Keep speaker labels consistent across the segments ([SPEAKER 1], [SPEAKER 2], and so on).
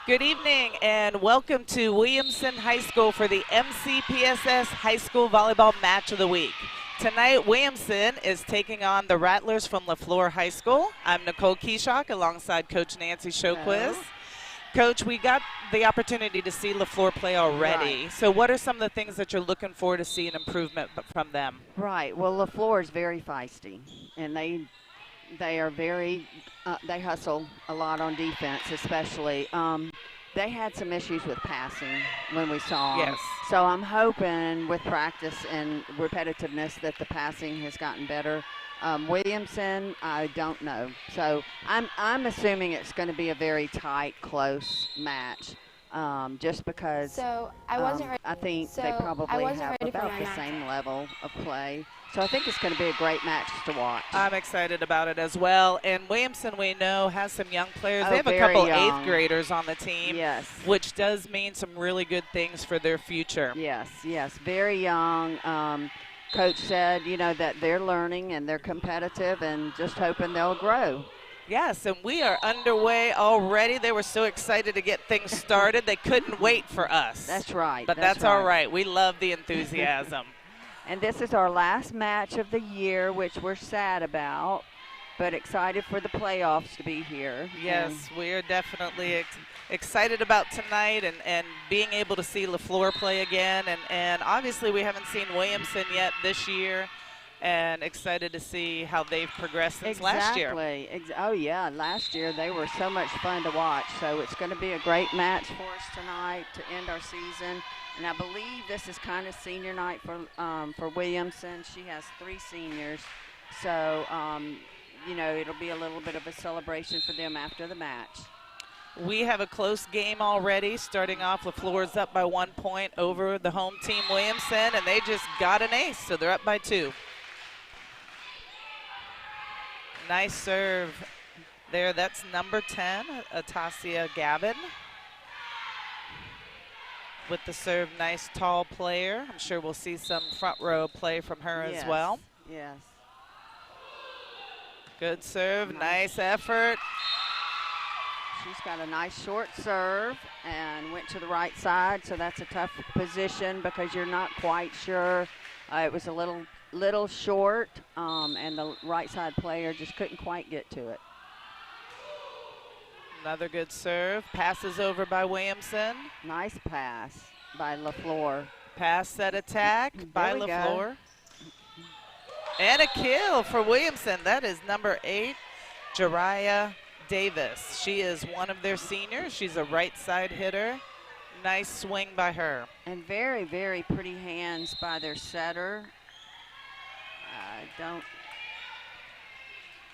[SPEAKER 1] Good evening and welcome to Williamson High School for the MCPSS High School Volleyball Match of the Week. Tonight, Williamson is taking on the Rattlers from Leflore High School. I'm Nicole Keyshock alongside Coach Nancy Showquiz. Coach, we got the opportunity to see Leflore play already.
[SPEAKER 2] Right.
[SPEAKER 1] So what are some of the things that you're looking for to see an improvement from them?
[SPEAKER 2] Right. Well, Leflore is very feisty, and they are very they hustle a lot on defense, especially. They had some issues with passing when we saw them.
[SPEAKER 1] Yes.
[SPEAKER 2] So I'm hoping with practice and repetitiveness that the passing has gotten better. Williamson, I don't know. So I'm assuming it's going to be a very tight, close match. Just because
[SPEAKER 3] So I wasn't ready.
[SPEAKER 2] I think
[SPEAKER 3] so
[SPEAKER 2] they
[SPEAKER 3] I
[SPEAKER 2] probably
[SPEAKER 3] wasn't
[SPEAKER 2] have
[SPEAKER 3] ready for
[SPEAKER 2] about
[SPEAKER 3] my
[SPEAKER 2] the
[SPEAKER 3] match.
[SPEAKER 2] same level of play. So I think it's going to be a great match to watch.
[SPEAKER 1] I'm excited about it as well. And Williamson, we know, has some young players.
[SPEAKER 2] Oh,
[SPEAKER 1] They have a
[SPEAKER 2] very
[SPEAKER 1] couple
[SPEAKER 2] young.
[SPEAKER 1] 8th graders on the team,
[SPEAKER 2] Yes.
[SPEAKER 1] which does mean some really good things for their future.
[SPEAKER 2] Yes, very young. Coach said, that they're learning and they're competitive and just hoping they'll grow.
[SPEAKER 1] Yes, and we are underway already. They were so excited to get things started. They couldn't wait for us.
[SPEAKER 2] That's right.
[SPEAKER 1] But that's all right. We love the enthusiasm.
[SPEAKER 2] And this is our last match of the year, which we're sad about, but excited for the playoffs to be here.
[SPEAKER 1] Yes, we are definitely excited about tonight and being able to see Leflore play again. And obviously we haven't seen Williamson yet this year, and excited to see how they've progressed since last year.
[SPEAKER 2] Oh, yeah, last year they were so much fun to watch. So it's going to be a great match for us tonight to end our season. And I believe this is kind of senior night for Williamson. She has 3 seniors. So, it'll be a little bit of a celebration for them after the match.
[SPEAKER 1] We have a close game already. Starting off, Leflore's up by 1 point over the home team, Williamson, and they just got an ace, so they're up by 2. Nice serve there. That's number 10, Atasia Gavin. With the serve, nice tall player. I'm sure we'll see some front row play from her as well.
[SPEAKER 2] Yes.
[SPEAKER 1] Good serve, nice effort.
[SPEAKER 2] She's got a nice short serve and went to the right side, so that's a tough position because you're not quite sure. It was a little short, and the right side player just couldn't quite get to it.
[SPEAKER 1] Another good serve. Passes over by Williamson.
[SPEAKER 2] Nice pass by Leflore.
[SPEAKER 1] Pass set attack by
[SPEAKER 2] we go.
[SPEAKER 1] Leflore. And a kill for Williamson. That is number 8, Jariah Davis. She is one of their seniors. She's a right side hitter. Nice swing by her.
[SPEAKER 2] And very, very pretty hands by their setter.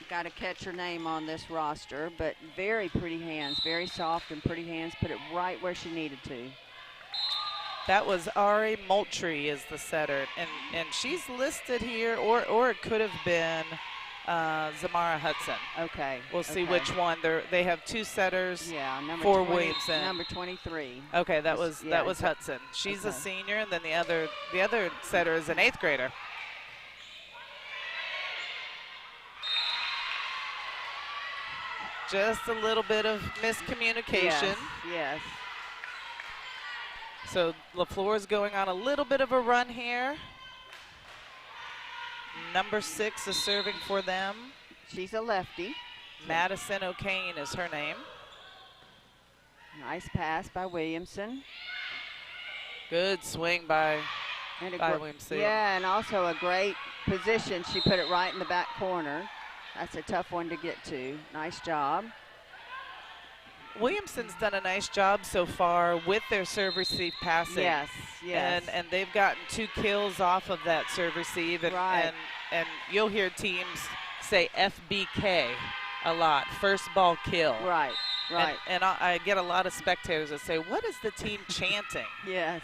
[SPEAKER 2] Got to catch her name on this roster, but very pretty hands, very soft and pretty hands. Put it right where she needed to.
[SPEAKER 1] That was Ari Moultrie is the setter, and she's listed here, or it could have been Zamara Hudson.
[SPEAKER 2] Okay.
[SPEAKER 1] We'll see which one. They have 2 setters
[SPEAKER 2] for
[SPEAKER 1] Williamson.
[SPEAKER 2] Number 23.
[SPEAKER 1] Okay, that was Hudson. She's a senior, and then the other setter is an 8th grader. Just a little bit of miscommunication.
[SPEAKER 2] Yes.
[SPEAKER 1] So Leflore is going on a little bit of a run here. Number 6 is serving for them.
[SPEAKER 2] She's a lefty.
[SPEAKER 1] Madison O'Kane is her name.
[SPEAKER 2] Nice pass by Williamson.
[SPEAKER 1] Good swing by Williamson.
[SPEAKER 2] Yeah, and also a great position. She put it right in the back corner. That's a tough one to get to. Nice job.
[SPEAKER 1] Williamson's done a nice job so far with their serve receive passing.
[SPEAKER 2] Yes.
[SPEAKER 1] And they've gotten 2 kills off of that serve receive. And you'll hear teams say FBK a lot, first ball kill.
[SPEAKER 2] Right.
[SPEAKER 1] And I get a lot of spectators that say, what is the team chanting?
[SPEAKER 2] Yes.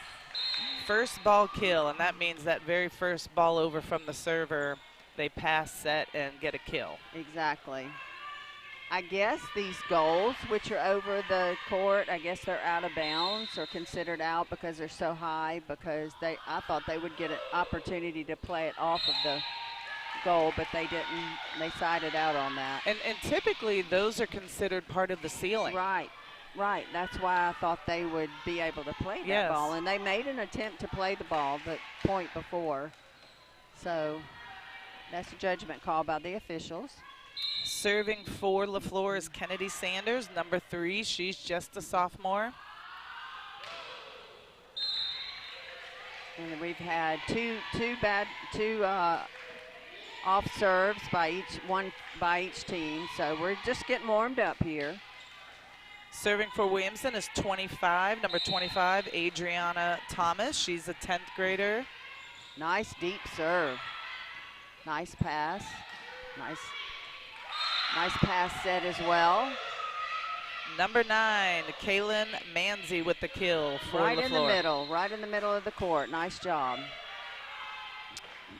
[SPEAKER 1] First ball kill, and that means that very first ball over from the server, they pass, set, and get a kill.
[SPEAKER 2] Exactly. I guess these goals, which are over the court, I guess they're out of bounds or considered out because they're so high, because I thought they would get an opportunity to play it off of the goal, but they didn't. They sided out on that.
[SPEAKER 1] And typically those are considered part of the ceiling.
[SPEAKER 2] Right. Right. That's why I thought they would be able to play that ball. And they made an attempt to play the ball the point before. So that's a judgment call by the officials.
[SPEAKER 1] Serving for Leflore is Kennedy Sanders, number 3. She's just a sophomore.
[SPEAKER 2] And we've had two off serves by each team. So we're just getting warmed up here.
[SPEAKER 1] Serving for Williamson is 25, number 25, Adriana Thomas. She's a 10th grader.
[SPEAKER 2] Nice deep serve. Nice pass. Nice pass set as well.
[SPEAKER 1] Number 9, Kaylin Manzi with the kill for
[SPEAKER 2] right
[SPEAKER 1] Leflore.
[SPEAKER 2] Right in the middle of the court. Nice job.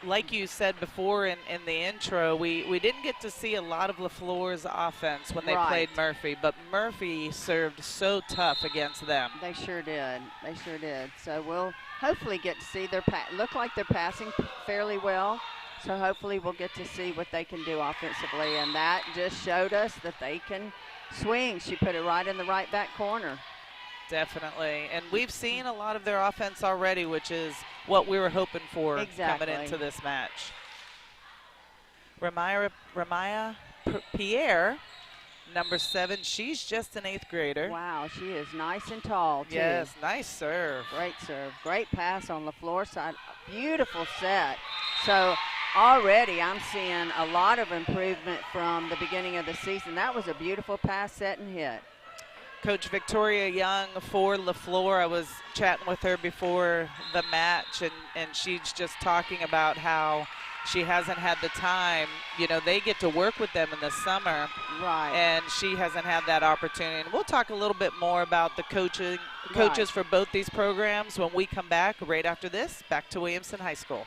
[SPEAKER 1] Like you said before in the intro, we didn't get to see a lot of Leflore's offense when they played Murphy, but Murphy served so tough against them.
[SPEAKER 2] They sure did. They sure did. So we'll hopefully get to see look like they're passing fairly well. So hopefully we'll get to see what they can do offensively. And that just showed us that they can swing. She put it right in the right back corner.
[SPEAKER 1] Definitely. And we've seen a lot of their offense already, which is what we were hoping for coming into this match. Ramaya Pierre, number 7, she's just an 8th grader.
[SPEAKER 2] Wow, she is nice and tall, too.
[SPEAKER 1] Yes, nice serve.
[SPEAKER 2] Great serve. Great pass on the floor side. Beautiful set. So already I'm seeing a lot of improvement from the beginning of the season. That was a beautiful pass, set, and hit.
[SPEAKER 1] Coach Victoria Young for Leflore, I was chatting with her before the match, and she's just talking about how she hasn't had the time. You know, they get to work with them in the summer.
[SPEAKER 2] Right.
[SPEAKER 1] And she hasn't had that opportunity. And we'll talk a little bit more about the coaches for both these programs when we come back right after this. Back to Williamson High School.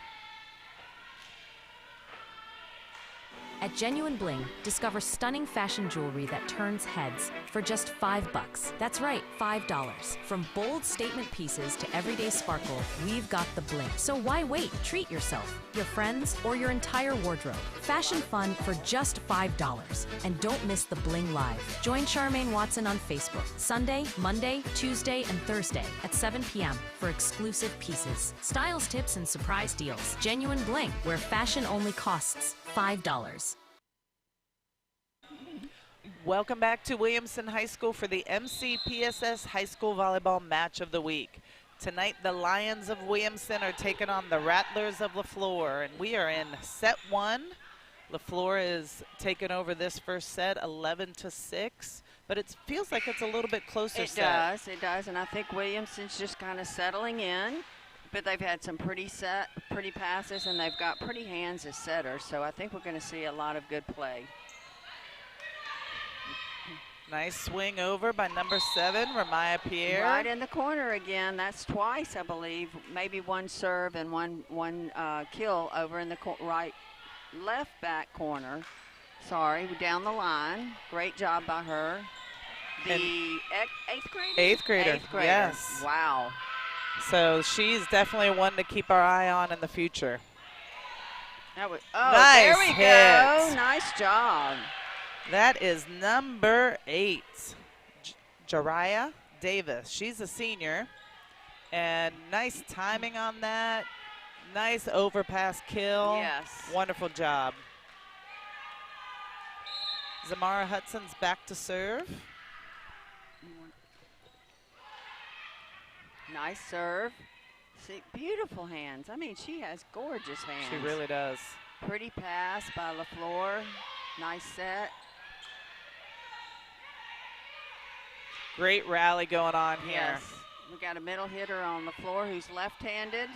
[SPEAKER 3] At Genuine Bling, discover stunning fashion jewelry that turns heads for just $5. That's right, $5. From bold statement pieces to everyday sparkle, we've got the bling. So why wait? Treat yourself, your friends, or your entire wardrobe. Fashion fun for just $5. And don't miss the Bling Live. Join Charmaine Watson on Facebook, Sunday, Monday, Tuesday, and Thursday at 7 p.m. for exclusive pieces, styles tips, and surprise deals. Genuine Bling, where fashion only costs $5.
[SPEAKER 1] Welcome back to Williamson High School for the MCPSS High School Volleyball Match of the Week. Tonight, the Lions of Williamson are taking on the Rattlers of Leflore, and we are in set 1. Leflore is taking over this first set 11-6, but it feels like it's a little bit closer set.
[SPEAKER 2] It does, and I think Williamson's just kind of settling in. But they've had some pretty passes, and they've got pretty hands as setters. So I think we're going to see a lot of good play.
[SPEAKER 1] Nice swing over by number 7, Ramaya Pierre.
[SPEAKER 2] Right in the corner again. That's twice, I believe. Maybe one serve and one kill over in the left back corner. Sorry, down the line. Great job by her. The 8th grader?
[SPEAKER 1] 8th grader.
[SPEAKER 2] 8th grader.
[SPEAKER 1] Yes.
[SPEAKER 2] Wow.
[SPEAKER 1] So she's definitely one to keep our eye on in the future.
[SPEAKER 2] Nice
[SPEAKER 1] there we
[SPEAKER 2] go. Nice job.
[SPEAKER 1] That is number 8, Jariah Davis. She's a senior. And nice timing on that. Nice overpass kill.
[SPEAKER 2] Yes.
[SPEAKER 1] Wonderful job. Zamara Hudson's back to serve.
[SPEAKER 2] Nice serve. See, beautiful hands. I mean, she has gorgeous hands.
[SPEAKER 1] She really does.
[SPEAKER 2] Pretty pass by Leflore. Nice set.
[SPEAKER 1] Great rally going on here.
[SPEAKER 2] Yes. We got a middle hitter on the floor who's left-handed.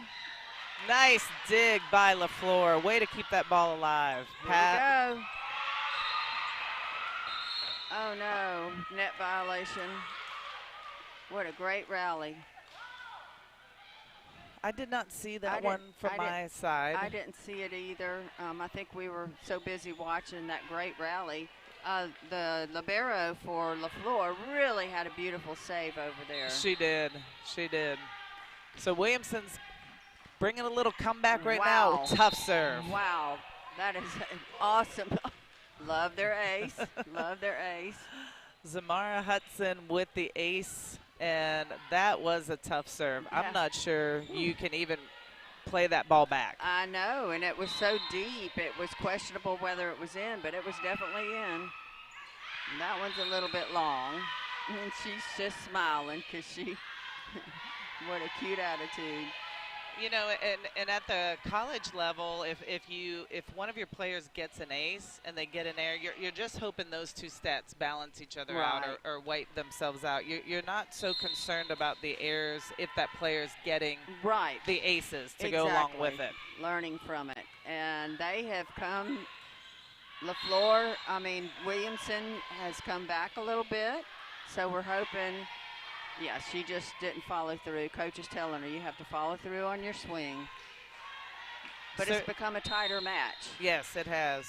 [SPEAKER 1] Nice dig by Leflore. Way to keep that ball alive.
[SPEAKER 2] Here we go. Oh, no. Net violation. What a great rally.
[SPEAKER 1] I did not see that one from my side.
[SPEAKER 2] I didn't see it either. I think we were so busy watching that great rally. The libero for Leflore really had a beautiful save over there.
[SPEAKER 1] She did. She did. So Williamson's bringing a little comeback right now. Tough serve.
[SPEAKER 2] Wow. That is awesome. Love their ace. Love their ace.
[SPEAKER 1] Zamara Hudson with the ace, and that was a tough serve.
[SPEAKER 2] Yeah.
[SPEAKER 1] I'm not sure you can even play that ball back.
[SPEAKER 2] I know, and it was so deep. It was questionable whether it was in, but it was definitely in. And that one's a little bit long, and she's just smiling because she, what a cute attitude.
[SPEAKER 1] You know, and at the college level, if one of your players gets an ace and they get an air, you're just hoping those two stats balance each other out or wipe themselves out. You're not so concerned about the errors if that player's getting the aces to go along with it.
[SPEAKER 2] Learning from it, and they have come. Leflore, Williamson has come back a little bit, so we're hoping. Yeah, she just didn't follow through. Coach is telling her you have to follow through on your swing. But it's become a tighter match.
[SPEAKER 1] Yes, it has.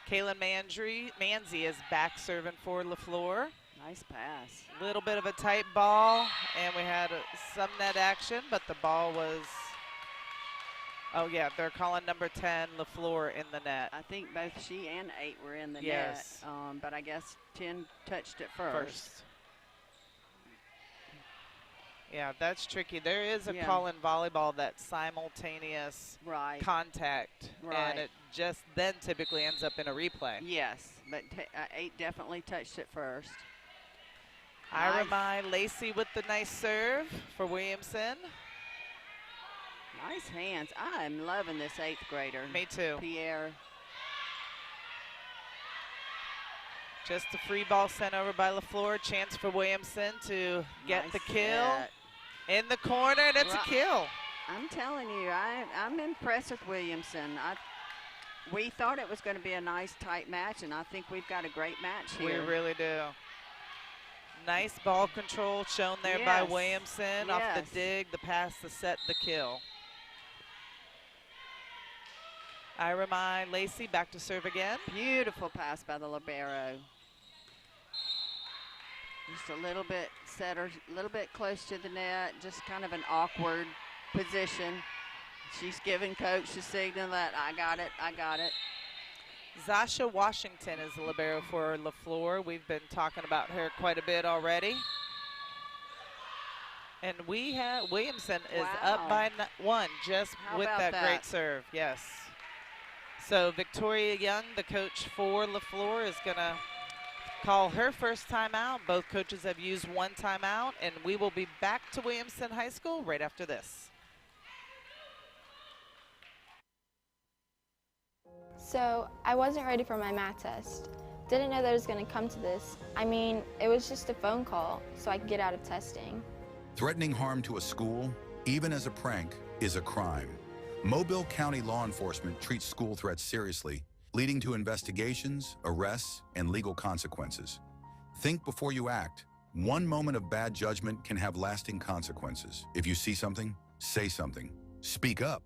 [SPEAKER 1] Kaylin Manzi is back serving for Leflore.
[SPEAKER 2] Nice pass.
[SPEAKER 1] Little bit of a tight ball, and we had some net action, but the ball was, oh yeah, they're calling number 10, Leflore, in the net.
[SPEAKER 2] I think both she and 8 were in the
[SPEAKER 1] yes.
[SPEAKER 2] net, but I guess 10 touched it first.
[SPEAKER 1] Yeah, that's tricky. There is a call in volleyball that's simultaneous contact, and it just then typically ends up in a replay.
[SPEAKER 2] Yes, but 8 definitely touched it first.
[SPEAKER 1] Ira Mai Lacey with the nice serve for Williamson.
[SPEAKER 2] Nice hands. I'm loving this 8th grader.
[SPEAKER 1] Me too.
[SPEAKER 2] Pierre.
[SPEAKER 1] Just a free ball sent over by Leflore. Chance for Williamson to get the kill. In the corner, and it's a kill.
[SPEAKER 2] I'm telling you, I'm impressed with Williamson. We thought it was going to be a nice, tight match, and I think we've got a great match here.
[SPEAKER 1] We really do. Nice ball control shown there by Williamson. Off the dig, the pass, the set, the kill. Ira Mai Lacey back to serve again.
[SPEAKER 2] Beautiful pass by the libero. Just a little bit setter, a little bit close to the net, just kind of an awkward position. She's giving coach the signal that I got it, I got it.
[SPEAKER 1] Zasha Washington is the libero for Leflore. We've been talking about her quite a bit already. And we have Williamson is up by 1 just with that great serve. Yes. So Victoria Young, the coach for Leflore, is going to call her first timeout. Both coaches have used 1 timeout, and we will be back to Williamson High School right after this.
[SPEAKER 4] So I wasn't ready for my math test. Didn't know that it was going to come to this. I mean, it was just a phone call so I could get out of testing.
[SPEAKER 5] Threatening harm to a school, even as a prank, is a crime. Mobile County law enforcement treats school threats seriously, leading to investigations, arrests, and legal consequences. Think before you act. One moment of bad judgment can have lasting consequences. If you see something, say something. Speak up.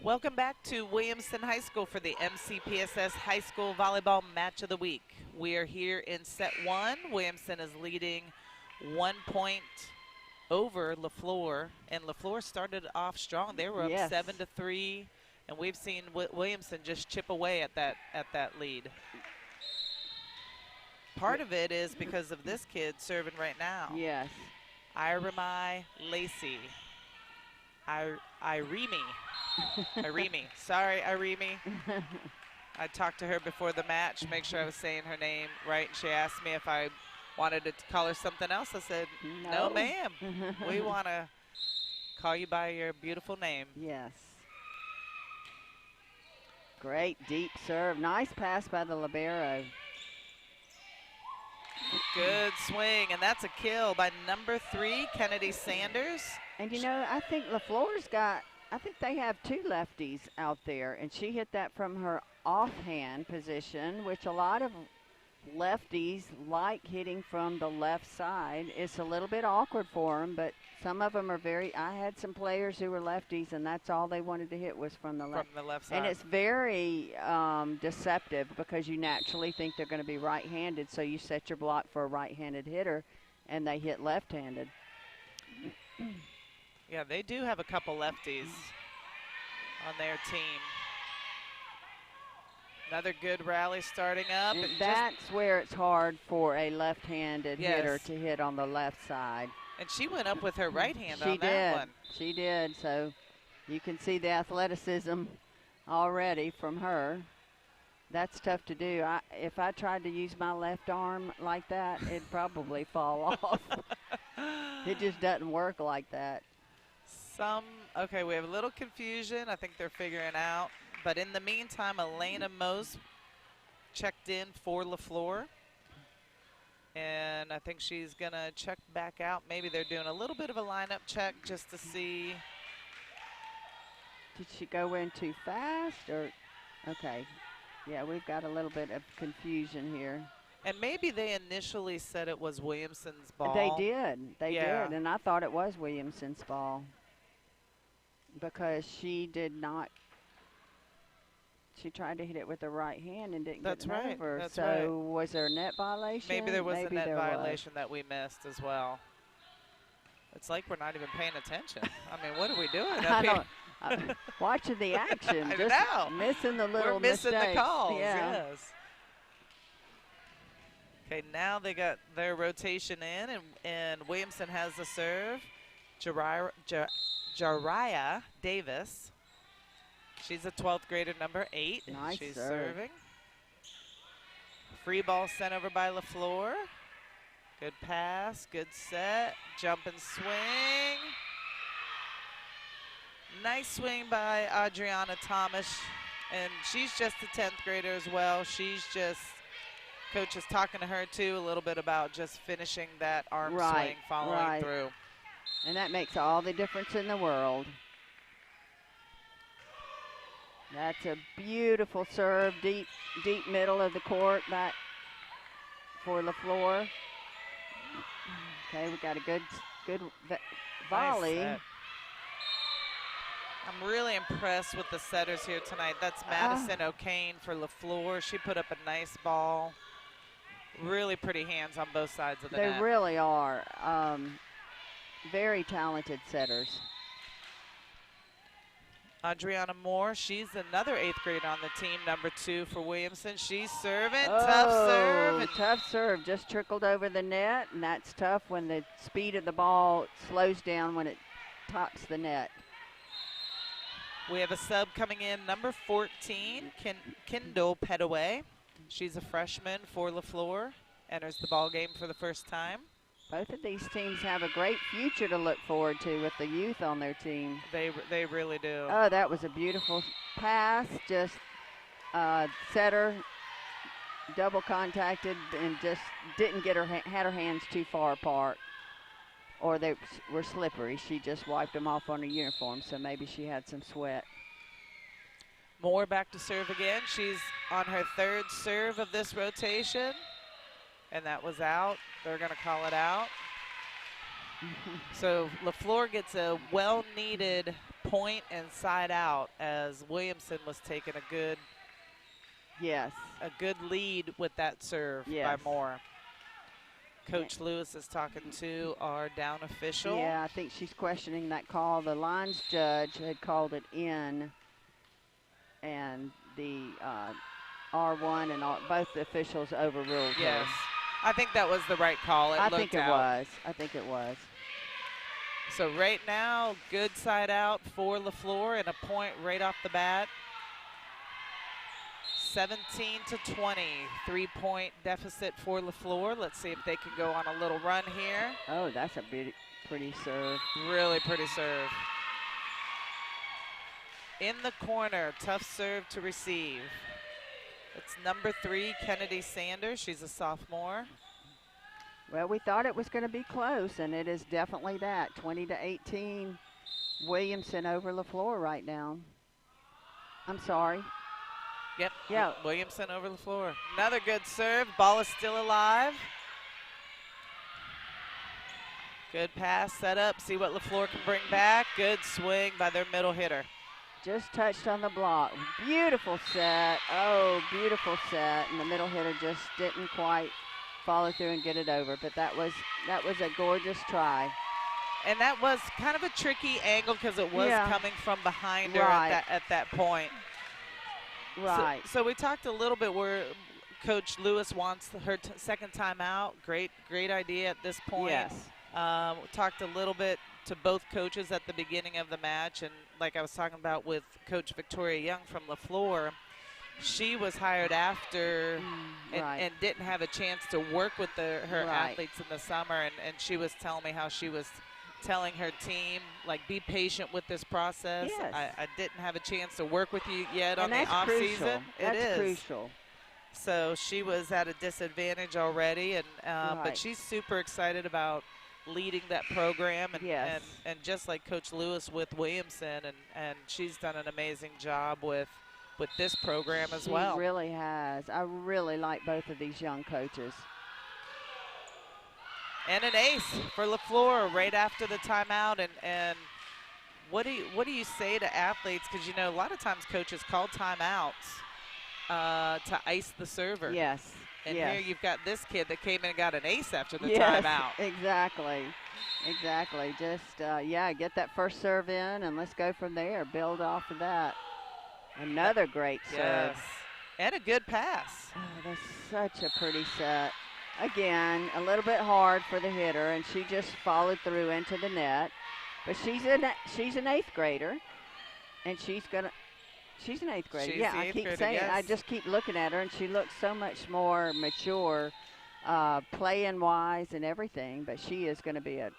[SPEAKER 1] Welcome back to Williamson High School for the MCPSS High School Volleyball Match of the Week. We are here in set 1. Williamson is leading 1 point over Leflore, and Leflore started off strong. They were up 7-3, and we've seen Williamson just chip away at that lead. Part of it is because of this kid serving right now.
[SPEAKER 2] Yes.
[SPEAKER 1] Ira Mai Lacey. Iremi. Iremi. Sorry, Iremi. I talked to her before the match, make sure I was saying her name right. She asked me if I wanted to call her something else. I said, no ma'am. We want to call you by your beautiful name.
[SPEAKER 2] Yes. Great deep serve. Nice pass by the libero.
[SPEAKER 1] Good swing, and that's a kill by number 3, Kennedy Sanders.
[SPEAKER 2] And you know, I think Leflore's got, I think they have 2 lefties out there, and she hit that from her offhand position, which a lot of lefties like hitting from the left side. It's a little bit awkward for them, but some of them are very, I had some players who were lefties, and that's all they wanted to hit was from the left.
[SPEAKER 1] From the left side.
[SPEAKER 2] And it's very deceptive because you naturally think they're going to be right-handed, so you set your block for a right-handed hitter, and they hit left-handed.
[SPEAKER 1] Yeah, they do have a couple lefties on their team. Another good rally starting up.
[SPEAKER 2] And that's where it's hard for a left-handed hitter to hit on the left side.
[SPEAKER 1] And she went up with her right hand on that one.
[SPEAKER 2] She did. So you can see the athleticism already from her. That's tough to do. If I tried to use my left arm like that, it'd probably fall off. It just doesn't work like that.
[SPEAKER 1] Okay, we have a little confusion. I think they're figuring out. But in the meantime, Elena Mose checked in for Leflore. And I think she's going to check back out. Maybe they're doing a little bit of a lineup check just to see.
[SPEAKER 2] Did she go in too fast? Or okay. Yeah, we've got a little bit of confusion here.
[SPEAKER 1] And maybe they initially said it was Williamson's ball.
[SPEAKER 2] They did. They did. And I thought it was Williamson's ball. Because she did not. She tried to hit it with the right hand and didn't get it over.
[SPEAKER 1] That's
[SPEAKER 2] so
[SPEAKER 1] right.
[SPEAKER 2] Was there a net violation?
[SPEAKER 1] Maybe there was a net violation that we missed as well. It's like we're not even paying attention. I mean, what are we doing up here?
[SPEAKER 2] Watching the action.
[SPEAKER 1] I
[SPEAKER 2] just
[SPEAKER 1] know.
[SPEAKER 2] Missing the little
[SPEAKER 1] We're missing
[SPEAKER 2] mistakes.
[SPEAKER 1] the calls,
[SPEAKER 2] yeah.
[SPEAKER 1] yes. Okay, now they got their rotation in, and Williamson has the serve. Jariah Davis. She's a 12th grader, number 8.
[SPEAKER 2] Nice
[SPEAKER 1] She's
[SPEAKER 2] serve.
[SPEAKER 1] serving. Free ball sent over by Leflore. Good pass, good set, jump and swing. Nice swing by Adriana Thomas. And she's just a 10th grader as well. She's just, coach is talking to her too a little bit about just finishing that arm swing, following through.
[SPEAKER 2] And that makes all the difference in the world. That's a beautiful serve, deep middle of the court, back for Leflore. Okay, we got a good volley.
[SPEAKER 1] Nice. I'm really impressed with the setters here tonight. That's Madison O'Kane for Leflore. She put up a nice ball. Really pretty hands on both sides of the net.
[SPEAKER 2] They really are. Very talented setters.
[SPEAKER 1] Adriana Moore, she's another 8th grader on the team, number 2 for Williamson. She's serving, tough serve. And
[SPEAKER 2] tough serve, just trickled over the net, and that's tough when the speed of the ball slows down when it tops the net.
[SPEAKER 1] We have a sub coming in, number 14, Kendall Petaway. She's a freshman for Leflore, enters the ball game for the first time.
[SPEAKER 2] Both of these teams have a great future to look forward to with the youth on their team.
[SPEAKER 1] They really do.
[SPEAKER 2] Oh, that was a beautiful pass. Just setter, double contacted, and just didn't get had her hands too far apart. Or they were slippery. She just wiped them off on her uniform, so maybe she had some sweat.
[SPEAKER 1] Moore back to serve again. She's on her 3rd serve of this rotation. And that was out. They're going to call it out. So Leflore gets a well-needed point and side out as Williamson was taking a good lead with that serve by Moore. Coach Lewis is talking to our down official.
[SPEAKER 2] Yeah, I think she's questioning that call. The lines judge had called it in, and the R1 and both the officials overruled her.
[SPEAKER 1] Yes. I think that was the right call. I think it
[SPEAKER 2] was.
[SPEAKER 1] So right now, good side out for Leflore and a point right off the bat. 17-20, 3-point deficit for Leflore. Let's see if they can go on a little run here.
[SPEAKER 2] Oh, that's a pretty serve.
[SPEAKER 1] Really pretty serve. In the corner, tough serve to receive. It's number 3, Kennedy Sanders. She's a sophomore.
[SPEAKER 2] Well, we thought it was going to be close, and it is definitely that. 20-18, Williamson over Leflore right now. I'm sorry.
[SPEAKER 1] Yep.
[SPEAKER 2] Yeah.
[SPEAKER 1] Williamson over Leflore. Another good serve. Ball is still alive. Good pass set up. See what Leflore can bring back. Good swing by their middle hitter.
[SPEAKER 2] Just touched on the block. Beautiful set. Oh, beautiful set. And the middle hitter just didn't quite follow through and get it over. But that was a gorgeous try.
[SPEAKER 1] And that was kind of a tricky angle because it was coming from behind her at that point.
[SPEAKER 2] Right.
[SPEAKER 1] So we talked a little bit where Coach Lewis wants her second timeout. Great idea at this point.
[SPEAKER 2] Yes.
[SPEAKER 1] We talked a little bit to both coaches at the beginning of the match, and like I was talking about with Coach Victoria Young from Leflore, she was hired after and didn't have a chance to work with her athletes in the summer, and she was telling me how she was telling her team, like, be patient with this process.
[SPEAKER 2] Yes.
[SPEAKER 1] I didn't have a chance to work with you yet on
[SPEAKER 2] And
[SPEAKER 1] the off
[SPEAKER 2] crucial.
[SPEAKER 1] season.
[SPEAKER 2] That's crucial.
[SPEAKER 1] So she was at a disadvantage already, and but she's super excited about leading that program, and, and just like Coach Lewis with Williamson, and she's done an amazing job with this program as well.
[SPEAKER 2] She really has. I really like both of these young coaches.
[SPEAKER 1] And an ace for Leflore right after the timeout. And what do you say to athletes? Because, you know, a lot of times coaches call timeouts to ice the server.
[SPEAKER 2] Yes.
[SPEAKER 1] And here you've got this kid that came in and got an ace after the
[SPEAKER 2] yes,
[SPEAKER 1] timeout.
[SPEAKER 2] Exactly. Just, get that first serve in, and let's go from there. Build off of that. Another great serve.
[SPEAKER 1] Yes. And a good pass.
[SPEAKER 2] Oh, that's such a pretty set. Again, a little bit hard for the hitter, and she just followed through into the net. But she's an 8th grader, and she's an 8th grader.
[SPEAKER 1] She's
[SPEAKER 2] I keep saying
[SPEAKER 1] yes.
[SPEAKER 2] it. I just keep looking at her, and she looks so much more mature, playing wise and everything. But she's going to be an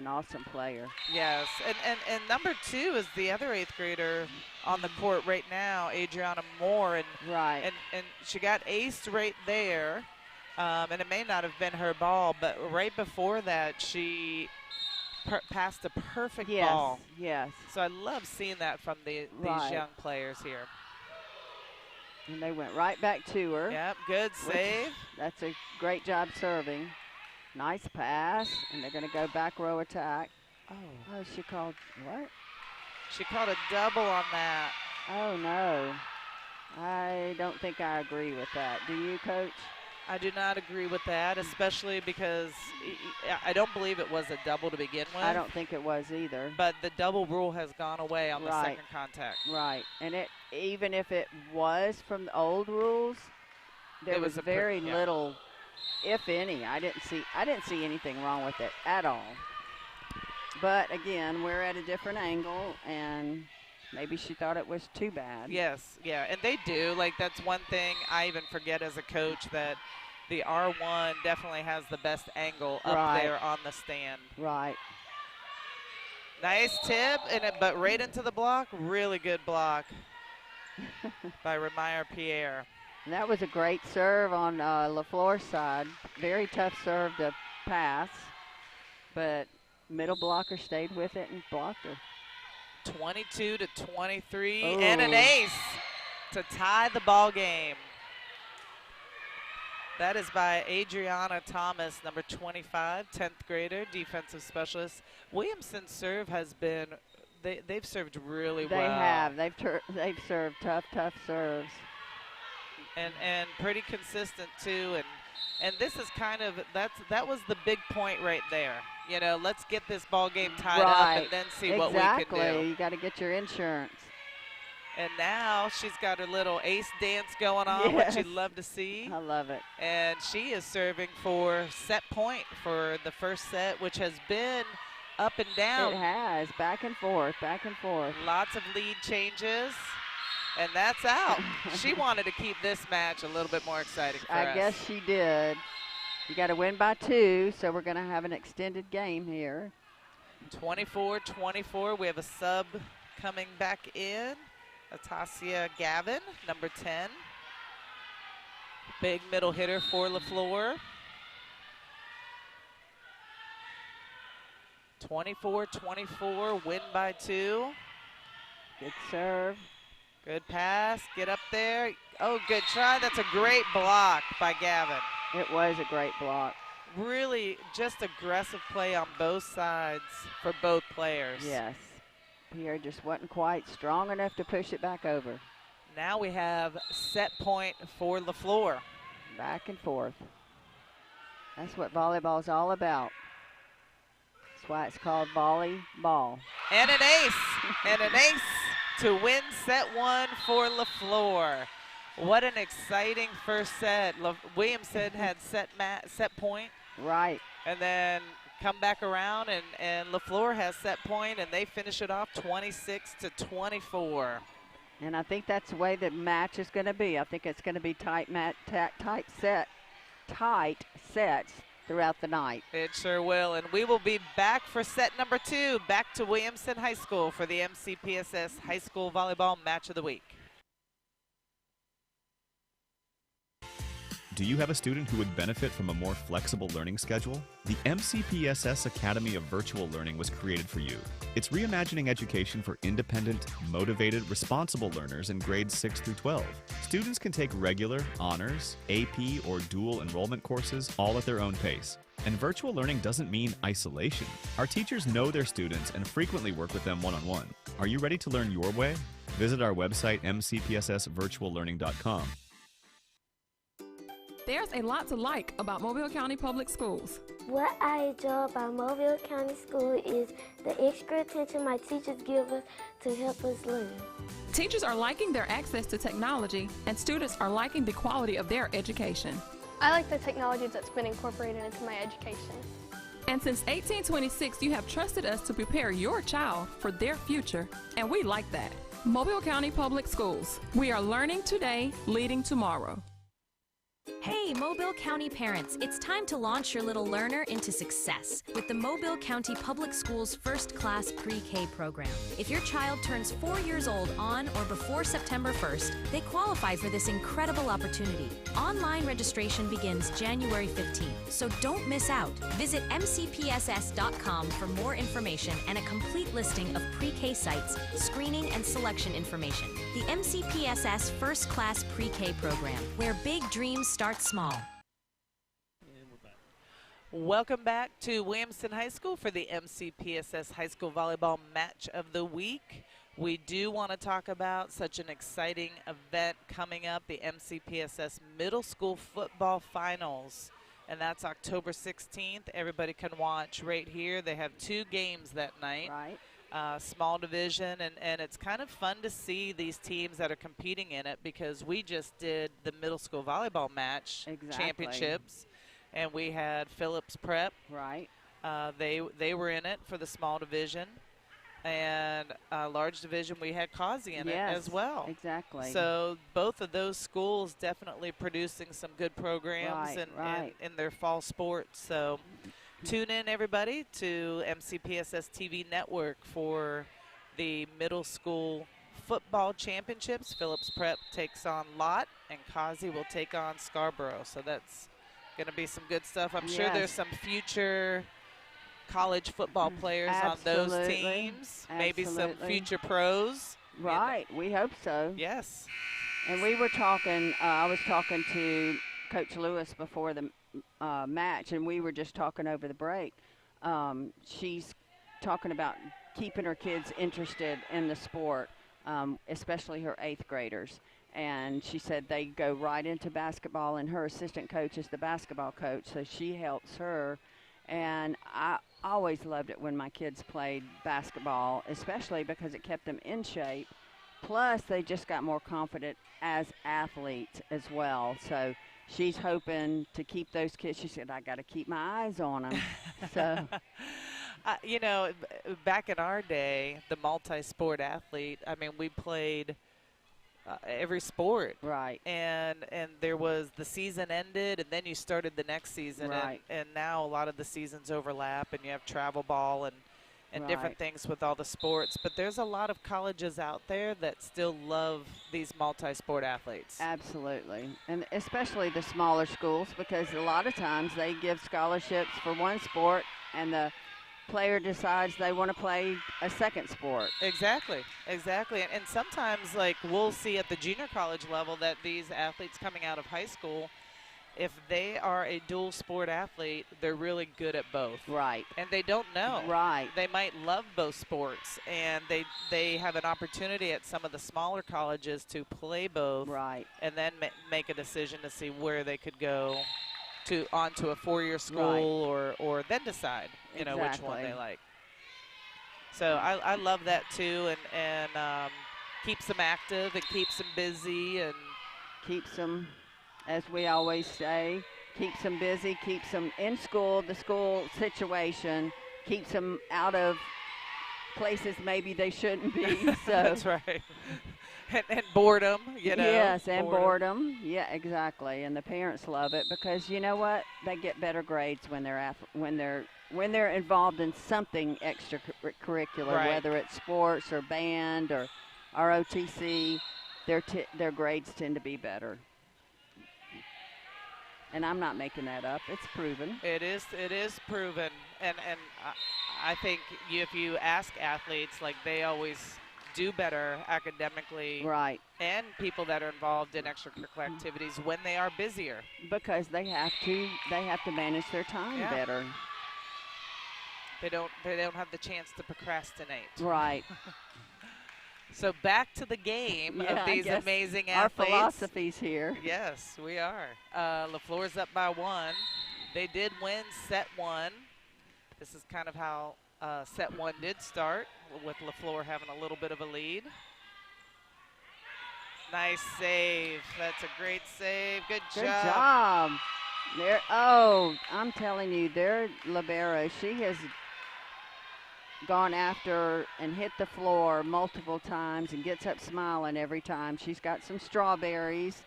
[SPEAKER 2] awesome player.
[SPEAKER 1] Yes, and number 2 is the other 8th grader on the court right now, Adriana Moore, and she got aced right there. And it may not have been her ball, but right before that, she passed a perfect ball.
[SPEAKER 2] Yes.
[SPEAKER 1] So I love seeing that from these young players here.
[SPEAKER 2] And they went right back to her.
[SPEAKER 1] Yep, good save.
[SPEAKER 2] That's a great job serving. Nice pass, and they're going to go back row attack. Oh, she called what?
[SPEAKER 1] She called a double on that.
[SPEAKER 2] Oh, no. I don't think I agree with that. Do you, Coach?
[SPEAKER 1] I do not agree with that, especially because I don't believe it was a double to begin with.
[SPEAKER 2] I don't think it was either.
[SPEAKER 1] But the double rule has gone away on the second contact.
[SPEAKER 2] Right, and even if it was from the old rules, there was very little, if any. I didn't see anything wrong with it at all. But again, we're at a different angle, and maybe she thought it was too bad.
[SPEAKER 1] Yes, yeah, and they do. Like, that's one thing I even forget as a coach, that the R1 definitely has the best angle up there on the stand.
[SPEAKER 2] Right.
[SPEAKER 1] Nice tip, but right into the block. Really good block by Remeyer Pierre.
[SPEAKER 2] And that was a great serve on Leflore's side. Very tough serve to pass, but middle blocker stayed with it and blocked her.
[SPEAKER 1] 22-23, and an ace to tie the ball game. That is by Adriana Thomas, number 25, 10th grader, defensive specialist. Williamson's serve has been, they've served really well.
[SPEAKER 2] They have. They've served tough serves.
[SPEAKER 1] And pretty consistent too. And this is kind of, that was the big point right there. You know, let's get this ball game tied up and then see what we can do.
[SPEAKER 2] You got to get your insurance.
[SPEAKER 1] And now she's got her little ace dance going on, which you'd love to see.
[SPEAKER 2] I love it.
[SPEAKER 1] And she is serving for set point for the first set, which has been up and down.
[SPEAKER 2] It has, back and forth, back and forth.
[SPEAKER 1] Lots of lead changes. And that's out. She wanted to keep this match a little bit more exciting for us.
[SPEAKER 2] I guess she did. You got to win by 2, so we're going to have an extended game here.
[SPEAKER 1] 24-24. We have a sub coming back in. Atasia Gavin, number 10. Big middle hitter for Leflore. 24-24, win by 2.
[SPEAKER 2] Good serve.
[SPEAKER 1] Good pass, get up there. Oh, good try. That's a great block by Gavin.
[SPEAKER 2] It was a great block.
[SPEAKER 1] Really just aggressive play on both sides for both players.
[SPEAKER 2] Yes. Pierre just wasn't quite strong enough to push it back over.
[SPEAKER 1] Now we have set point for Leflore.
[SPEAKER 2] Back and forth. That's what volleyball is all about. That's why it's called volleyball.
[SPEAKER 1] And an ace. And an ace to win set 1 for Leflore. What an exciting first set. Williamson had set point.
[SPEAKER 2] Right.
[SPEAKER 1] And then come back around, and Leflore has set point, and they finish it off 26-24.
[SPEAKER 2] And I think that's the way the match is going to be. I think it's going to be tight sets throughout the night.
[SPEAKER 1] It sure will, and we will be back for set number 2, back to Williamson High School for the MCPSS High School Volleyball Match of the Week.
[SPEAKER 6] Do you have a student who would benefit from a more flexible learning schedule? The MCPSS Academy of Virtual Learning was created for you. It's reimagining education for independent, motivated, responsible learners in grades 6 through 12. Students can take regular, honors, AP, or dual enrollment courses all at their own pace. And virtual learning doesn't mean isolation. Our teachers know their students and frequently work with them one-on-one. Are you ready to learn your way? Visit our website, mcpssvirtuallearning.com.
[SPEAKER 7] There's a lot to like about Mobile County Public Schools.
[SPEAKER 8] What I enjoy about Mobile County School is the extra attention my teachers give us to help us learn.
[SPEAKER 7] Teachers are liking their access to technology, and students are liking the quality of their education.
[SPEAKER 9] I like the technology that's been incorporated into my education.
[SPEAKER 7] And since 1826, you have trusted us to prepare your child for their future, and we like that. Mobile County Public Schools. We are learning today, leading tomorrow.
[SPEAKER 3] Hey, Mobile County parents, it's time to launch your little learner into success with the Mobile County Public Schools First Class Pre-K program. If your child turns 4 years old on or before September 1st, they qualify for this incredible opportunity. Online registration begins January 15th, so don't miss out. Visit MCPSS.com for more information and a complete listing of pre-K sites, screening and selection information. The MCPSS First Class Pre-K program, where big dreams start small.
[SPEAKER 1] Welcome back to Williamson High School for the MCPSS High School Volleyball Match of the Week. We do want to talk about such an exciting event coming up, the MCPSS Middle School Football Finals. And that's October 16th. Everybody can watch right here. They have 2 games that night.
[SPEAKER 2] Right.
[SPEAKER 1] Small division, and it's kind of fun to see these teams that are competing in it, because we just did the middle school volleyball match championships, and we had Phillips Prep.
[SPEAKER 2] Right.
[SPEAKER 1] They were in it for the small division, and large division we had Causey in it as well.
[SPEAKER 2] Exactly.
[SPEAKER 1] So both of those schools definitely producing some good programs in their fall sports. So tune in, everybody, to MCPSSTV Network for the middle school football championships. Phillips Prep takes on Lott, and Causey will take on Scarborough. So that's going to be some good stuff. I'm sure there's some future college football players on those teams. Maybe some future pros.
[SPEAKER 2] Right. We hope so.
[SPEAKER 1] Yes.
[SPEAKER 2] And we were talking, I was talking to Coach Lewis before the match, and we were just talking over the break. She's talking about keeping her kids interested in the sport, especially her 8th graders. And she said they go right into basketball, and her assistant coach is the basketball coach, so she helps her. And I always loved it when my kids played basketball, especially because it kept them in shape. Plus, they just got more confident as athletes as well. So she's hoping to keep those kids. She said, I got to keep my eyes on them. So,
[SPEAKER 1] you know, back in our day, the multi-sport athlete, I mean, we played every sport.
[SPEAKER 2] Right.
[SPEAKER 1] And there was the season ended, and then you started the next season.
[SPEAKER 2] Right.
[SPEAKER 1] And now a lot of the seasons overlap, and you have travel ball and different things with all the sports. But there's a lot of colleges out there that still love these multi-sport athletes.
[SPEAKER 2] Absolutely. And especially the smaller schools, because a lot of times they give scholarships for one sport, and the player decides they want to play a second sport.
[SPEAKER 1] Exactly. And sometimes, like, we'll see at the junior college level that these athletes coming out of high school, if they are a dual sport athlete, they're really good at both.
[SPEAKER 2] Right.
[SPEAKER 1] And they don't know.
[SPEAKER 2] Right.
[SPEAKER 1] They might love both sports, and they have an opportunity at some of the smaller colleges to play both.
[SPEAKER 2] Right.
[SPEAKER 1] And then make a decision to see where they could go onto a 4-year school, or then decide, you know, which one they like. So I love that too, and keeps them active and keeps them busy and
[SPEAKER 2] keeps them, as we always say, keeps them busy, keeps them in school, the school situation, keeps them out of places maybe they shouldn't be. So
[SPEAKER 1] that's right. And boredom, you know.
[SPEAKER 2] Yes, and boredom. Yeah, exactly. And the parents love it because you know what? They get better grades when they're involved in something extracurricular,
[SPEAKER 1] Right.
[SPEAKER 2] whether it's sports or band or ROTC. Their grades tend to be better. And I'm not making that up. It's proven.
[SPEAKER 1] It is proven. And I think if you ask athletes, like they always do better academically.
[SPEAKER 2] Right.
[SPEAKER 1] And people that are involved in extracurricular activities when they are busier.
[SPEAKER 2] Because they have to manage their time better.
[SPEAKER 1] They don't have the chance to procrastinate.
[SPEAKER 2] Right.
[SPEAKER 1] So back to the game of these amazing
[SPEAKER 2] our
[SPEAKER 1] athletes.
[SPEAKER 2] Our philosophies here.
[SPEAKER 1] Yes, we are. Leflore's up by 1. They did win set 1. This is kind of how set 1 did start, with Leflore having a little bit of a lead. Nice save. That's a great save. Good job.
[SPEAKER 2] Good job. There. Oh, I'm telling you, their libero, she has gone after and hit the floor multiple times and gets up smiling every time. She's got some strawberries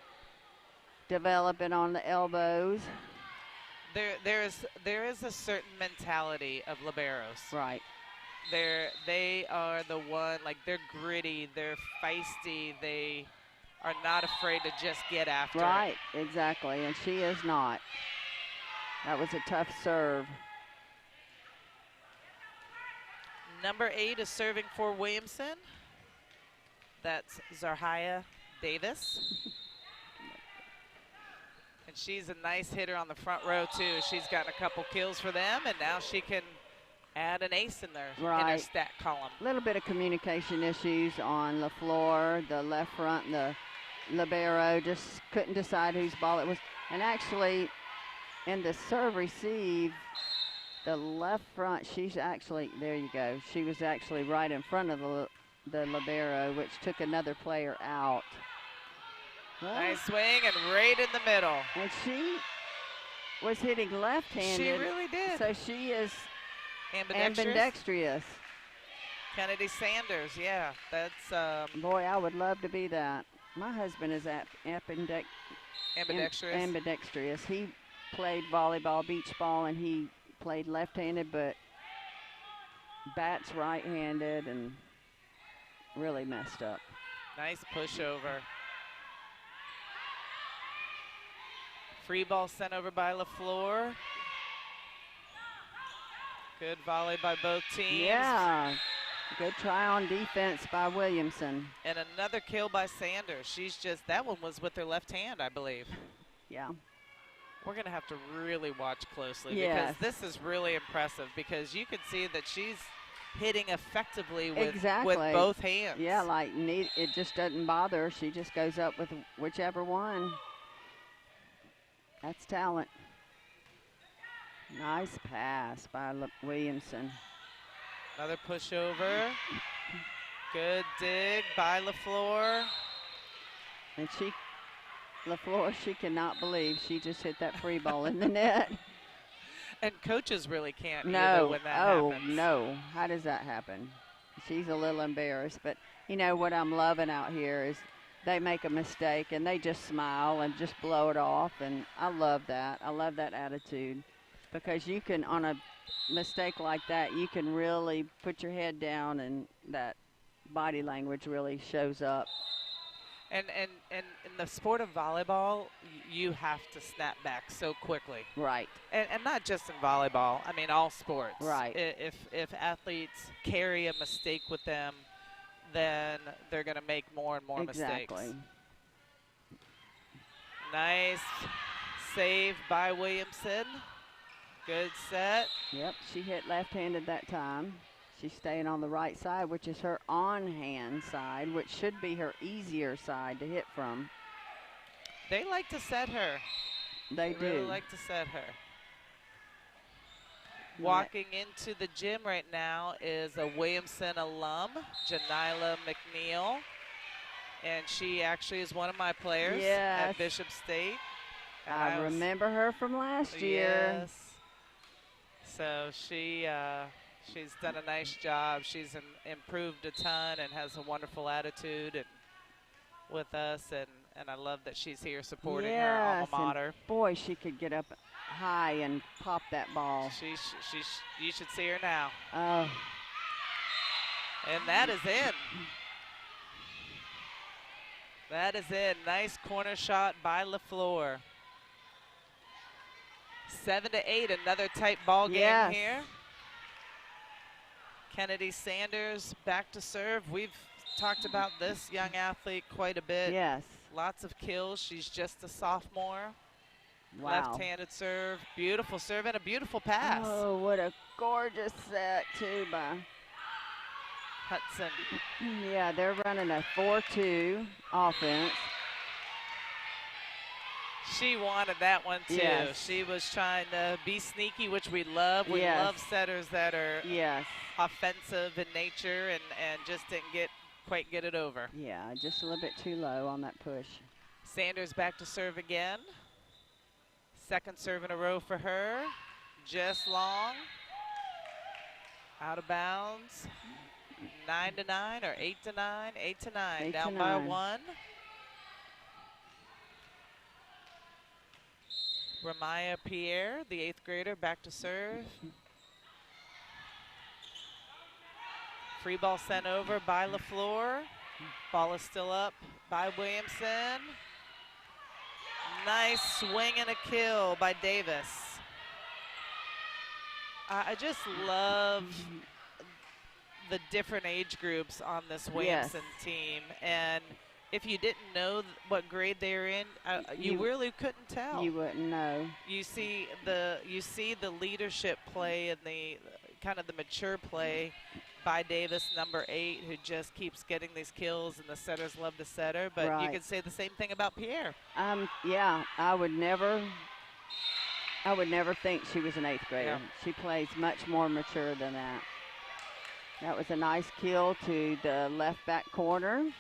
[SPEAKER 2] developing on the elbows.
[SPEAKER 1] There is a certain mentality of liberos.
[SPEAKER 2] Right.
[SPEAKER 1] They are the one, like they're gritty, they're feisty, they are not afraid to just get after it.
[SPEAKER 2] Right, exactly, and she is not. That was a tough serve.
[SPEAKER 1] Number 8 is serving for Williamson. That's Zarhaya Davis. And she's a nice hitter on the front row, too. She's gotten a couple kills for them, and now she can add an ace in their stat column.
[SPEAKER 2] A little bit of communication issues on Leflore, the left front, and the libero just couldn't decide whose ball it was. And actually, in the serve receive, the left front, she's actually, there you go. She was actually right in front of the libero, which took another player out. Well,
[SPEAKER 1] nice swing and right in the middle.
[SPEAKER 2] And she was hitting left-handed.
[SPEAKER 1] She really did.
[SPEAKER 2] So she is
[SPEAKER 1] ambidextrous. Kennedy Sanders, yeah. That's
[SPEAKER 2] boy, I would love to be that. My husband is ambidextrous. He played volleyball, beach ball, and he played left-handed, but bats right-handed and really messed up.
[SPEAKER 1] Nice pushover. Free ball sent over by Leflore. Good volley by both teams.
[SPEAKER 2] Yeah, good try on defense by Williamson.
[SPEAKER 1] And another kill by Sanders. She's just, that one was with her left hand, I believe.
[SPEAKER 2] Yeah.
[SPEAKER 1] We're going to have to really watch closely
[SPEAKER 2] yes.
[SPEAKER 1] because this is really impressive because you can see that she's hitting effectively with both hands.
[SPEAKER 2] Yeah, like it just doesn't bother her. She just goes up with whichever one. That's talent. Nice pass by Williamson.
[SPEAKER 1] Another pushover. Good dig by Leflore.
[SPEAKER 2] And Leflore, she cannot believe she just hit that free ball in the net.
[SPEAKER 1] And coaches really can't either when that happens.
[SPEAKER 2] Oh, no. How does that happen? She's a little embarrassed. But, you know, what I'm loving out here is they make a mistake and they just smile and just blow it off. And I love that. I love that attitude. Because you can, on a mistake like that, you can really put your head down and that body language really shows up.
[SPEAKER 1] And in the sport of volleyball, you have to snap back so quickly.
[SPEAKER 2] Right.
[SPEAKER 1] And not just in volleyball. I mean, all sports.
[SPEAKER 2] Right.
[SPEAKER 1] If athletes carry a mistake with them, then they're going to make more and more mistakes. Nice save by Williamson. Good set.
[SPEAKER 2] Yep, she hit left-handed that time. She's staying on the right side, which is her on-hand side, which should be her easier side to hit from.
[SPEAKER 1] They like to set her.
[SPEAKER 2] They do.
[SPEAKER 1] Really like to set her. Walking into the gym right now is a Williamson alum, Janila McNeil. And she actually is one of my players
[SPEAKER 2] Yes.
[SPEAKER 1] at Bishop State. And
[SPEAKER 2] I remember her from last year.
[SPEAKER 1] Yes. So she's done a nice job. She's improved a ton and has a wonderful attitude and with us, and I love that she's here supporting her alma mater.
[SPEAKER 2] And boy, she could get up high and pop that ball.
[SPEAKER 1] You should see her now.
[SPEAKER 2] Oh.
[SPEAKER 1] And that is in. That is in. Nice corner shot by Leflore. 7-8, another tight ball game here. Kennedy Sanders back to serve. We've talked about this young athlete quite a bit.
[SPEAKER 2] Yes.
[SPEAKER 1] Lots of kills. She's just a sophomore.
[SPEAKER 2] Wow.
[SPEAKER 1] Left-handed serve. Beautiful serve and a beautiful pass.
[SPEAKER 2] Oh, what a gorgeous set, too, by
[SPEAKER 1] Hudson.
[SPEAKER 2] Yeah, they're running a 4-2 offense.
[SPEAKER 1] She wanted that one, too.
[SPEAKER 2] Yes.
[SPEAKER 1] She was trying to be sneaky, which we love. We love setters that are offensive in nature and just didn't quite get it over.
[SPEAKER 2] Yeah, just a little bit too low on that push.
[SPEAKER 1] Sanders back to serve again. Second serve in a row for her. Just long. Out of bounds. 9-9 or 8-9? 8-9. Down by 1. Ramaya Pierre, the 8th grader, back to serve. Free ball sent over by Leflore. Ball is still up by Williamson. Nice swing and a kill by Davis. I just love the different age groups on this Williamson team. And if you didn't know what grade they're in, you really couldn't tell.
[SPEAKER 2] You wouldn't know.
[SPEAKER 1] You see the leadership play and the kind of the mature play by Davis, number 8, who just keeps getting these kills, and the setters love to set her. But you could say the same thing about Pierre.
[SPEAKER 2] Yeah, I would never think she was an 8th grader.
[SPEAKER 1] Yeah.
[SPEAKER 2] She plays much more mature than that. That was a nice kill to the left back corner.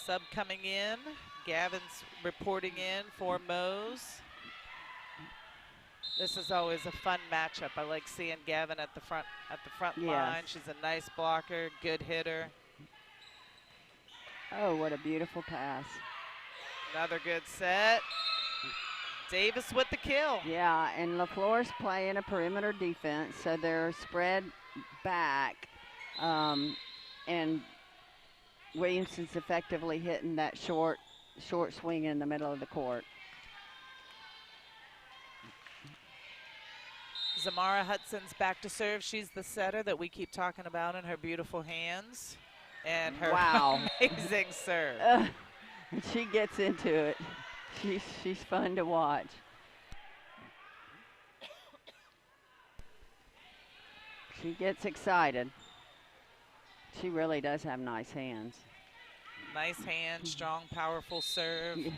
[SPEAKER 1] Sub coming in. Gavin's reporting in for Mose. This is always a fun matchup. I like seeing Gavin at the front line. She's a nice blocker, good hitter.
[SPEAKER 2] Oh, what a beautiful pass.
[SPEAKER 1] Another good set. Davis with the kill.
[SPEAKER 2] Yeah, and Leflore's playing a perimeter defense, so they're spread back, and Williamson's effectively hitting that short swing in the middle of the court.
[SPEAKER 1] Zamara Hudson's back to serve. She's the setter that we keep talking about in her beautiful hands. And her amazing serve.
[SPEAKER 2] She gets into it. She's fun to watch. She gets excited. She really does have nice hands.
[SPEAKER 1] Nice hand, strong, powerful serve.
[SPEAKER 2] Yeah.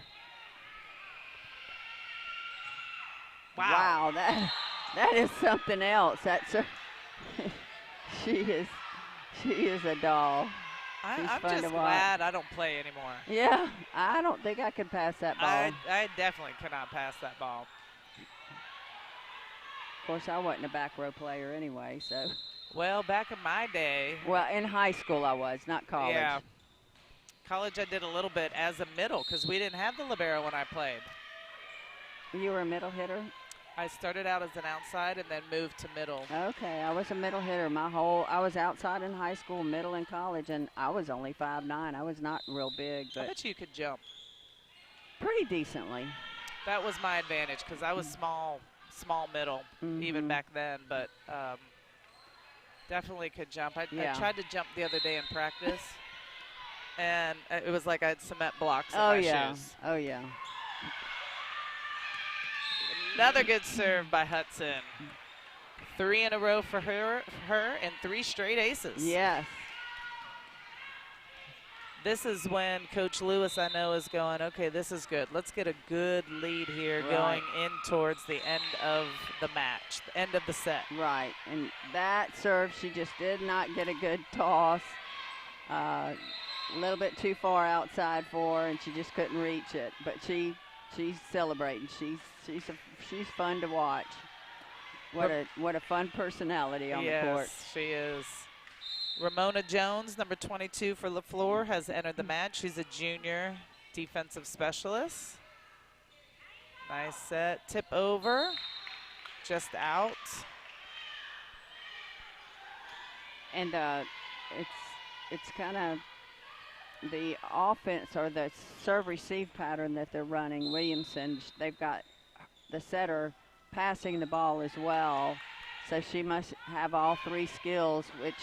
[SPEAKER 1] Wow.
[SPEAKER 2] That is something else. She is a doll.
[SPEAKER 1] I'm just glad I don't play anymore.
[SPEAKER 2] Yeah, I don't think I could pass that ball.
[SPEAKER 1] I definitely cannot pass that ball.
[SPEAKER 2] Of course, I wasn't a back row player anyway, so.
[SPEAKER 1] Well, back in my day.
[SPEAKER 2] Well, in high school I was, not college.
[SPEAKER 1] Yeah. College I did a little bit as a middle because we didn't have the libero when I played.
[SPEAKER 2] You were a middle hitter?
[SPEAKER 1] I started out as an outside and then moved to middle.
[SPEAKER 2] Okay, I was a middle hitter. I was outside in high school, middle in college, and I was only 5'9". I was not real big. But
[SPEAKER 1] I bet you could jump.
[SPEAKER 2] Pretty decently.
[SPEAKER 1] That was my advantage because I was small middle even back then, but definitely could jump. I tried to jump the other day in practice, and it was like I had cement blocks in my shoes.
[SPEAKER 2] Oh, yeah.
[SPEAKER 1] Another good serve by Hudson. 3 in a row for her and 3 straight aces.
[SPEAKER 2] Yes.
[SPEAKER 1] This is when Coach Lewis, I know, is going, okay, this is good. Let's get a good lead here going in towards the end of the match, the end of the set.
[SPEAKER 2] Right, and that serve, she just did not get a good toss. A little bit too far outside for her, and she just couldn't reach it. But she's celebrating. She's fun to watch. What a fun personality on the court.
[SPEAKER 1] Yes, she is. Ramona Jones, number 22 for Leflore, has entered the match. She's a junior defensive specialist. Nice set. Tip over. Just out.
[SPEAKER 2] And it's kind of the offense or the serve-receive pattern that they're running. Williamson, they've got the setter passing the ball as well. So she must have all three skills, which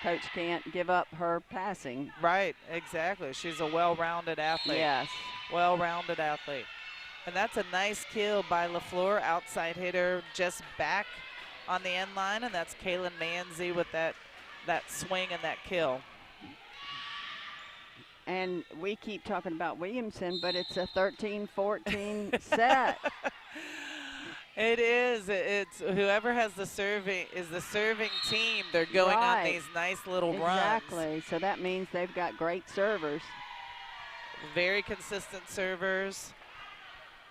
[SPEAKER 2] Coach can't give up her passing.
[SPEAKER 1] Right, exactly. She's a well-rounded athlete.
[SPEAKER 2] Yes.
[SPEAKER 1] Well-rounded athlete. And that's a nice kill by Leflore, outside hitter just back on the end line, and that's Kaylin Manzi with that swing and that kill.
[SPEAKER 2] And we keep talking about Williamson, but it's a 13-14 set.
[SPEAKER 1] It is. It's whoever has the serving is the serving team. They're going on these nice little runs.
[SPEAKER 2] Exactly. So that means they've got great servers.
[SPEAKER 1] Very consistent servers.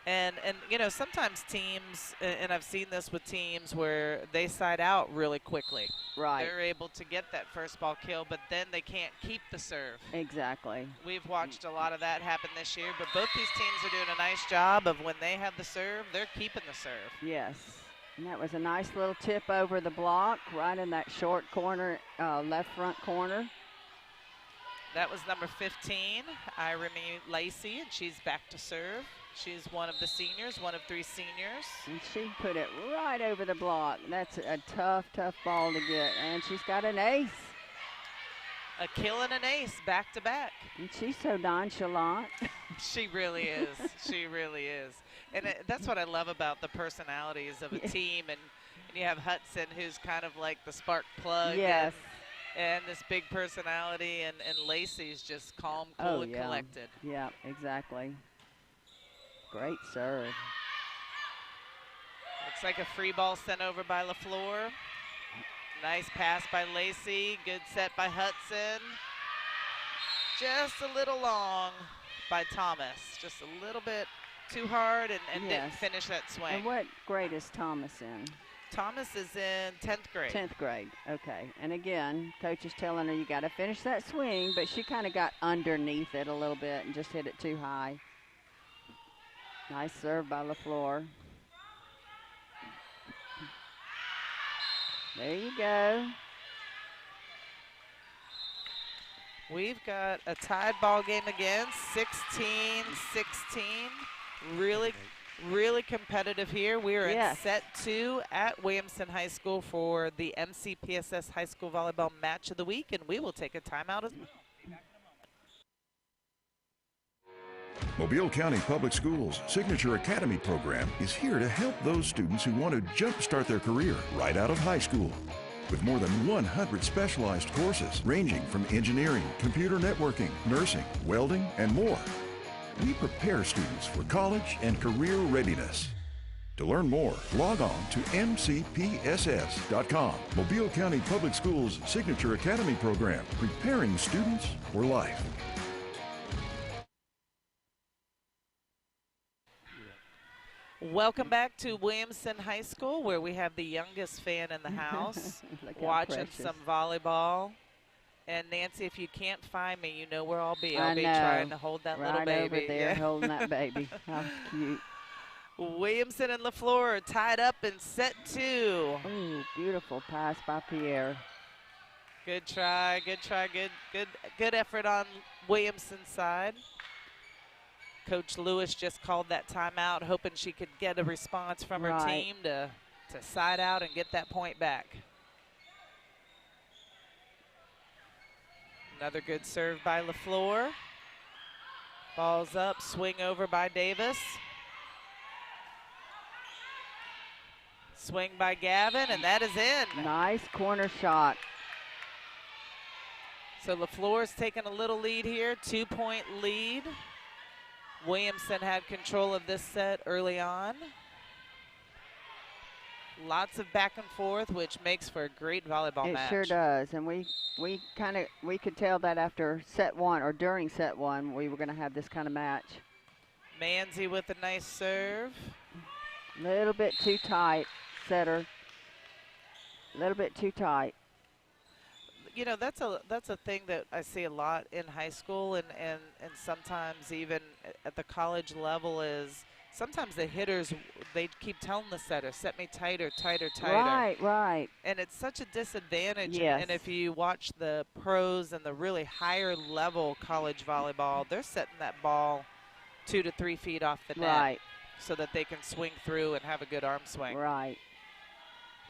[SPEAKER 1] And you know, sometimes teams, and I've seen this with teams where they side out really quickly.
[SPEAKER 2] Right.
[SPEAKER 1] They're able to get that first ball kill, but then they can't keep the serve.
[SPEAKER 2] Exactly.
[SPEAKER 1] We've watched a lot of that happen this year, but both these teams are doing a nice job of when they have the serve, they're keeping the serve.
[SPEAKER 2] Yes. And that was a nice little tip over the block, right in that short corner, left front corner.
[SPEAKER 1] That was number 15, Irene Lacey, and she's back to serve. She's one of the seniors, one of 3 seniors.
[SPEAKER 2] And she put it right over the block. That's a tough, tough ball to get. And she's got an ace.
[SPEAKER 1] A kill and an ace, back to back.
[SPEAKER 2] And she's so nonchalant.
[SPEAKER 1] She really is. She really is. And that's what I love about the personalities of a team. And you have Hudson, who's kind of like the spark plug.
[SPEAKER 2] Yes.
[SPEAKER 1] And this big personality. And Lacey's just calm, cool, and collected.
[SPEAKER 2] Yeah, exactly. Great serve.
[SPEAKER 1] Looks like a free ball sent over by Leflore. Nice pass by Lacey. Good set by Hudson. Just a little long by Thomas. Just a little bit too hard and didn't finish that swing.
[SPEAKER 2] And what grade is Thomas in?
[SPEAKER 1] Thomas is in 10th grade.
[SPEAKER 2] 10th grade, okay. And again, coach is telling her you got to finish that swing, but she kind of got underneath it a little bit and just hit it too high. Nice serve by Leflore. There you go.
[SPEAKER 1] We've got a tied ball game again, 16-16. Really competitive here. We are in set 2 at Williamson High School for the MCPSS High School Volleyball Match of the Week, and we will take a timeout as well.
[SPEAKER 10] Mobile County Public Schools' Signature Academy program is here to help those students who want to jumpstart their career right out of high school. With more than 100 specialized courses ranging from engineering, computer networking, nursing, welding, and more, we prepare students for college and career readiness. To learn more, log on to MCPSS.com. Mobile County Public Schools' Signature Academy program, preparing students for life.
[SPEAKER 1] Welcome back to Williamson High School, where we have the youngest fan in the house watching some volleyball. And Nancy, if you can't find me, you know where I'll be. I'll be trying to hold that little baby.
[SPEAKER 2] Right over there, holding that baby. How cute.
[SPEAKER 1] Williamson and Leflore are tied up in set 2.
[SPEAKER 2] Ooh, beautiful pass by Pierre.
[SPEAKER 1] Good try, good effort on Williamson's side. Coach Lewis just called that timeout, hoping she could get a response from her team to side out and get that point back. Another good serve by Leflore. Ball's up, swing over by Davis. Swing by Gavin, and that is in.
[SPEAKER 2] Nice corner shot.
[SPEAKER 1] So Leflore's taking a little lead here, 2-point lead. Williamson had control of this set early on. Lots of back and forth, which makes for a great volleyball match.
[SPEAKER 2] It sure does, and we could tell that after set one or during set one we were going to have this kind of match.
[SPEAKER 1] Manzi with a nice serve.
[SPEAKER 2] A little bit too tight, setter. A little bit too tight.
[SPEAKER 1] You know, that's a thing that I see a lot in high school and sometimes even at the college level is sometimes the hitters, they keep telling the setter, set me tighter, tighter, tighter.
[SPEAKER 2] Right, right.
[SPEAKER 1] And it's such a disadvantage.
[SPEAKER 2] Yes.
[SPEAKER 1] And if you watch the pros and the really higher level college volleyball, they're setting that ball 2 to 3 feet off the net.
[SPEAKER 2] Right.
[SPEAKER 1] So that they can swing through and have a good arm swing.
[SPEAKER 2] Right.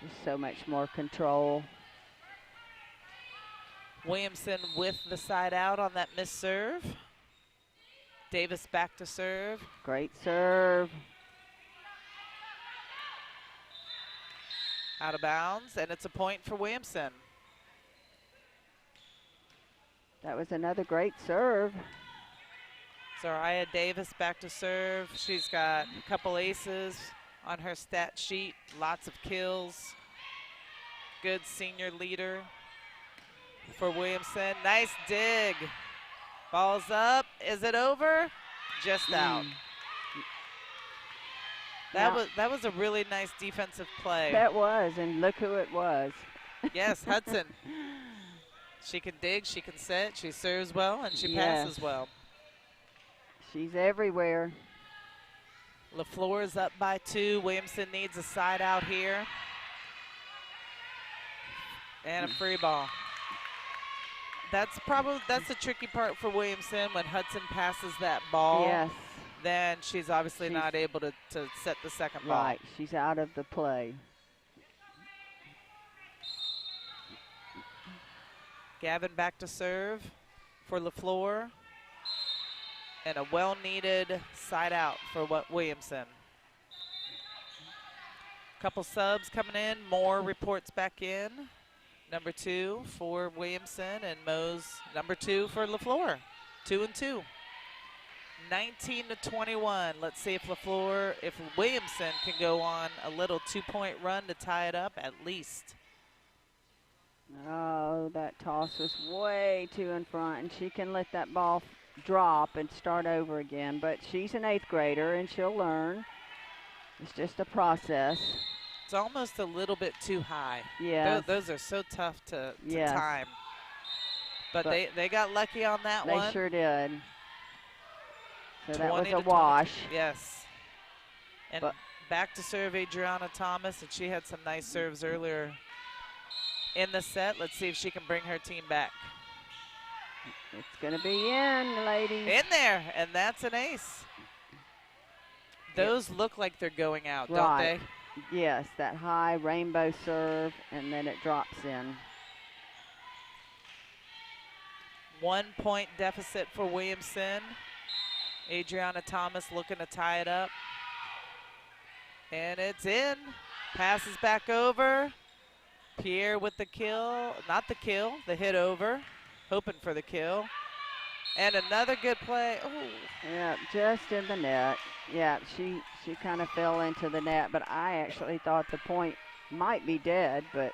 [SPEAKER 2] Just so much more control.
[SPEAKER 1] Williamson with the side out on that missed serve. Davis back to serve.
[SPEAKER 2] Great serve.
[SPEAKER 1] Out of bounds, and it's a point for Williamson.
[SPEAKER 2] That was another great serve.
[SPEAKER 1] Zariah Davis back to serve. She's got a couple aces on her stat sheet, lots of kills. Good senior leader for Williamson. Nice dig. Ball's up. Is it over? Just out. That was a really nice defensive play.
[SPEAKER 2] That was, and look who it was.
[SPEAKER 1] Yes, Hudson. She can dig, she can set, she serves well, and she passes well.
[SPEAKER 2] She's everywhere.
[SPEAKER 1] Leflore is up by 2. Williamson needs a side out here. And a free ball. That's the tricky part for Williamson when Hudson passes that ball.
[SPEAKER 2] Yes.
[SPEAKER 1] Then she's obviously not able to set the second ball.
[SPEAKER 2] Right, she's out of the play.
[SPEAKER 1] Gavin back to serve for Leflore. And a well-needed side out for Williamson. Couple subs coming in, Moore reports back in. Number 2 for Williamson, and Mose number 2 for Leflore. 2 and 2. 19 to 21. Let's see if Williamson can go on a little 2-point run to tie it up at least.
[SPEAKER 2] Oh, that toss was way too in front, and she can let that ball drop and start over again. But she's an 8th grader, and she'll learn. It's just a process.
[SPEAKER 1] It's almost a little bit too high.
[SPEAKER 2] Yeah.
[SPEAKER 1] Those are so tough to
[SPEAKER 2] yes.
[SPEAKER 1] time. But they got lucky on that one.
[SPEAKER 2] They sure did. So that was a
[SPEAKER 1] 20.
[SPEAKER 2] wash.
[SPEAKER 1] Yes. And back to serve Adriana Thomas, and she had some nice serves earlier in the set. Let's see if she can bring her team back.
[SPEAKER 2] It's going to be in, ladies.
[SPEAKER 1] In there, and that's an ace. Those look like they're going out, don't they?
[SPEAKER 2] Yes, that high rainbow serve, and then it drops in.
[SPEAKER 1] 1-point deficit for Williamson. Adriana Thomas looking to tie it up. And it's in. Passes back over. Pierre with the kill. Not the kill, the hit over. Hoping for the kill. And another good play. Oh.
[SPEAKER 2] Yeah, just in the net. Yeah, she kind of fell into the net, but I actually thought the point might be dead, but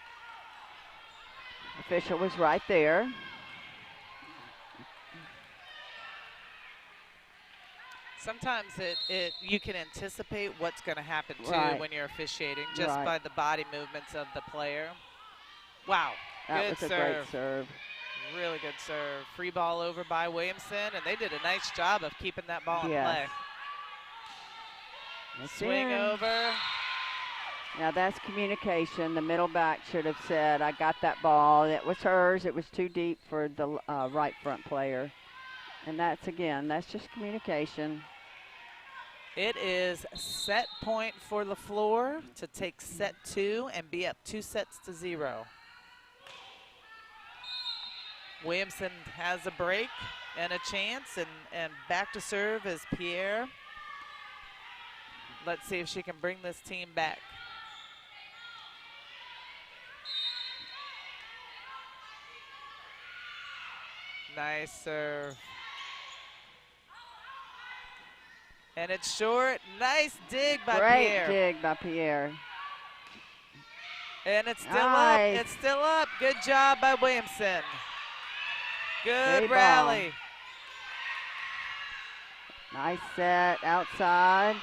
[SPEAKER 2] official was right there.
[SPEAKER 1] Sometimes you can anticipate what's going to happen too when you're officiating, just by the body movements of the player. Wow,
[SPEAKER 2] that
[SPEAKER 1] good
[SPEAKER 2] was
[SPEAKER 1] serve.
[SPEAKER 2] A great serve.
[SPEAKER 1] Really good serve. Free ball over by Williamson, and they did a nice job of keeping that ball in play. Swing over.
[SPEAKER 2] Now that's communication. The middle back should have said, I got that ball. It was hers. It was too deep for the right front player. And that's just communication.
[SPEAKER 1] It is set point for Leflore to take set 2 and be up 2-0. Williamson has a break and a chance, and back to serve is Pierre. Let's see if she can bring this team back. Nice serve. And it's short. Nice dig by Pierre.
[SPEAKER 2] Great dig by Pierre.
[SPEAKER 1] And it's still up. It's still up. Good job by Williamson. Good rally.
[SPEAKER 2] Nice set outside.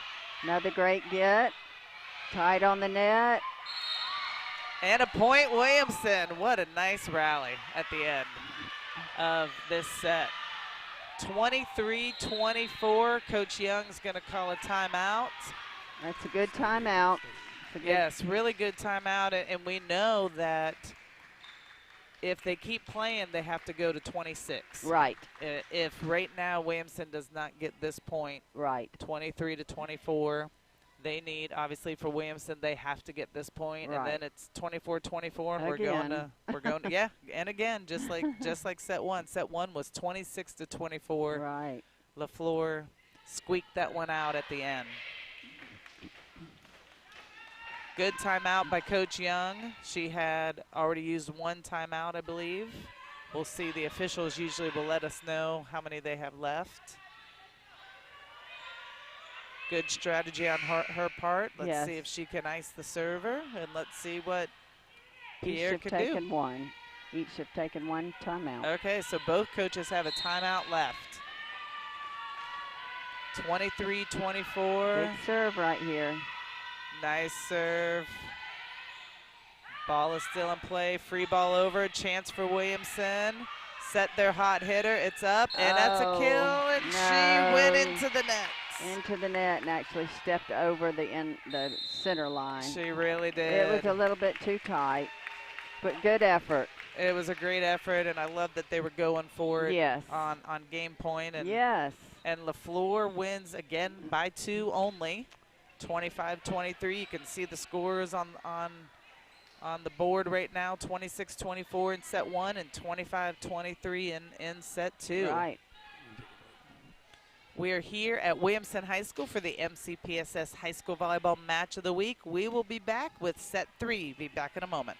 [SPEAKER 2] Another great get. Tight on the net.
[SPEAKER 1] And a point, Williamson. What a nice rally at the end of this set. 23-24. Coach Young's going to call a timeout.
[SPEAKER 2] That's a good timeout.
[SPEAKER 1] Yes, really good timeout. And we know that if they keep playing, they have to go to 26.
[SPEAKER 2] Right.
[SPEAKER 1] If right now Williamson does not get this point,
[SPEAKER 2] right,
[SPEAKER 1] 23-24, they need, obviously for Williamson, they have to get this point,
[SPEAKER 2] right.
[SPEAKER 1] And then it's 24-24, and we're going to, yeah, and again, just like set one. Set one was 26-24.
[SPEAKER 2] Right.
[SPEAKER 1] Leflore squeaked that one out at the end. Good timeout by Coach Young. She had already used one timeout, I believe. We'll see. The officials usually will let us know how many they have left. Good strategy on her part. Let's see if she can ice the server, and let's see what Pierre can do.
[SPEAKER 2] Each have taken one. Each have taken one timeout.
[SPEAKER 1] Okay, so both coaches have a timeout left. 23-24.
[SPEAKER 2] Good serve right here.
[SPEAKER 1] Nice serve. Ball is still in play. Free ball over. Chance for Williamson. Set their hot hitter. It's up, and that's a kill, and she went into the net.
[SPEAKER 2] Into the net and actually stepped over the center line.
[SPEAKER 1] She really did.
[SPEAKER 2] It was a little bit too tight, but good effort.
[SPEAKER 1] It was a great effort, and I love that they were going for it on game point. And and Leflore wins again by 2 only. 25-23. You can see the scores on the board right now. 26-24 in set one and 25-23 in set two.
[SPEAKER 2] Right.
[SPEAKER 1] We are here at Williamson High School for the MCPSS High School Volleyball Match of the Week. We will be back with set 3. Be back in a moment.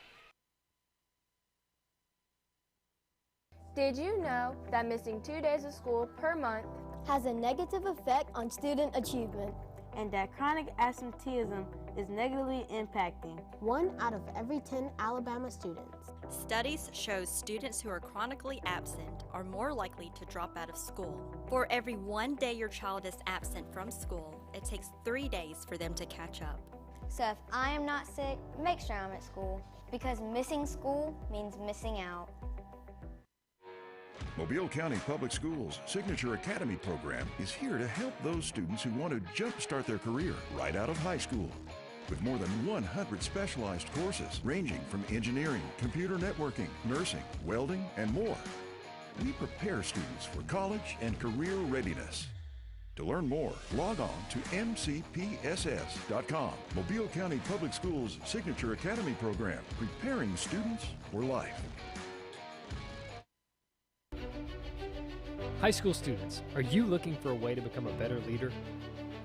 [SPEAKER 9] Did you know that missing 2 days of school per month
[SPEAKER 11] has a negative effect on student achievement?
[SPEAKER 12] And that chronic absenteeism is negatively impacting
[SPEAKER 11] 1 out of every 10 Alabama students.
[SPEAKER 13] Studies show students who are chronically absent are more likely to drop out of school. For every 1 day your child is absent from school, it takes 3 days for them to catch up.
[SPEAKER 14] So if I am not sick, make sure I'm at school, because missing school means missing out.
[SPEAKER 10] Mobile County Public Schools' Signature Academy program is here to help those students who want to jumpstart their career right out of high school. With more than 100 specialized courses ranging from engineering, computer networking, nursing, welding, and more, we prepare students for college and career readiness. To learn more, log on to MCPSS.com. Mobile County Public Schools' Signature Academy program, preparing students for life.
[SPEAKER 15] High school students, are you looking for a way to become a better leader?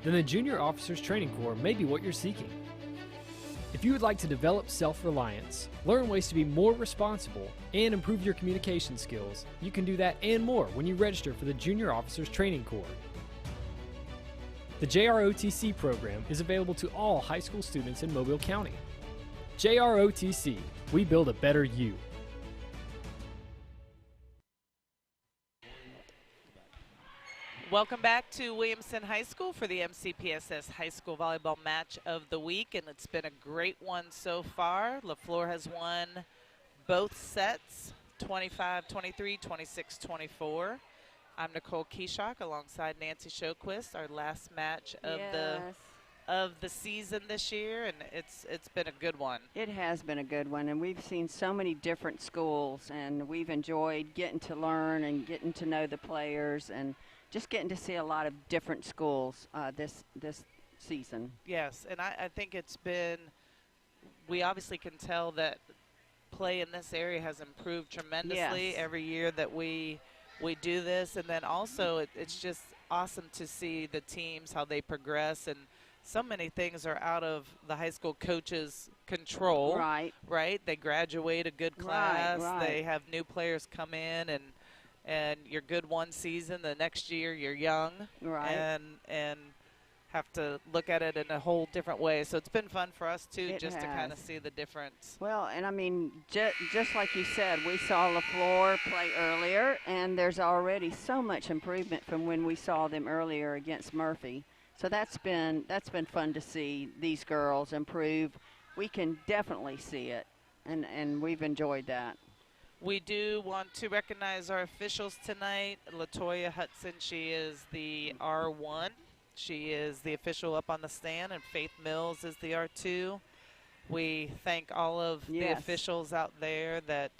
[SPEAKER 15] Then the Junior Officers Training Corps may be what you're seeking. If you would like to develop self-reliance, learn ways to be more responsible, and improve your communication skills, you can do that and more when you register for the Junior Officers Training Corps. The JROTC program is available to all high school students in Mobile County. JROTC, we build a better you.
[SPEAKER 1] Welcome back to Williamson High School for the MCPSS High School Volleyball Match of the Week, and it's been a great one so far. Leflore has won both sets, 25-23, 26-24. I'm Nicole Keyshock alongside Nancy Shoquist, our last match of the season this year, and it's been a good one.
[SPEAKER 2] It has been a good one, and we've seen so many different schools, and we've enjoyed getting to learn and getting to know the players and just getting to see a lot of different schools this season.
[SPEAKER 1] Yes, and I think it's been, we obviously can tell that play in this area has improved tremendously every year that we do this, and then also it's just awesome to see the teams, how they progress, and so many things are out of the high school coaches' control.
[SPEAKER 2] Right.
[SPEAKER 1] Right? They graduate a good class.
[SPEAKER 2] Right.
[SPEAKER 1] They have new players come in, and you're good one season, the next year you're young,
[SPEAKER 2] right,
[SPEAKER 1] and have to look at it in a whole different way. So it's been fun for us too,
[SPEAKER 2] It
[SPEAKER 1] just to kind of
[SPEAKER 2] has.
[SPEAKER 1] see the difference.
[SPEAKER 2] Well, and I mean, just like you said, we saw Leflore play earlier, and there's already so much improvement from when we saw them earlier against Murphy. So that's been fun to see these girls improve. We can definitely see it, and we've enjoyed that.
[SPEAKER 1] We do want to recognize our officials tonight. LaToya Hudson, she is the R1. She is the official up on the stand, and Faith Mills is the R2. We thank all of the officials out there that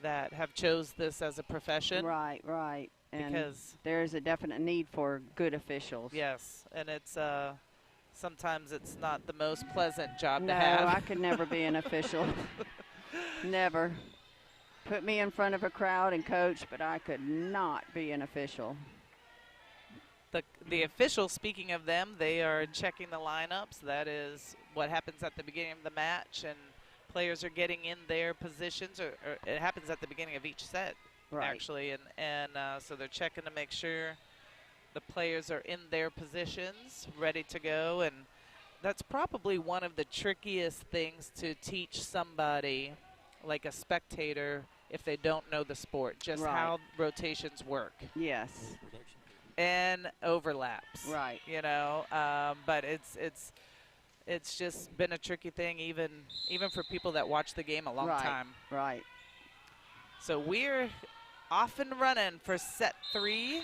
[SPEAKER 1] have chose this as a profession.
[SPEAKER 2] Right, right. And
[SPEAKER 1] because
[SPEAKER 2] there's a definite need for good officials.
[SPEAKER 1] Yes, and it's sometimes it's not the most pleasant job
[SPEAKER 2] No,
[SPEAKER 1] to have.
[SPEAKER 2] I could never be an official. Never. Put me in front of a crowd and coach, but I could not be an official.
[SPEAKER 1] The officials, speaking of them, they are checking the lineups. That is what happens at the beginning of the match, and players are getting in their positions, or it happens at the beginning of each set, actually, and so they're checking to make sure the players are in their positions, ready to go, and that's probably one of the trickiest things to teach somebody, like a spectator, if they don't know the sport, just how rotations work.
[SPEAKER 2] Yes.
[SPEAKER 1] And overlaps,
[SPEAKER 2] right?
[SPEAKER 1] You know, but it's just been a tricky thing, even for people that watch the game a long time.
[SPEAKER 2] Right.
[SPEAKER 1] So we're off and running for set 3.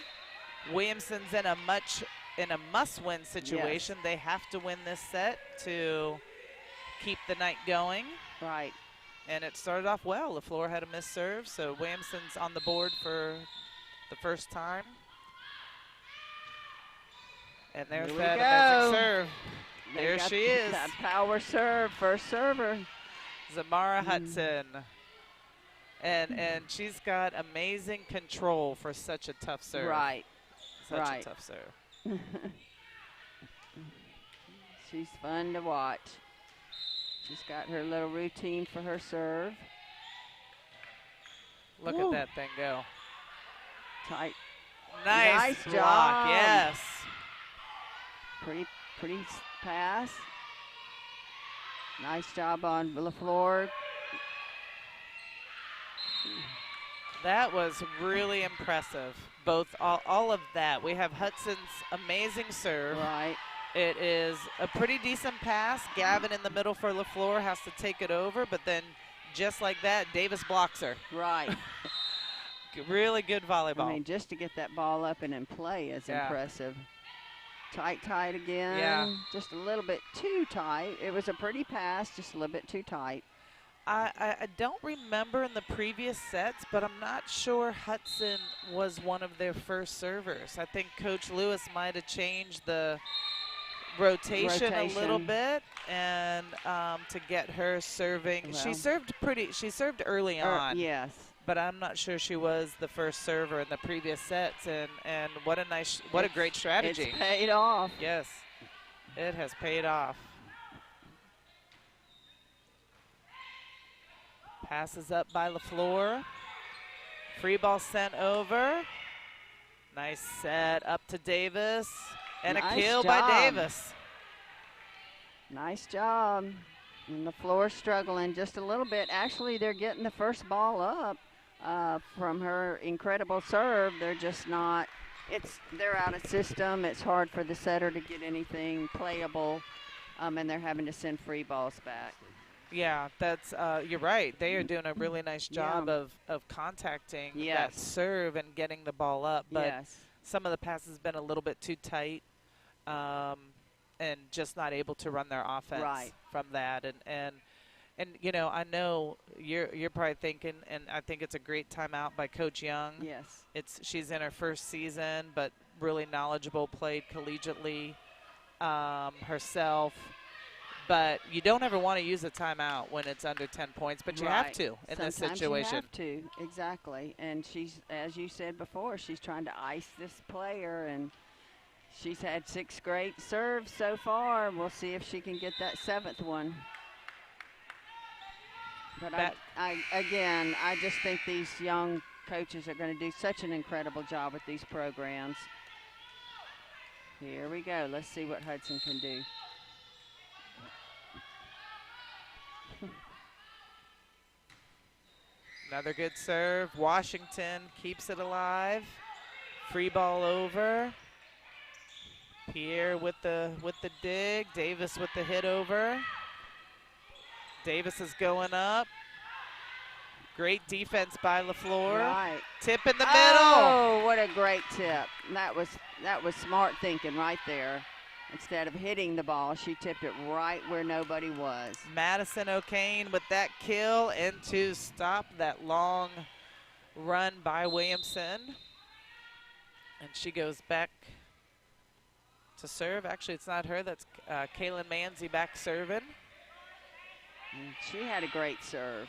[SPEAKER 1] Williamson's in a must-win situation.
[SPEAKER 2] Yes.
[SPEAKER 1] They have to win this set to keep the night going.
[SPEAKER 2] Right.
[SPEAKER 1] And it started off well. Leflore had a missed serve, so Williamson's on the board for the first time. And there's that amazing serve. There she is.
[SPEAKER 2] That power serve, first server.
[SPEAKER 1] Zamara Hudson. And she's got amazing control for such a tough serve.
[SPEAKER 2] Right.
[SPEAKER 1] Such a tough serve.
[SPEAKER 2] She's fun to watch. She's got her little routine for her serve.
[SPEAKER 1] Look at that thing go.
[SPEAKER 2] Tight.
[SPEAKER 1] Nice
[SPEAKER 2] job.
[SPEAKER 1] Block, yes.
[SPEAKER 2] Pretty pass. Nice job on Leflore.
[SPEAKER 1] That was really impressive. All of that. We have Hudson's amazing serve.
[SPEAKER 2] Right.
[SPEAKER 1] It is a pretty decent pass. Gavin in the middle for Leflore has to take it over, but then just like that, Davis blocks her.
[SPEAKER 2] Right.
[SPEAKER 1] Really good volleyball.
[SPEAKER 2] I mean, just to get that ball up and in play is impressive. Tight again.
[SPEAKER 1] Yeah.
[SPEAKER 2] Just a little bit too tight. It was a pretty pass, just a little bit too tight.
[SPEAKER 1] I don't remember in the previous sets, but I'm not sure Hudson was one of their first servers. I think Coach Lewis might have changed the rotation a little bit, and to get her serving.
[SPEAKER 2] Well,
[SPEAKER 1] she served early on.
[SPEAKER 2] Yes.
[SPEAKER 1] But I'm not sure she was the first server in the previous sets, and what a great strategy.
[SPEAKER 2] It's paid off.
[SPEAKER 1] Yes, it has paid off. Passes up by Leflore. Free ball sent over. Nice set up to Davis. And a kill by Davis.
[SPEAKER 2] Nice job. And Leflore struggling just a little bit. Actually, they're getting the first ball up from her incredible serve. They're just not, they're out of system. It's hard for the setter to get anything playable, and they're having to send free balls back.
[SPEAKER 1] Yeah, that's you're right. They are doing a really nice job of contacting that serve and getting the ball up. But some of the passes have been a little bit too tight, and just not able to run their offense from that. And you know, I know you're probably thinking, and I think it's a great timeout by Coach Young.
[SPEAKER 2] Yes,
[SPEAKER 1] she's in her first season, but really knowledgeable, played collegiately herself. But you don't ever want to use a timeout when it's under 10 points, but you have to in this situation.
[SPEAKER 2] You have to, exactly. And she's, as you said before, she's trying to ice this player, and she's had 6 great serves so far. We'll see if she can get that 7th one. But I just think these young coaches are going to do such an incredible job with these programs. Here we go. Let's see what Hudson can do.
[SPEAKER 1] Another good serve. Washington keeps it alive. Free ball over. Pierre with the dig. Davis with the hit over. Davis is going up. Great defense by Leflore.
[SPEAKER 2] Right.
[SPEAKER 1] Tip in the middle.
[SPEAKER 2] Oh, what a great tip. That was smart thinking right there. Instead of hitting the ball, she tipped it right where nobody was.
[SPEAKER 1] Madison O'Kane with that kill and to stop that long run by Williamson. And she goes back to serve. Actually, it's not her. That's Kaylin Manzi back serving.
[SPEAKER 2] And she had a great serve.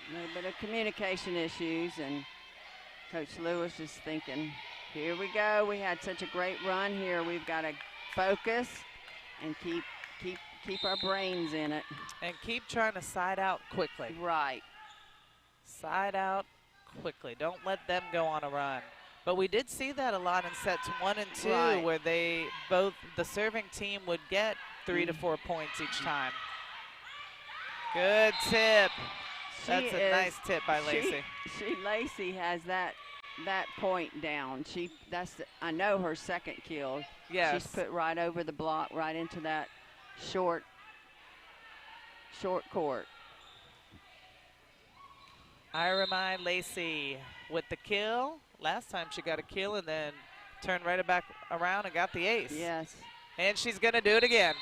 [SPEAKER 2] A little bit of communication issues, and Coach Lewis is thinking, here we go. We had such a great run here. We've got to focus and keep our brains in it.
[SPEAKER 1] And keep trying to side out quickly.
[SPEAKER 2] Right.
[SPEAKER 1] Side out quickly. Don't let them go on a run. But we did see that a lot in sets 1 and 2,
[SPEAKER 2] right,
[SPEAKER 1] where the serving team would get 3 to 4 points each time. Good tip. That's a nice tip by Lacey.
[SPEAKER 2] Lacey has that point down. I know her second kill.
[SPEAKER 1] Yes.
[SPEAKER 2] She's put right over the block, right into that short court.
[SPEAKER 1] Iramai Lacey with the kill. Last time she got a kill and then turned right back around and got the ace.
[SPEAKER 2] Yes.
[SPEAKER 1] And she's going to do it again.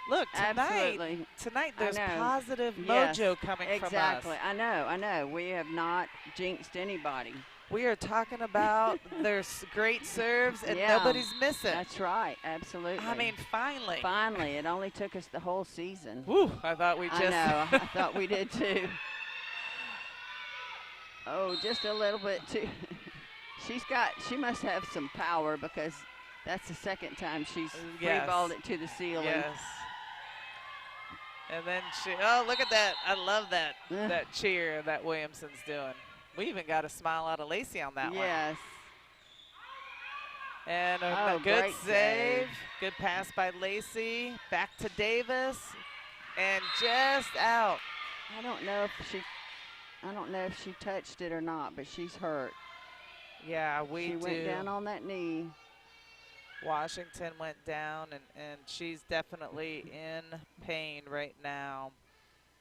[SPEAKER 1] Look,
[SPEAKER 2] Absolutely.
[SPEAKER 1] tonight there's positive mojo coming from us.
[SPEAKER 2] Exactly. I know. We have not jinxed anybody.
[SPEAKER 1] We are talking about there's great serves and nobody's missing.
[SPEAKER 2] That's right. Absolutely.
[SPEAKER 1] I mean, finally.
[SPEAKER 2] Finally. It only took us the whole season.
[SPEAKER 1] Woo, I thought we just.
[SPEAKER 2] I know. I thought we did too. Oh, just a little bit too. She must have some power, because that's the second time she's free-balled it to the ceiling.
[SPEAKER 1] Yes. And then look at that. I love that, that cheer that Williamson's doing. We even got a smile out of Lacey on that one.
[SPEAKER 2] Yes.
[SPEAKER 1] And a good save. Good pass by Lacey. Back to Davis. And just out.
[SPEAKER 2] I don't know if she touched it or not, but she's hurt.
[SPEAKER 1] Yeah,
[SPEAKER 2] she went down on that knee.
[SPEAKER 1] Washington went down, and she's definitely in pain right now.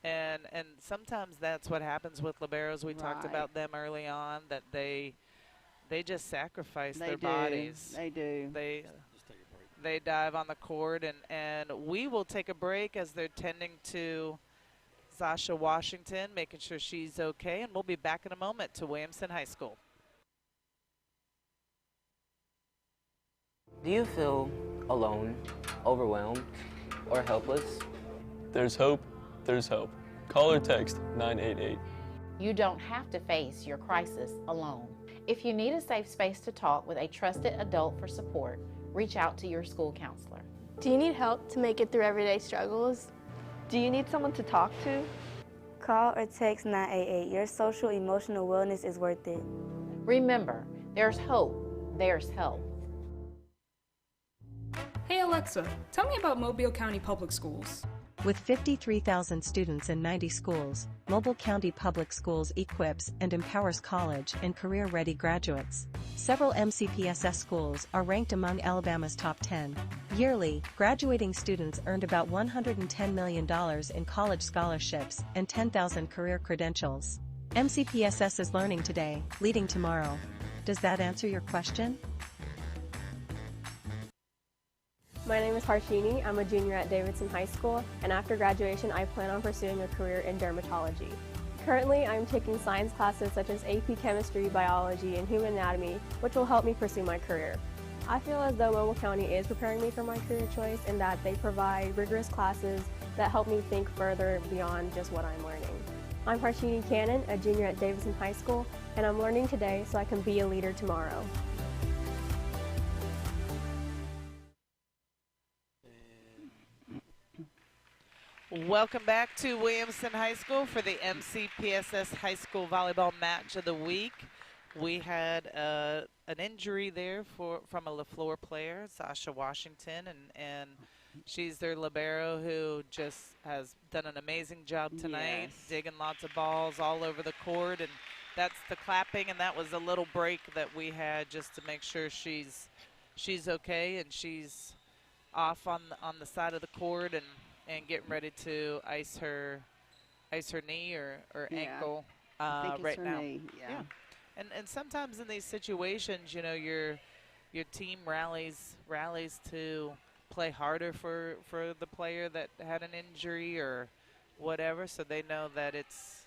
[SPEAKER 1] And sometimes that's what happens with liberos. We talked about them early on, that they just sacrifice their bodies.
[SPEAKER 2] They do.
[SPEAKER 1] They dive on the court, and we will take a break as they're tending to Zasha Washington, making sure she's okay, and we'll be back in a moment to Williamson High School.
[SPEAKER 16] Do you feel alone, overwhelmed, or helpless?
[SPEAKER 17] There's hope. There's hope. Call or text 988.
[SPEAKER 18] You don't have to face your crisis alone. If you need a safe space to talk with a trusted adult for support, reach out to your school counselor.
[SPEAKER 11] Do you need help to make it through everyday struggles?
[SPEAKER 12] Do you need someone to talk to?
[SPEAKER 8] Call or text 988. Your social emotional wellness is worth it.
[SPEAKER 18] Remember, there's hope, there's help.
[SPEAKER 19] Hey Alexa, tell me about Mobile County Public Schools.
[SPEAKER 20] With 53,000 students in 90 schools, Mobile County Public Schools equips and empowers college and career-ready graduates. Several MCPSS schools are ranked among Alabama's top 10. Yearly, graduating students earned about $110 million in college scholarships and 10,000 career credentials. MCPSS is learning today, leading tomorrow. Does that answer your question?
[SPEAKER 9] My name is Harshini. I'm a junior at Davidson High School, and after graduation, I plan on pursuing a career in dermatology. Currently, I'm taking science classes such as AP Chemistry, Biology, and Human Anatomy, which will help me pursue my career. I feel as though Mobile County is preparing me for my career choice in that they provide rigorous classes that help me think further beyond just what I'm learning. I'm Harshini Cannon, a junior at Davidson High School, and I'm learning today so I can be a leader tomorrow.
[SPEAKER 1] Welcome back to Williamson High School for the MCPSS High School Volleyball Match of the Week. We had an injury there from a Leflore player, Sasha Washington, and she's their libero who just has done an amazing job tonight, digging lots of balls all over the court, and that's the clapping, and that was a little break that we had just to make sure she's okay, and she's off on the side of the court and getting ready to ice her knee or ankle
[SPEAKER 2] I think it's
[SPEAKER 1] right
[SPEAKER 2] her
[SPEAKER 1] now.
[SPEAKER 2] knee, yeah.
[SPEAKER 1] And sometimes in these situations, you know, your team rallies to play harder for the player that had an injury or whatever, so they know that it's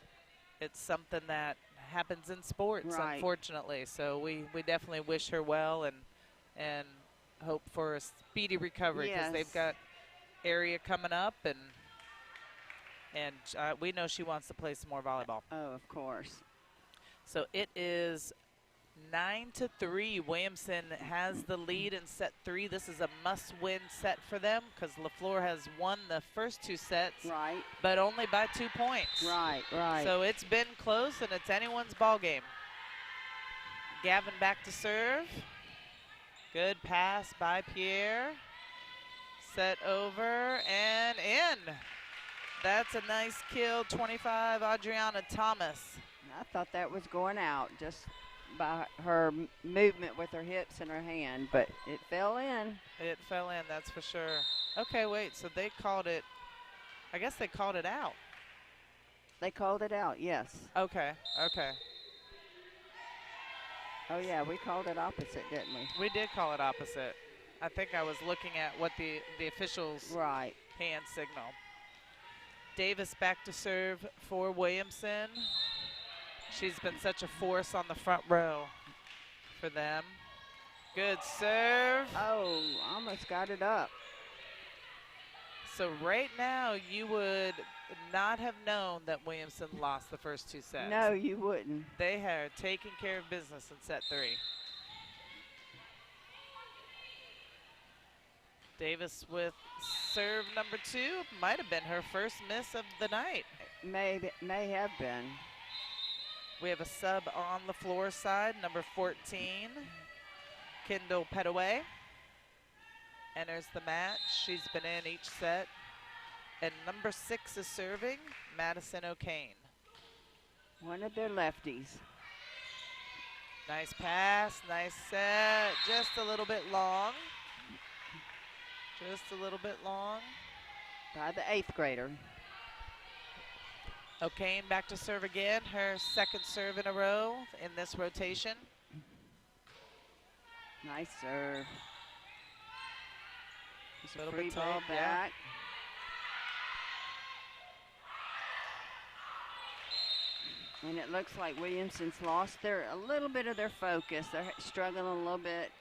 [SPEAKER 1] something that happens in sports, unfortunately. So we definitely wish her well and hope for a speedy recovery, because they've got area coming up, and we know she wants to play some more volleyball.
[SPEAKER 2] Oh, of course.
[SPEAKER 1] So it is 9-3. Williamson has the lead in set 3. This is a must-win set for them because Leflore has won the first 2 sets, but only by 2 points.
[SPEAKER 2] Right.
[SPEAKER 1] So it's been close, and it's anyone's ball game. Gavin back to serve. Good pass by Pierre. Set over and in. That's a nice kill, 25, Adriana Thomas.
[SPEAKER 2] I thought that was going out just by her movement with her hips and her hand, but it fell in.
[SPEAKER 1] It fell in, that's for sure. Okay, wait, so they called it, I guess they called it out.
[SPEAKER 2] They called it out, yes.
[SPEAKER 1] Okay.
[SPEAKER 2] Oh, yeah, we called it opposite, didn't we?
[SPEAKER 1] We did call it opposite. I think I was looking at what the officials' hand signal. Davis back to serve for Williamson. She's been such a force on the front row for them. Good serve.
[SPEAKER 2] Oh, almost got it up.
[SPEAKER 1] So right now you would not have known that Williamson lost the first 2 sets.
[SPEAKER 2] No, you wouldn't.
[SPEAKER 1] They are taking care of business in set 3. Davis with serve number 2. Might have been her first miss of the night.
[SPEAKER 2] May have been.
[SPEAKER 1] We have a sub on the floor side, number 14, Kendall Petaway. Enters the match. She's been in each set. And number 6 is serving, Madison O'Kane.
[SPEAKER 2] One of their lefties.
[SPEAKER 1] Nice pass, nice set. Just a little bit long. Just a little bit long.
[SPEAKER 2] By the 8th grader.
[SPEAKER 1] O'Kane back to serve again. Her second serve in a row in this rotation.
[SPEAKER 2] Nice serve. Just
[SPEAKER 1] a little
[SPEAKER 2] free
[SPEAKER 1] bit
[SPEAKER 2] ball
[SPEAKER 1] tall,
[SPEAKER 2] back. And it looks like Williamson's lost a little bit of their focus. They're struggling a little bit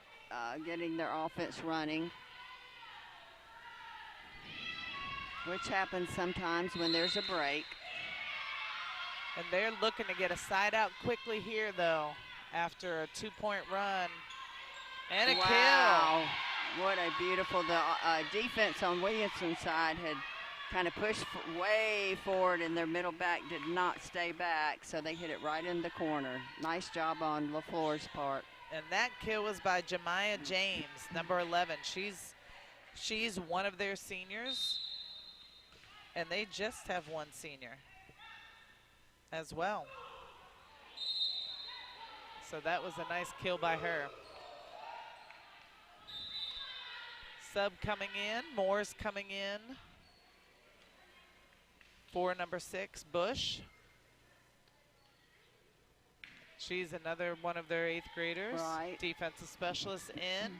[SPEAKER 2] getting their offense running, which happens sometimes when there's a break.
[SPEAKER 1] And they're looking to get a side out quickly here, though, after a 2-point run. And a kill.
[SPEAKER 2] What a beautiful, the defense on Williamson's side had kind of pushed way forward, and their middle back did not stay back, so they hit it right in the corner. Nice job on Leflore's part.
[SPEAKER 1] And that kill was by Jemiah James, number 11. She's one of their seniors, and they just have one senior as well. So that was a nice kill by her. Sub coming in, Moore's coming in for number 6, Bush. She's another one of their 8th graders. Defensive specialist in.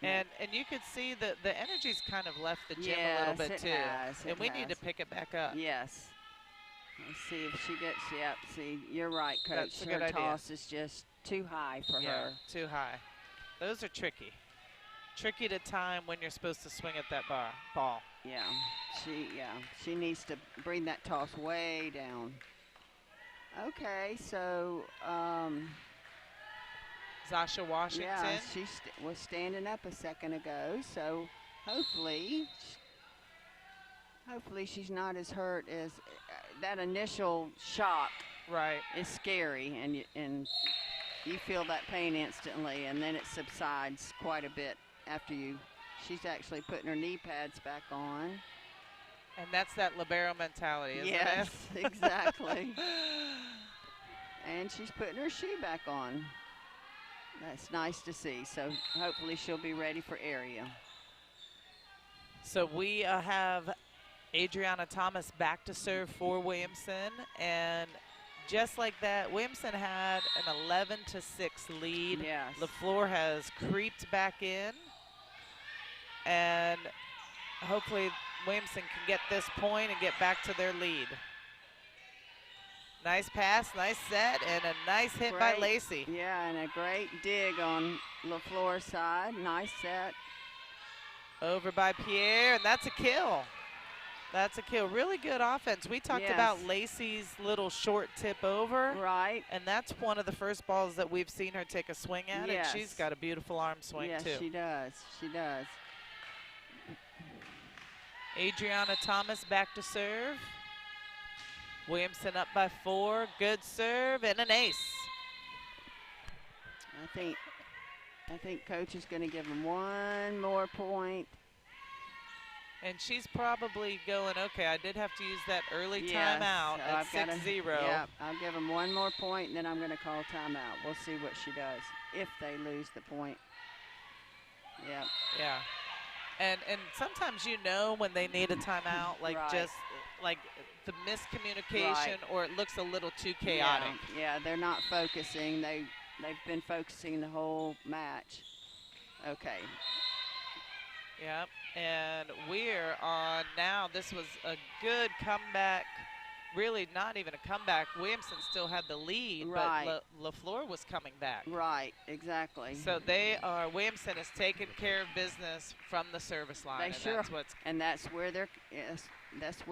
[SPEAKER 1] And you could see that the energy's kind of left the gym a little bit too. And we need to pick it back up.
[SPEAKER 2] Yes. Let's see if she gets, see, you're right, Coach.
[SPEAKER 1] That's a good
[SPEAKER 2] her
[SPEAKER 1] idea.
[SPEAKER 2] toss is just too high for her.
[SPEAKER 1] Too high. Those are tricky. Tricky to time when you're supposed to swing at that ball.
[SPEAKER 2] Yeah, she needs to bring that toss way down. Okay, so
[SPEAKER 1] Sasha Washington.
[SPEAKER 2] Yeah, she was standing up a second ago, so hopefully Hopefully she's not as hurt as that initial shock.
[SPEAKER 1] Right.
[SPEAKER 2] Is scary, and you feel that pain instantly, and then it subsides quite a bit after she's actually putting her knee pads back on.
[SPEAKER 1] And that's that libero mentality, isn't it?
[SPEAKER 2] Yes, exactly. And she's putting her shoe back on. That's nice to see. So hopefully she'll be ready for area.
[SPEAKER 1] So we have Adriana Thomas back to serve for Williamson, and just like that, Williamson had an 11-6 lead.
[SPEAKER 2] Yes.
[SPEAKER 1] Leflore has creeped back in, and hopefully Williamson can get this point and get back to their lead. Nice pass, nice set, and a nice hit by Lacey.
[SPEAKER 2] Yeah, and a great dig on Leflore's side. Nice set.
[SPEAKER 1] Over by Pierre, and that's a kill. That's a kill. Really good offense. We talked about Lacey's little short tip over.
[SPEAKER 2] Right.
[SPEAKER 1] And that's one of the first balls that we've seen her take a swing at, and she's got a beautiful arm swing, too.
[SPEAKER 2] Yes, she does. She does.
[SPEAKER 1] Adriana Thomas back to serve. Williamson up by 4. Good serve and an ace.
[SPEAKER 2] I think Coach is going to give him one more point.
[SPEAKER 1] And she's probably going, okay, I did have to use that early timeout at 6-0.
[SPEAKER 2] Yeah, I'll give them one more point, and then I'm going to call timeout. We'll see what she does if they lose the point. Yeah.
[SPEAKER 1] Yeah. And sometimes you know when they need a timeout, like just like the miscommunication or it looks a little too chaotic.
[SPEAKER 2] Yeah, they're not focusing. They've been focusing the whole match. Okay.
[SPEAKER 1] Yep, and we're on now. This was a good comeback. Really not even a comeback. Williamson still had the lead, but Leflore was coming back.
[SPEAKER 2] Right, exactly.
[SPEAKER 1] So Williamson is taking care of business from the service line.
[SPEAKER 2] And that's where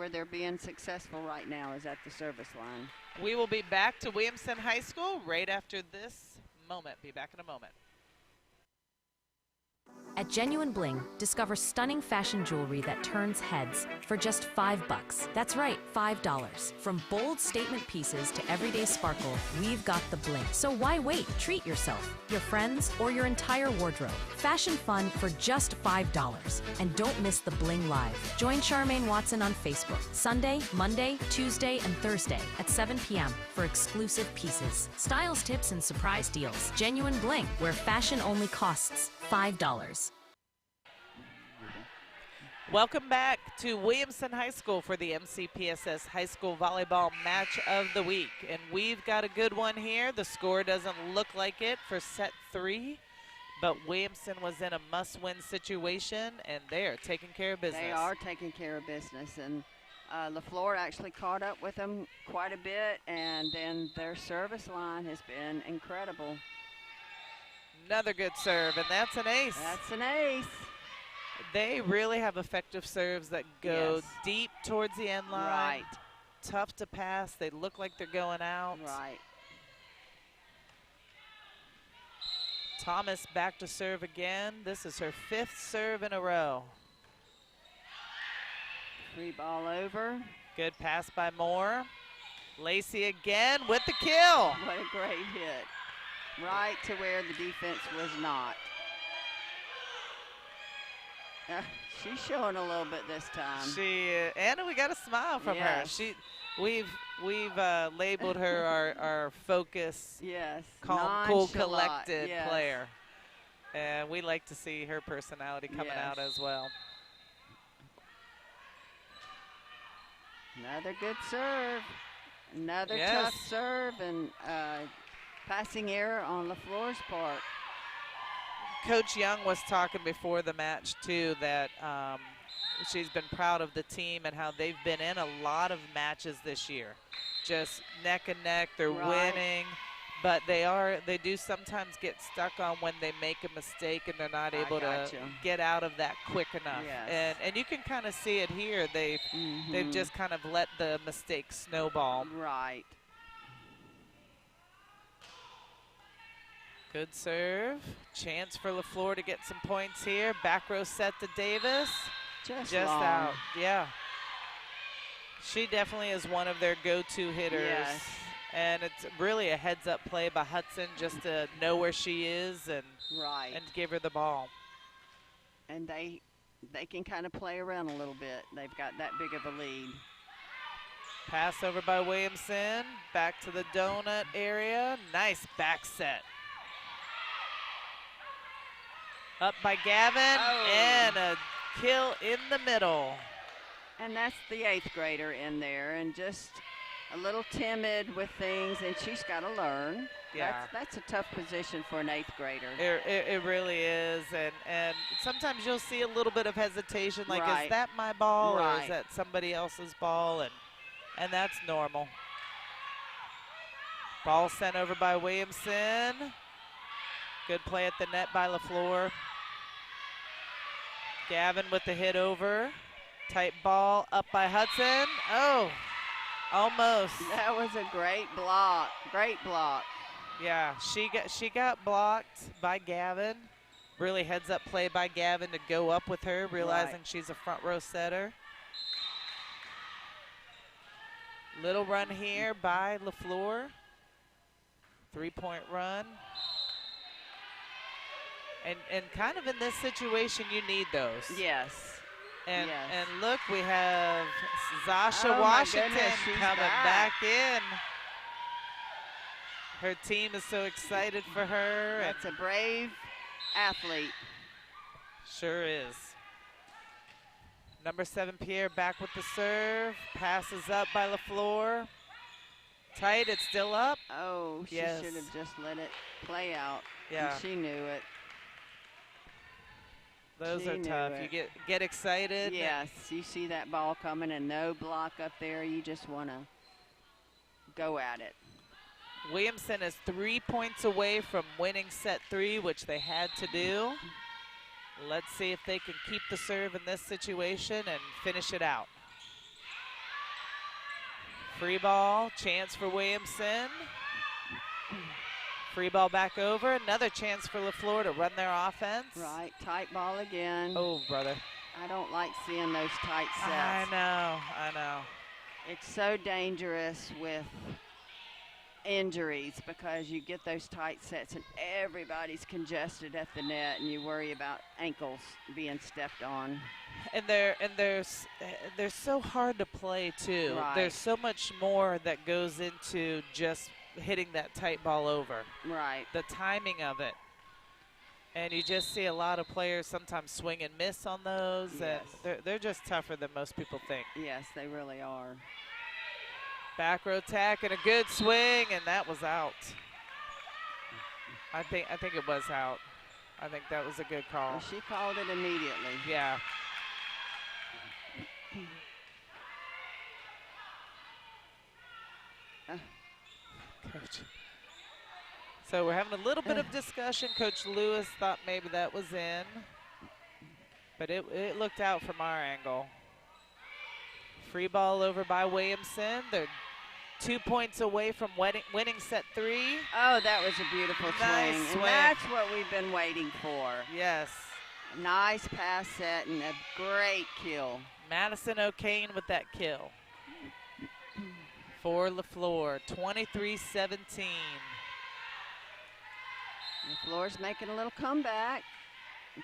[SPEAKER 2] they're being successful right now, is at the service line.
[SPEAKER 1] We will be back to Williamson High School right after this moment. Be back in a moment.
[SPEAKER 3] At Genuine Bling, discover stunning fashion jewelry that turns heads for just $5. That's right, $5. From bold statement pieces to everyday sparkle, we've got the bling. So why wait? Treat yourself, your friends, or your entire wardrobe. Fashion fun for just $5. And don't miss the Bling Live. Join Charmaine Watson on Facebook, Sunday, Monday, Tuesday, and Thursday at 7 p.m. for exclusive pieces, styles, tips, and surprise deals. Genuine Bling, where fashion only costs $5.
[SPEAKER 1] Welcome back to Williamson High School for the MCPSS High School Volleyball Match of the Week. And we've got a good one here. The score doesn't look like it for set 3, but Williamson was in a must-win situation, and they're taking care of business.
[SPEAKER 2] They are taking care of business, and Leflore actually caught up with them quite a bit, and then their service line has been incredible.
[SPEAKER 1] Another good serve, and that's an ace.
[SPEAKER 2] That's an ace.
[SPEAKER 1] They really have effective serves that go deep towards the end line.
[SPEAKER 2] Right.
[SPEAKER 1] Tough to pass. They look like they're going out.
[SPEAKER 2] Right.
[SPEAKER 1] Thomas back to serve again. This is her 5th serve in a row.
[SPEAKER 2] Free ball over.
[SPEAKER 1] Good pass by Moore. Lacey again with the kill.
[SPEAKER 2] What a great hit. Right to where the defense was not. She's showing a little bit this time.
[SPEAKER 1] Anna, we got a smile from her. We've labeled her our focus, calm, cool, collected player, and we like to see her personality coming out as well.
[SPEAKER 2] Another good serve. Another tough serve, and passing error on Leflore's part.
[SPEAKER 1] Coach Young was talking before the match, too, that she's been proud of the team and how they've been in a lot of matches this year. Just neck and neck, they're winning, but they do sometimes get stuck on when they make a mistake and they're not able to get out of that quick enough. And you can kind of see it here. They've just kind of let the mistake snowball.
[SPEAKER 2] Right.
[SPEAKER 1] Good serve. Chance for Leflore to get some points here. Back row set to Davis.
[SPEAKER 2] Just
[SPEAKER 1] out. Yeah. She definitely is one of their go-to hitters.
[SPEAKER 2] Yes.
[SPEAKER 1] And it's really a heads-up play by Hudson just to know where she is and give her the ball.
[SPEAKER 2] And they can kind of play around a little bit. They've got that big of a lead.
[SPEAKER 1] Pass over by Williamson, back to the donut area. Nice back set. Up by Gavin, and a kill in the middle.
[SPEAKER 2] And that's the 8th grader in there, and just a little timid with things, and she's got to learn.
[SPEAKER 1] Yeah.
[SPEAKER 2] That's a tough position for an 8th grader.
[SPEAKER 1] It really is, and sometimes you'll see a little bit of hesitation, like, is that my ball or is that somebody else's ball? And that's normal. Ball sent over by Williamson. Good play at the net by Leflore. Gavin with the hit over. Tight ball up by Hudson. Oh, almost.
[SPEAKER 2] That was a great block. Great block.
[SPEAKER 1] Yeah, she got blocked by Gavin. Really heads up play by Gavin to go up with her, realizing she's a front row setter. Little run here by Leflore. 3-point run. And kind of in this situation, you need those.
[SPEAKER 2] Yes.
[SPEAKER 1] And look, we have Zasha Washington coming back in. Her team is so excited for her.
[SPEAKER 2] That's a brave athlete.
[SPEAKER 1] Sure is. Number 7, Pierre, back with the serve. Passes up by Leflore. Tight, it's still up.
[SPEAKER 2] Oh, she should have just let it play out.
[SPEAKER 1] Yeah.
[SPEAKER 2] And she knew it.
[SPEAKER 1] Those are tough. You get excited.
[SPEAKER 2] Yes, you see that ball coming and no block up there. You just want to go at it.
[SPEAKER 1] Williamson is 3 points away from winning set 3, which they had to do. Let's see if they can keep the serve in this situation and finish it out. Free ball, chance for Williamson. Free ball back over, another chance for Leflore to run their offense.
[SPEAKER 2] Right, tight ball again.
[SPEAKER 1] Oh, brother.
[SPEAKER 2] I don't like seeing those tight sets.
[SPEAKER 1] I know.
[SPEAKER 2] It's so dangerous with injuries because you get those tight sets and everybody's congested at the net and you worry about ankles being stepped on.
[SPEAKER 1] And they're so hard to play too.
[SPEAKER 2] Right.
[SPEAKER 1] There's so much more that goes into just hitting that tight ball over.
[SPEAKER 2] Right.
[SPEAKER 1] The timing of it. And you just see a lot of players sometimes swing and miss on those.
[SPEAKER 2] Yes.
[SPEAKER 1] And they're just tougher than most people think.
[SPEAKER 2] Yes, they really are.
[SPEAKER 1] Back row tack and a good swing, and that was out. I think it was out. I think that was a good call.
[SPEAKER 2] Well, she called it immediately.
[SPEAKER 1] Yeah. Coach. So we're having a little bit of discussion. Coach Lewis thought maybe that was in, but it looked out from our angle. Free ball over by Williamson. They're 2 points away from winning set 3.
[SPEAKER 2] Oh, that was a beautiful
[SPEAKER 1] Nice
[SPEAKER 2] swing.
[SPEAKER 1] swing.
[SPEAKER 2] And that's what we've been waiting for.
[SPEAKER 1] Yes.
[SPEAKER 2] Nice pass set and a great kill.
[SPEAKER 1] Madison O'Kane with that kill. For Leflore, 23-17.
[SPEAKER 2] Leflore's making a little comeback.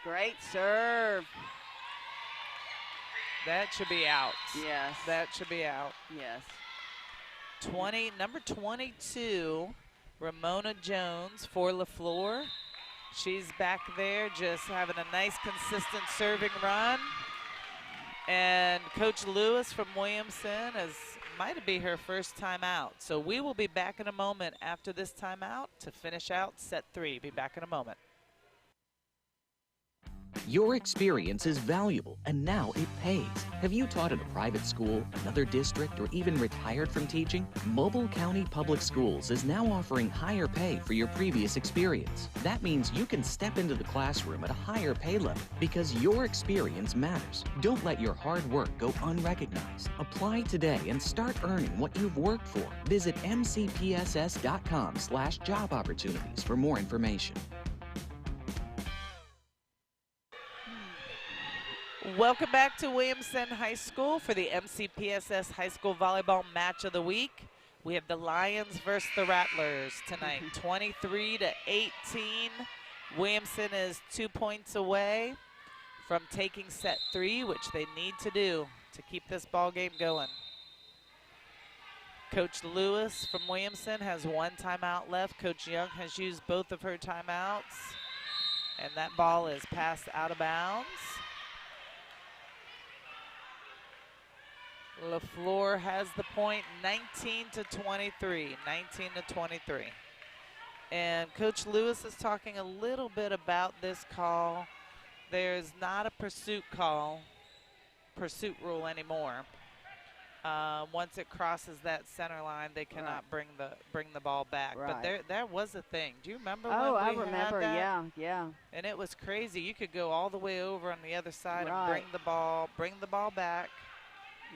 [SPEAKER 2] Great serve.
[SPEAKER 1] That should be out.
[SPEAKER 2] Yes.
[SPEAKER 1] That should be out.
[SPEAKER 2] Yes.
[SPEAKER 1] Number 22, Ramona Jones for Leflore. She's back there just having a nice consistent serving run. And Coach Lewis from Williamson might be her first time out. So we will be back in a moment after this timeout to finish out set 3. Be back in a moment.
[SPEAKER 21] Your experience is valuable, and now it pays. Have you taught at a private school, another district, or even retired from teaching? Mobile County Public Schools is now offering higher pay for your previous experience. That means you can step into the classroom at a higher pay level because your experience matters. Don't let your hard work go unrecognized. Apply today and start earning what you've worked for. Visit mcpss.com/job opportunities for more information.
[SPEAKER 1] Welcome back to Williamson High School for the MCPSS High School Volleyball Match of the Week. We have the Lions versus the Rattlers tonight, 23-18. Williamson is 2 points away from taking set 3, which they need to do to keep this ball game going. Coach Lewis from Williamson has 1 timeout left. Coach Young has used both of her timeouts. And that ball is passed out of bounds. Leflore has the point, 19-23, 19-23. And Coach Lewis is talking a little bit about this call. There's not a pursuit rule anymore. Once it crosses that center line, they cannot bring the ball back.
[SPEAKER 2] Right.
[SPEAKER 1] But there was a thing. Do you remember
[SPEAKER 2] Oh,
[SPEAKER 1] when
[SPEAKER 2] I
[SPEAKER 1] we
[SPEAKER 2] remember,
[SPEAKER 1] had that?
[SPEAKER 2] yeah.
[SPEAKER 1] And it was crazy. You could go all the way over on the other side and bring the ball back.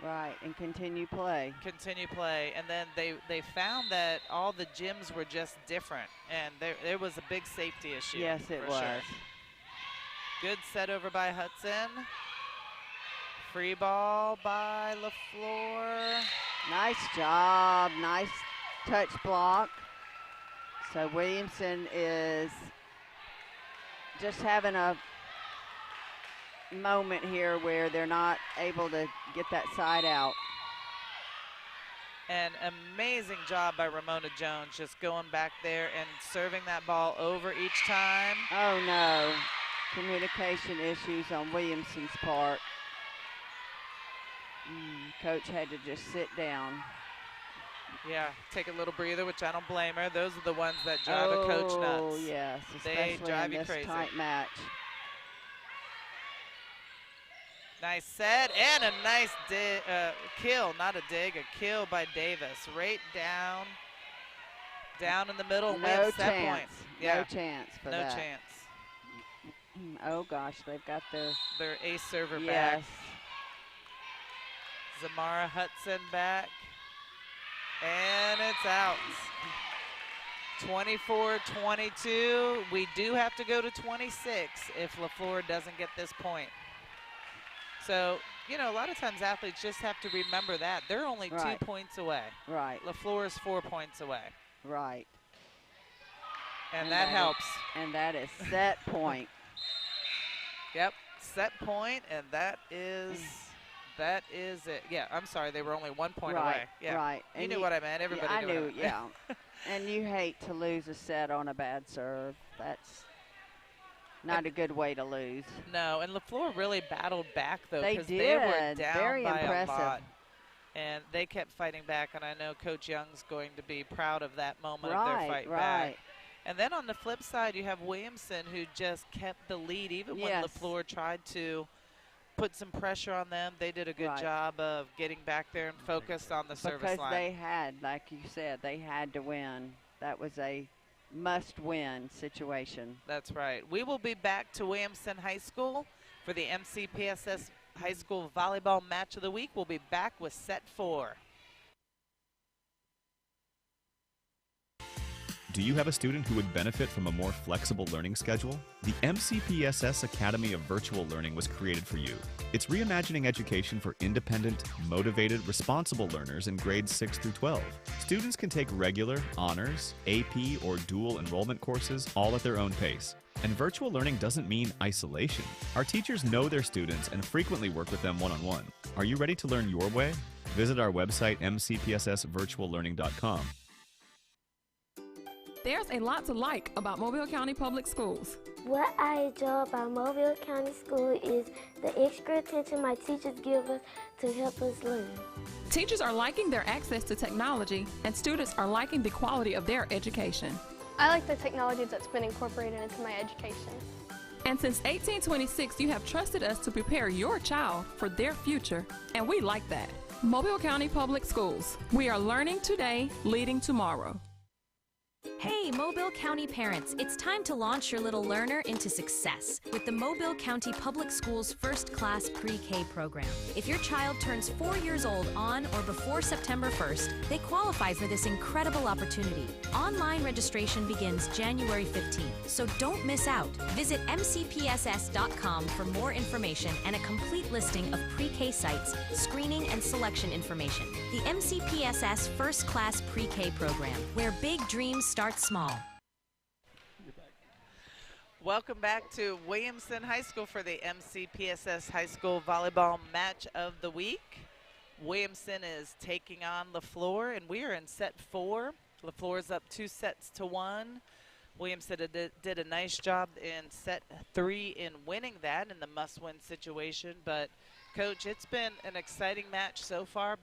[SPEAKER 2] Right, and continue play.
[SPEAKER 1] Continue play. And then they found that all the gyms were just different. And there was a big safety issue.
[SPEAKER 2] Yes, it was.
[SPEAKER 1] Sure. Good set over by Hudson. Free ball by Leflore.
[SPEAKER 2] Nice job, nice touch block. So Williamson is just having a moment here where they're not able to get that side out.
[SPEAKER 1] An amazing job by Ramona Jones, just going back there and serving that ball over each time.
[SPEAKER 2] Oh no, communication issues on Williamson's part. Coach had to just sit down.
[SPEAKER 1] Yeah, take a little breather, which I don't blame her. Those are the ones that drive a coach nuts.
[SPEAKER 2] Oh yes,
[SPEAKER 1] they
[SPEAKER 2] especially
[SPEAKER 1] drive
[SPEAKER 2] in
[SPEAKER 1] you
[SPEAKER 2] this
[SPEAKER 1] crazy.
[SPEAKER 2] tight match.
[SPEAKER 1] Nice set and a nice kill, not a dig, a kill by Davis. Right down in the middle.
[SPEAKER 2] No
[SPEAKER 1] set
[SPEAKER 2] chance.
[SPEAKER 1] Point. Yeah.
[SPEAKER 2] No chance for that.
[SPEAKER 1] No chance.
[SPEAKER 2] Oh gosh, they've got
[SPEAKER 1] their ace server back.
[SPEAKER 2] Yes.
[SPEAKER 1] Zamara Hudson back. And it's out. 24-22. We do have to go to 26 if Leflore doesn't get this point. So, you know, a lot of times athletes just have to remember that. They're only 2 points away.
[SPEAKER 2] Right.
[SPEAKER 1] Leflore is 4 points away.
[SPEAKER 2] Right.
[SPEAKER 1] And that helps.
[SPEAKER 2] And that is set point.
[SPEAKER 1] Yep, set point, and that is it. Yeah, I'm sorry, they were only 1 point away. Yeah.
[SPEAKER 2] Right.
[SPEAKER 1] You knew what I meant. Everybody knew
[SPEAKER 2] it. Yeah. And you hate to lose a set on a bad serve. That's not a good way to lose.
[SPEAKER 1] No, and Leflore really battled back, though,
[SPEAKER 2] They
[SPEAKER 1] because
[SPEAKER 2] did.
[SPEAKER 1] they were down
[SPEAKER 2] Very
[SPEAKER 1] by
[SPEAKER 2] impressive.
[SPEAKER 1] a lot. And they kept fighting back, and I know Coach Young's going to be proud of that moment of their fight back. And then on the flip side, you have Williamson, who just kept the lead. Even when Leflore tried to put some pressure on them, they did a good job of getting back there and focused on the service line.
[SPEAKER 2] Because they had, like you said, they had to win. That was a must-win situation.
[SPEAKER 1] That's right. We will be back to Williamson High School for the MCPSS High School Volleyball Match of the Week. We'll be back with set 4.
[SPEAKER 6] Do you have a student who would benefit from a more flexible learning schedule? The MCPSS Academy of Virtual Learning was created for you. It's reimagining education for independent, motivated, responsible learners in grades 6 through 12. Students can take regular, honors, AP, or dual enrollment courses all at their own pace. And virtual learning doesn't mean isolation. Our teachers know their students and frequently work with them one-on-one. Are you ready to learn your way? Visit our website, mcpssvirtuallearning.com.
[SPEAKER 7] There's a lot to like about Mobile County Public Schools.
[SPEAKER 8] What I enjoy about Mobile County School is the extra attention my teachers give us to help us learn.
[SPEAKER 7] Teachers are liking their access to technology, and students are liking the quality of their education.
[SPEAKER 11] I like the technology that's been incorporated into my education.
[SPEAKER 7] And since 1826, you have trusted us to prepare your child for their future, and we like that. Mobile County Public Schools. We are learning today, leading tomorrow.
[SPEAKER 3] Hey, Mobile County parents, it's time to launch your little learner into success with the Mobile County Public Schools First Class Pre-K program. If your child turns 4 years old on or before September 1st, they qualify for this incredible opportunity. Online registration begins January 15th, so don't miss out. Visit MCPSS.com for more information and a complete listing of pre-K sites, screening and selection information. The MCPSS First Class Pre-K program, where big dreams start small.
[SPEAKER 1] Welcome back to Williamson High School for the MCPSS High School Volleyball Match of the Week. Williamson is taking on Leflore, and we are in set 4. Leflore is up 2-1. Williamson did a nice job in set 3 in winning that in the must-win situation. But, Coach, it's been an exciting match so far.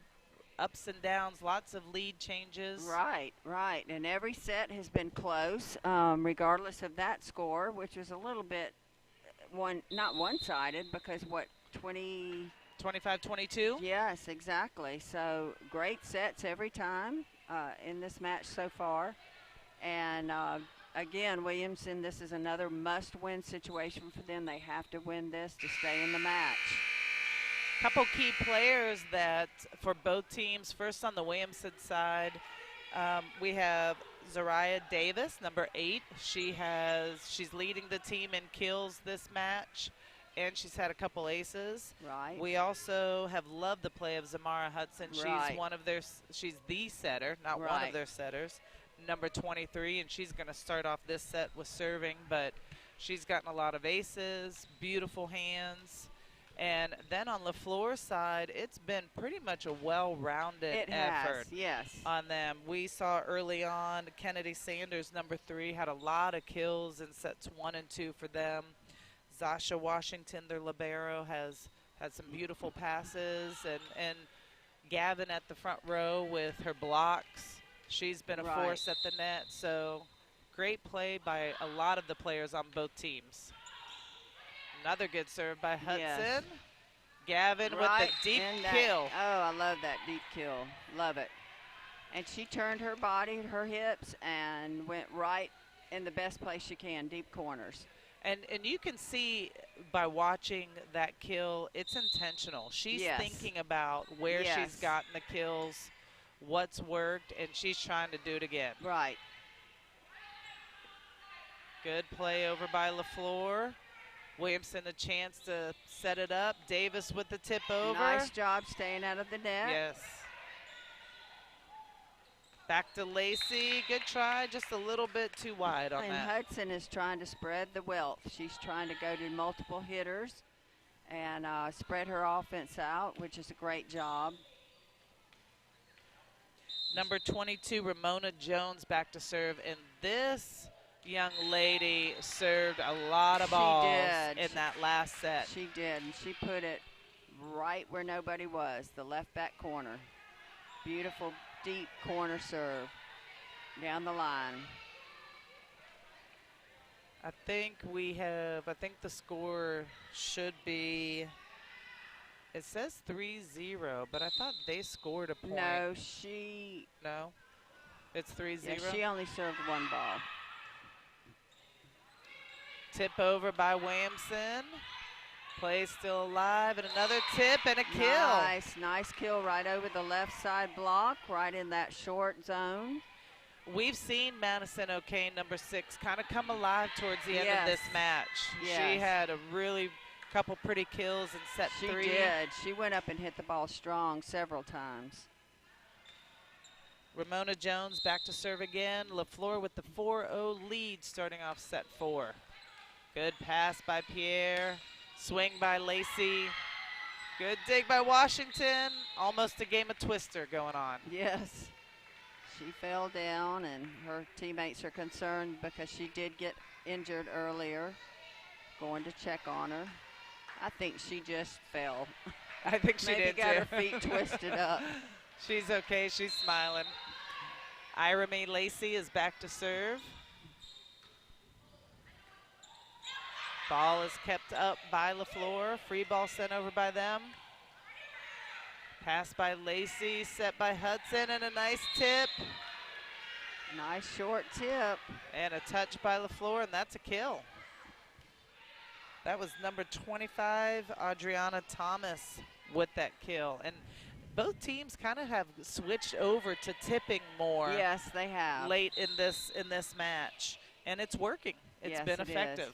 [SPEAKER 1] Ups and downs, lots of lead changes.
[SPEAKER 2] Right, right. And every set has been close, regardless of that score, which was a little bit not one-sided because,
[SPEAKER 1] 25-22?
[SPEAKER 2] Yes, exactly. So great sets every time in this match so far. And, again, Williamson, this is another must-win situation for them. They have to win this to stay in the match.
[SPEAKER 1] Couple key players that for both teams. First on the Williamson side, we have Zariah Davis, number 8. She's leading the team in kills this match, and she's had a couple aces.
[SPEAKER 2] Right.
[SPEAKER 1] We also have loved the play of Zamara Hudson.
[SPEAKER 2] Right.
[SPEAKER 1] She's the setter, not one of their setters, number 23, and she's going to start off this set with serving, but she's gotten a lot of aces, beautiful hands. And then on Leflore's side, it's been pretty much a well-rounded effort on them. We saw early on Kennedy Sanders, number 3, had a lot of kills in sets 1 and 2 for them. Zasha Washington, their libero, has had some beautiful passes. And Gavin at the front row with her blocks. She's been a force at the net. So great play by a lot of the players on both teams. Another good serve by Hudson.
[SPEAKER 2] Yes.
[SPEAKER 1] Gavin with the deep kill.
[SPEAKER 2] Oh, I love that deep kill. Love it. And she turned her body, her hips, and went right in the best place she can, deep corners.
[SPEAKER 1] And you can see by watching that kill, it's intentional. She's thinking about where she's gotten the kills, what's worked, and she's trying to do it again.
[SPEAKER 2] Right.
[SPEAKER 1] Good play over by Leflore. Williamson a chance to set it up. Davis with the tip over.
[SPEAKER 2] Nice job staying out of the net.
[SPEAKER 1] Yes. Back to Lacey. Good try, just a little bit too wide on that.
[SPEAKER 2] And Hudson is trying to spread the wealth. She's trying to go to multiple hitters and spread her offense out, which is a great job.
[SPEAKER 1] Number 22, Ramona Jones, back to serve. And this young lady served a lot of balls in that last set.
[SPEAKER 2] She did, and she put it right where nobody was, the left back corner. Beautiful, deep corner serve down the line.
[SPEAKER 1] I think the score should be, it says 3-0, but I thought they scored a point.
[SPEAKER 2] No,
[SPEAKER 1] No? It's 3-0?
[SPEAKER 2] Yeah, she only served one ball.
[SPEAKER 1] Tip over by Williamson. Play still alive, and another tip and a kill.
[SPEAKER 2] Nice kill right over the left side block, right in that short zone.
[SPEAKER 1] We've seen Madison O'Kane, number 6, kind of come alive towards the end of this match. She had a really couple pretty kills in set 3.
[SPEAKER 2] She did. She went up and hit the ball strong several times.
[SPEAKER 1] Ramona Jones back to serve again. Leflore with the 4-0 lead starting off set 4. Good pass by Pierre. Swing by Lacey. Good dig by Washington. Almost a game of twister going on.
[SPEAKER 2] Yes. She fell down, and her teammates are concerned because she did get injured earlier. Going to check on her. I think she just fell.
[SPEAKER 1] I think she did too.
[SPEAKER 2] Maybe got her feet twisted up.
[SPEAKER 1] She's okay. She's smiling. Irene Lacey is back to serve. Ball is kept up by Leflore. Free ball sent over by them. Pass by Lacey, set by Hudson, and a nice tip.
[SPEAKER 2] Nice short tip.
[SPEAKER 1] And a touch by Leflore, and that's a kill. That was number 25, Adriana Thomas, with that kill. And both teams kind of have switched over to tipping more.
[SPEAKER 2] Yes, they have.
[SPEAKER 1] Late in this match, and it's working. It's been effective.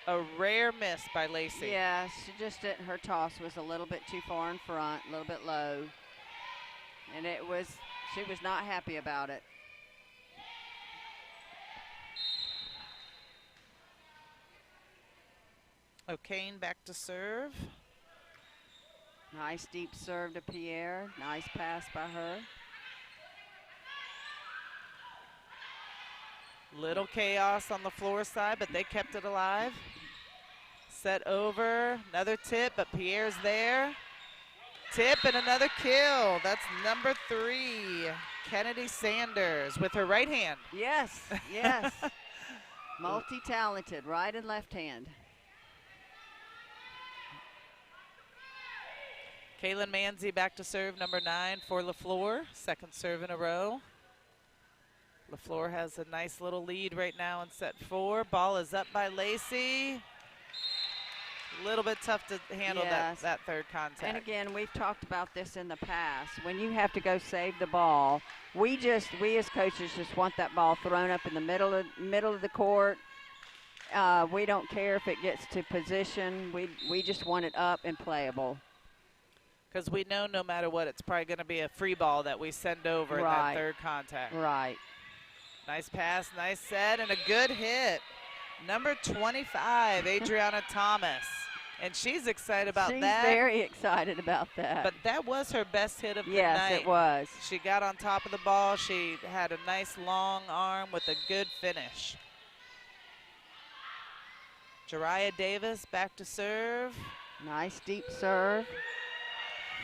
[SPEAKER 1] A rare miss by Lacey.
[SPEAKER 2] Yeah, she just didn't. Her toss was a little bit too far in front, a little bit low, and she was not happy about it.
[SPEAKER 1] O'Kane back to serve.
[SPEAKER 2] Nice deep serve to Pierre. Nice pass by her.
[SPEAKER 1] Little chaos on the floor side, but they kept it alive. Set over, another tip, but Pierre's there. Tip and another kill. That's number 3, Kennedy Sanders with her right hand.
[SPEAKER 2] Yes, yes. Multi-talented, right and left hand.
[SPEAKER 1] Kaylin Manzi back to serve, number 9 for Leflore. Second serve in a row. Leflore has a nice little lead right now in set 4. Ball is up by Lacey. A little bit tough to handle that third contact.
[SPEAKER 2] And again, we've talked about this in the past. When you have to go save the ball, we as coaches just want that ball thrown up in the middle of the court. We don't care if it gets to position. We just want it up and playable.
[SPEAKER 1] Because we know no matter what, it's probably going to be a free ball that we send over in that third contact.
[SPEAKER 2] Right.
[SPEAKER 1] Nice pass, nice set, and a good hit. Number 25, Adriana Thomas. And she's excited about that.
[SPEAKER 2] She's very excited about that.
[SPEAKER 1] But that was her best hit of the night.
[SPEAKER 2] Yes, it was.
[SPEAKER 1] She got on top of the ball. She had a nice long arm with a good finish. Jariah Davis back to serve.
[SPEAKER 2] Nice deep serve.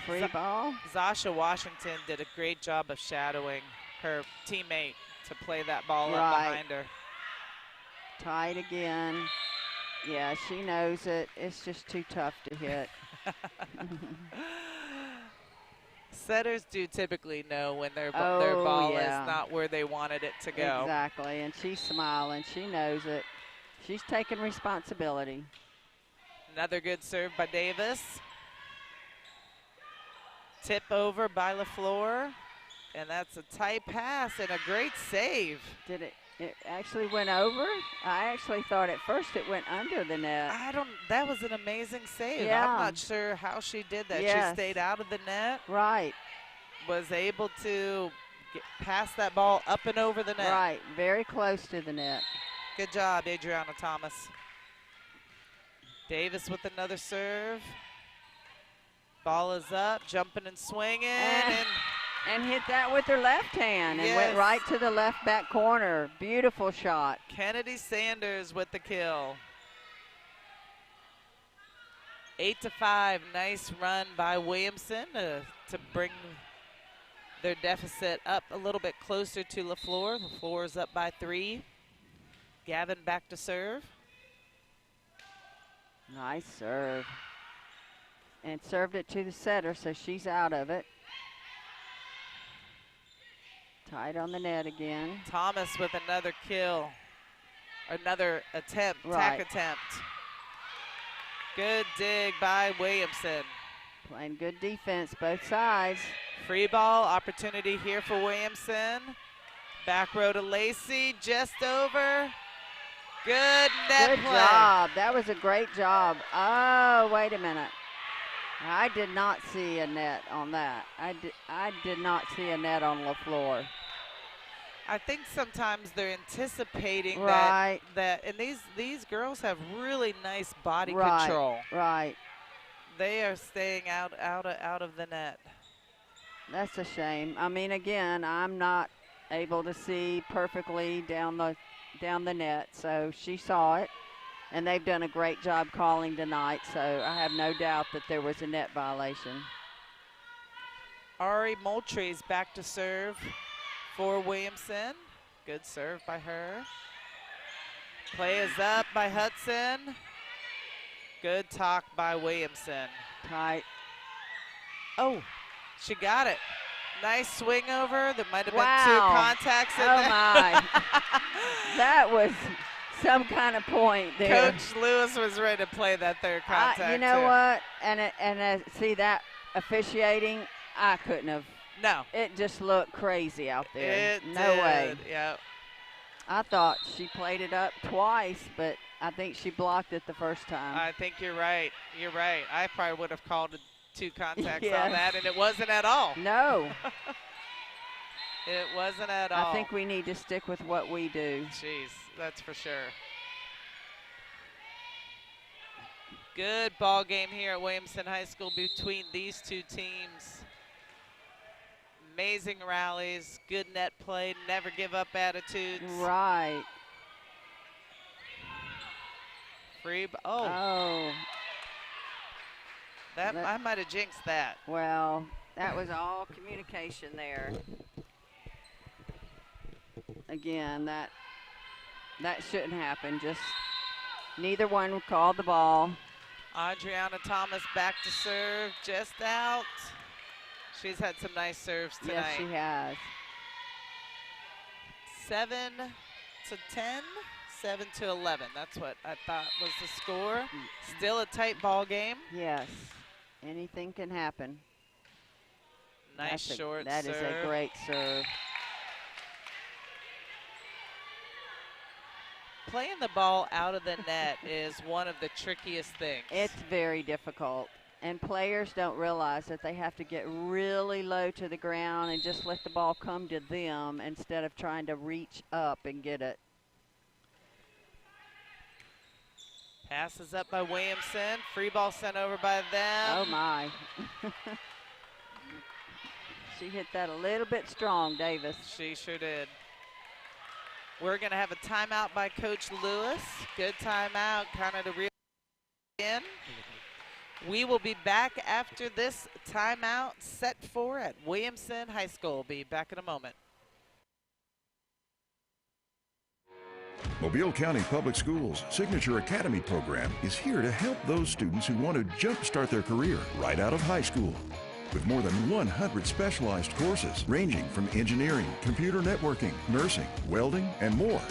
[SPEAKER 2] Free ball.
[SPEAKER 1] Zasha Washington did a great job of shadowing her teammate to play that ball up behind her.
[SPEAKER 2] Tied again. Yeah, she knows it. It's just too tough to hit.
[SPEAKER 1] Setters do typically know when their ball is not where they wanted it to go.
[SPEAKER 2] Exactly, and she's smiling. She knows it. She's taking responsibility.
[SPEAKER 1] Another good serve by Davis. Tip over by Leflore, and that's a tight pass and a great save.
[SPEAKER 2] Did it actually went over? I actually thought at first it went under the net.
[SPEAKER 1] That was an amazing save.
[SPEAKER 2] Yeah.
[SPEAKER 1] I'm not sure how she did that.
[SPEAKER 2] Yes.
[SPEAKER 1] She stayed out of the net.
[SPEAKER 2] Right.
[SPEAKER 1] Was able to pass that ball up and over the net.
[SPEAKER 2] Right, very close to the net.
[SPEAKER 1] Good job, Adriana Thomas. Davis with another serve. Ball is up, jumping and swinging.
[SPEAKER 2] And hit that with her left hand and went right to the left back corner. Beautiful shot.
[SPEAKER 1] Kennedy Sanders with the kill. 8-5, nice run by Williamson to bring their deficit up a little bit closer to Leflore. Leflore is up by 3. Gavin back to serve.
[SPEAKER 2] Nice serve. And served it to the setter, so she's out of it. Tied on the net again.
[SPEAKER 1] Thomas with another kill. Another attempt, tack attempt. Good dig by Williamson.
[SPEAKER 2] Playing good defense, both sides.
[SPEAKER 1] Free ball opportunity here for Williamson. Back row to Lacey, just over. Good net play.
[SPEAKER 2] Good job. That was a great job. Oh, wait a minute. I did not see a net on that. I did not see a net on Leflore.
[SPEAKER 1] I think sometimes they're anticipating
[SPEAKER 2] right.
[SPEAKER 1] that and these girls have really nice body control.
[SPEAKER 2] Right.
[SPEAKER 1] They are staying out of the net.
[SPEAKER 2] That's a shame. I mean, again, I'm not able to see perfectly down the net, so she saw it. And they've done a great job calling tonight, so I have no doubt that there was a net violation.
[SPEAKER 1] Ari Moultrie's back to serve for Williamson. Good serve by her. Play is up by Hudson. Good talk by Williamson.
[SPEAKER 2] Tight.
[SPEAKER 1] Oh, she got it. Nice swing over. There might have
[SPEAKER 2] Wow.
[SPEAKER 1] been 2 contacts in
[SPEAKER 2] Oh,
[SPEAKER 1] there.
[SPEAKER 2] my. That was some kind of point there.
[SPEAKER 1] Coach Lewis was ready to play that 3rd contact.
[SPEAKER 2] You know
[SPEAKER 1] too.
[SPEAKER 2] what? And see that officiating, I couldn't have.
[SPEAKER 1] No.
[SPEAKER 2] It just looked crazy out there.
[SPEAKER 1] It
[SPEAKER 2] no way.
[SPEAKER 1] did, yep.
[SPEAKER 2] I thought she played it up twice, but I think she blocked it the first time.
[SPEAKER 1] I think you're right. You're right. I probably would have called 2 contacts
[SPEAKER 2] Yes.
[SPEAKER 1] on that, and it wasn't at all.
[SPEAKER 2] No.
[SPEAKER 1] It wasn't at all.
[SPEAKER 2] I think we need to stick with what we do.
[SPEAKER 1] Jeez, that's for sure. Good ball game here at Williamson High School between these 2 teams. Amazing rallies, good net play, never give up attitudes.
[SPEAKER 2] Right.
[SPEAKER 1] Oh. That I might have jinxed that.
[SPEAKER 2] Well, that was all communication there. Again, that shouldn't happen. Just neither one called the ball.
[SPEAKER 1] Adriana Thomas back to serve, just out. She's had some nice serves tonight.
[SPEAKER 2] Yes, she has.
[SPEAKER 1] 7-10, 7-11. That's what I thought was the score. Still a tight ball game.
[SPEAKER 2] Yes, anything can happen.
[SPEAKER 1] Nice short
[SPEAKER 2] serve. That is a great serve.
[SPEAKER 1] Playing the ball out of the net is one of the trickiest things.
[SPEAKER 2] It's very difficult. And players don't realize that they have to get really low to the ground and just let the ball come to them instead of trying to reach up and get it.
[SPEAKER 1] Passes up by Williamson. Free ball sent over by them.
[SPEAKER 2] Oh, my. She hit that a little bit strong, Davis.
[SPEAKER 1] She sure did. We're going to have a timeout by Coach Lewis. Good timeout, kind of to reel in. We will be back after this timeout set for at Williamson High School. Be back in a moment.
[SPEAKER 10] Mobile County Public Schools' Signature Academy program is here to help those students who want to jumpstart their career right out of high school. With more than 100 specialized courses ranging from engineering, computer networking, nursing, welding, and more,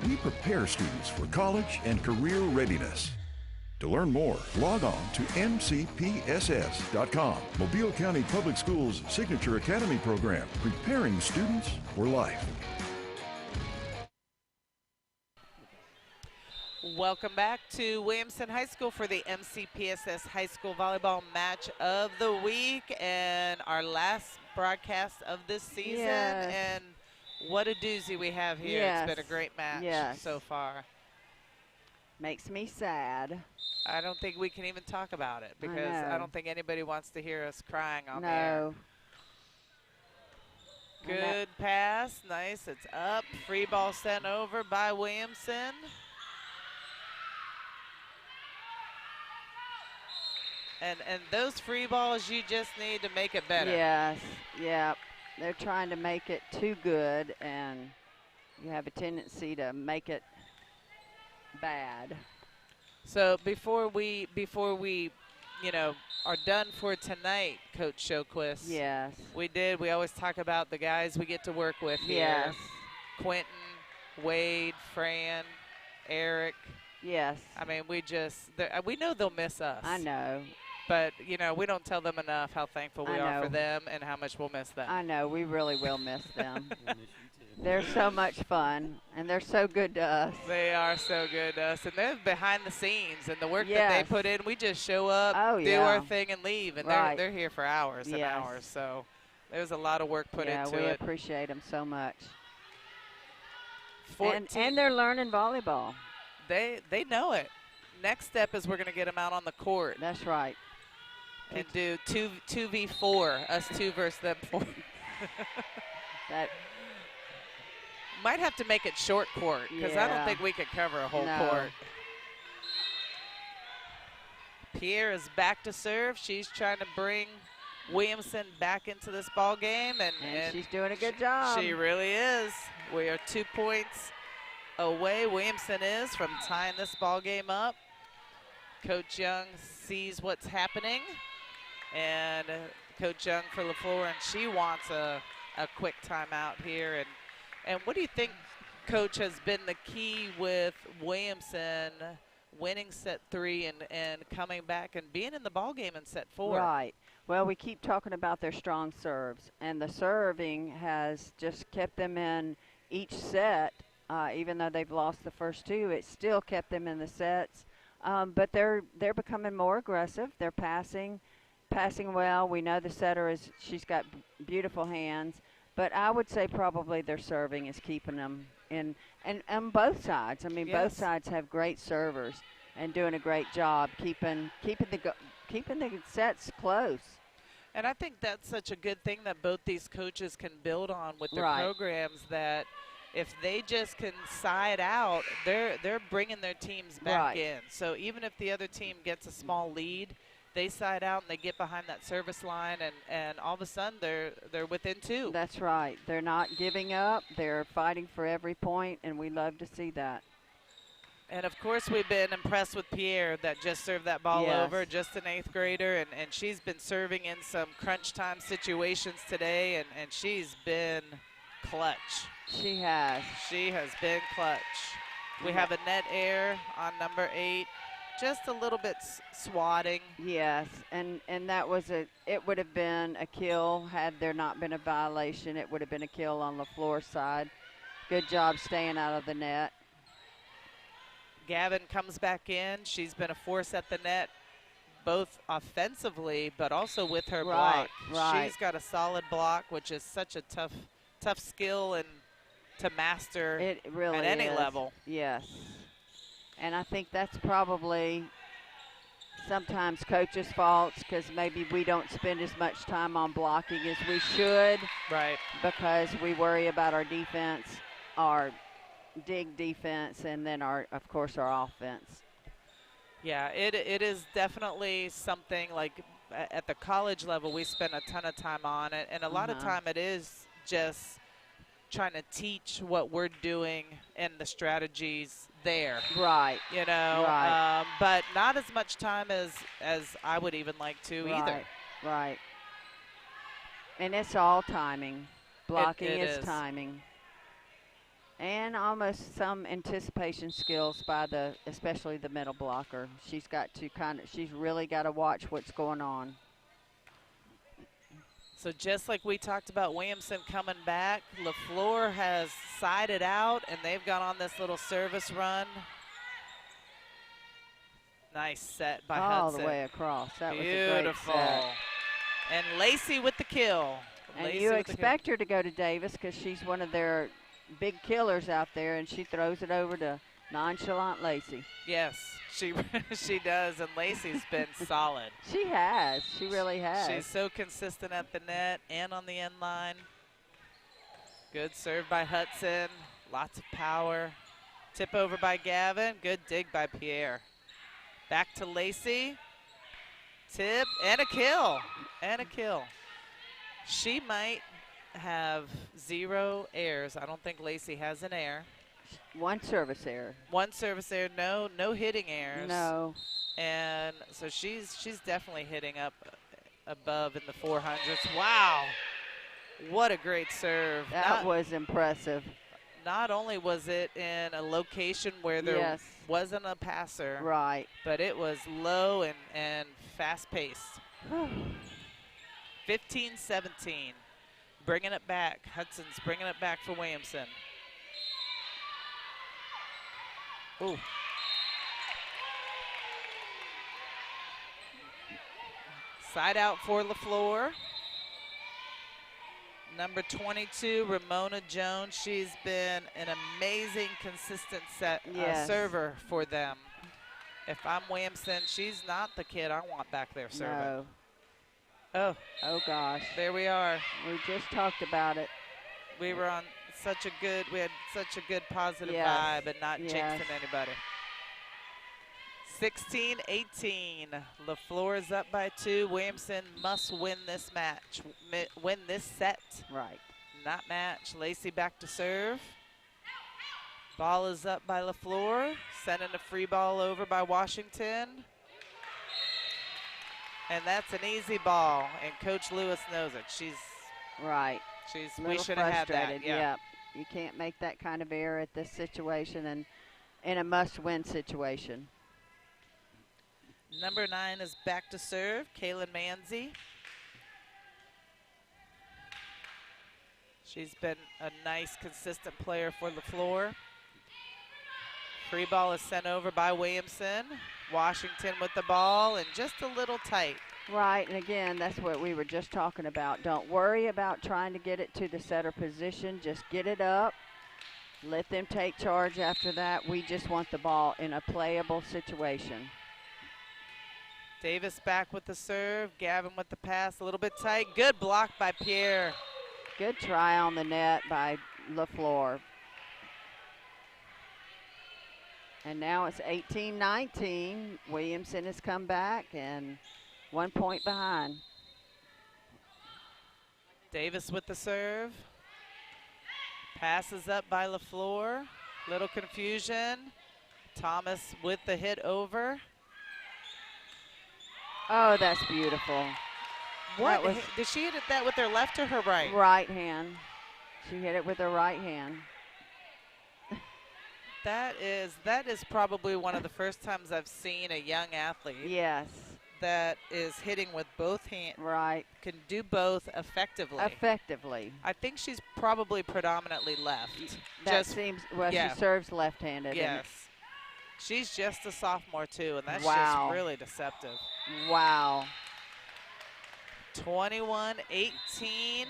[SPEAKER 10] we prepare students for college and career readiness. To learn more, log on to MCPSS.com. Mobile County Public Schools' Signature Academy program, preparing students for life.
[SPEAKER 1] Welcome back to Williamson High School for the MCPSS High School Volleyball Match of the Week and our last broadcast of this season.
[SPEAKER 2] Yes.
[SPEAKER 1] And what a doozy we have here.
[SPEAKER 2] Yes.
[SPEAKER 1] It's been a great match so far.
[SPEAKER 2] Makes me sad.
[SPEAKER 1] I don't think we can even talk about it because I don't think anybody wants to hear us crying on the air. Good pass. Nice. It's up. Free ball sent over by Williamson. And those free balls, you just need to make it better.
[SPEAKER 2] Yes, yeah. They're trying to make it too good, and you have a tendency to make it bad.
[SPEAKER 1] So before we are done for tonight, Coach Shoquist.
[SPEAKER 2] Yes.
[SPEAKER 1] We always talk about the guys we get to work with here.
[SPEAKER 2] Yes.
[SPEAKER 1] Quentin, Wade, Fran, Eric.
[SPEAKER 2] Yes.
[SPEAKER 1] I mean, we know they'll miss us.
[SPEAKER 2] I know.
[SPEAKER 1] But, we don't tell them enough how thankful we are for them and how much we'll miss them.
[SPEAKER 2] I know. We really will miss them. They're so much fun, and they're so good to us.
[SPEAKER 1] They are so good to us. And they're behind the scenes, and the work that they put in, we just show up, do our thing, and leave. And they're here for hours and hours. So there's a lot of work put into it.
[SPEAKER 2] Yeah, we appreciate them so much.
[SPEAKER 1] 14.
[SPEAKER 2] And they're learning volleyball.
[SPEAKER 1] They know it. Next step is we're going to get them out on the court.
[SPEAKER 2] That's right.
[SPEAKER 1] And do 2v4, us 2 versus them 4.
[SPEAKER 2] That
[SPEAKER 1] might have to make it short court because I don't think we could cover a whole court. Pierre is back to serve. She's trying to bring Williamson back into this ball game, and
[SPEAKER 2] she's doing a good job.
[SPEAKER 1] She really is. We are 2 points away. Williamson is from tying this ball game up. Coach Young sees what's happening, and Coach Young for Leflore, and she wants a quick timeout here. And what do you think, Coach, has been the key with Williamson winning set 3 and coming back and being in the ball game in set 4?
[SPEAKER 2] Right. Well, we keep talking about their strong serves, and the serving has just kept them in each set. Even though they've lost the first 2, it still kept them in the sets. But they're becoming more aggressive. They're passing well. We know the setter she's got beautiful hands. But I would say probably their serving is keeping them in, and on both sides. I mean, both sides have great servers and doing a great job keeping the sets close.
[SPEAKER 1] And I think that's such a good thing that both these coaches can build on with their programs, that if they just can side out, they're bringing their teams back in. So even if the other team gets a small lead, they side out and they get behind that service line, and all of a sudden they're within 2.
[SPEAKER 2] That's right. They're not giving up. They're fighting for every point, and we love to see that.
[SPEAKER 1] And, of course, we've been impressed with Pierre that just served that ball over, just an 8th grader, and she's been serving in some crunch time situations today, and she's been clutch.
[SPEAKER 2] She has.
[SPEAKER 1] She has been clutch. We have a net air on number 8. Just a little bit swatting.
[SPEAKER 2] Yes, and that was it would have been a kill had there not been a violation. It would have been a kill on Leflore's side. Good job staying out of the net.
[SPEAKER 1] Gavin comes back in. She's been a force at the net, both offensively but also with her block.
[SPEAKER 2] Right.
[SPEAKER 1] She's got a solid block, which is such a tough skill and to master
[SPEAKER 2] it really
[SPEAKER 1] at any
[SPEAKER 2] is.
[SPEAKER 1] level.
[SPEAKER 2] Yes. And I think that's probably sometimes coaches' faults, because maybe we don't spend as much time on blocking as we should.
[SPEAKER 1] Right.
[SPEAKER 2] Because we worry about our defense, our dig defense, and then of course our offense.
[SPEAKER 1] Yeah, it is definitely something like at the college level we spend a ton of time on it, and a lot of time it is just trying to teach what we're doing and the strategies there.
[SPEAKER 2] Right.
[SPEAKER 1] You know,
[SPEAKER 2] right.
[SPEAKER 1] But not as much time as I would even like to either.
[SPEAKER 2] Right. And it's all timing. Blocking is timing. And almost some anticipation skills by especially the middle blocker. She's really got to watch what's going on.
[SPEAKER 1] So just like we talked about Williamson coming back, Leflore has sided out, and they've gone on this little service run. Nice set by Hudson.
[SPEAKER 2] All the way across. That
[SPEAKER 1] Beautiful.
[SPEAKER 2] was a great set.
[SPEAKER 1] And Lacey with the kill.
[SPEAKER 2] And you expect her to go to Davis because she's one of their big killers out there, and she throws it over to nonchalant Lacey.
[SPEAKER 1] Yes, she does, and Lacey's been solid.
[SPEAKER 2] She has. She really has.
[SPEAKER 1] She's so consistent at the net and on the end line. Good serve by Hudson. Lots of power. Tip over by Gavin. Good dig by Pierre. Back to Lacey. Tip and a kill. And a kill. She might have 0 errors. I don't think Lacey has an error.
[SPEAKER 2] One service error.
[SPEAKER 1] One service error. No hitting errors.
[SPEAKER 2] No.
[SPEAKER 1] And so she's definitely hitting up above in the 400s. Wow. What a great serve.
[SPEAKER 2] That was impressive.
[SPEAKER 1] Not only was it in a location where there wasn't a passer,
[SPEAKER 2] right,
[SPEAKER 1] but it was low and fast-paced. 15-17. Bringing it back. Hudson's bringing it back for Williamson. Ooh. Side out for Leflore. Number 22, Ramona Jones. She's been an amazing, consistent server for them. If I'm Williamson, she's not the kid I want back there serving.
[SPEAKER 2] No.
[SPEAKER 1] Oh
[SPEAKER 2] gosh.
[SPEAKER 1] There we are.
[SPEAKER 2] We just talked about it.
[SPEAKER 1] We were on we had such a good positive vibe and not jinxing anybody. 16-18. Leflore is up by 2. Williamson must win this match, win this set.
[SPEAKER 2] Right.
[SPEAKER 1] Not match. Lacey back to serve. Ball is up by Leflore. Sending a free ball over by Washington. And that's an easy ball, and Coach Lewis knows it. She's
[SPEAKER 2] right.
[SPEAKER 1] We should have had that.
[SPEAKER 2] Frustrated, yep. You can't make that kind of error at this situation and in a must-win situation.
[SPEAKER 1] Number 9 is back to serve, Kaylin Manzi. She's been a nice, consistent player for Leflore. Free ball is sent over by Williamson. Washington with the ball and just a little tight.
[SPEAKER 2] Right, and again, that's what we were just talking about. Don't worry about trying to get it to the setter position. Just get it up. Let them take charge after that. We just want the ball in a playable situation.
[SPEAKER 1] Davis back with the serve. Gavin with the pass, a little bit tight. Good block by Pierre.
[SPEAKER 2] Good try on the net by Leflore. And now it's 18-19. Williamson has come back and 1 point behind.
[SPEAKER 1] Davis with the serve. Passes up by Leflore. Little confusion. Thomas with the hit over.
[SPEAKER 2] Oh, that's beautiful.
[SPEAKER 1] What? Did she hit that with her left or her right?
[SPEAKER 2] Right hand. She hit it with her right hand.
[SPEAKER 1] That is probably one of the first times I've seen a young athlete.
[SPEAKER 2] Yes.
[SPEAKER 1] That is hitting with both hands.
[SPEAKER 2] Right.
[SPEAKER 1] Can do both effectively.
[SPEAKER 2] Effectively.
[SPEAKER 1] I think she's probably predominantly left.
[SPEAKER 2] That seems, well,
[SPEAKER 1] yeah.
[SPEAKER 2] She serves left-handed.
[SPEAKER 1] Yes. She's just a sophomore too, and that's
[SPEAKER 2] wow.
[SPEAKER 1] just really deceptive.
[SPEAKER 2] Wow.
[SPEAKER 1] 21-18.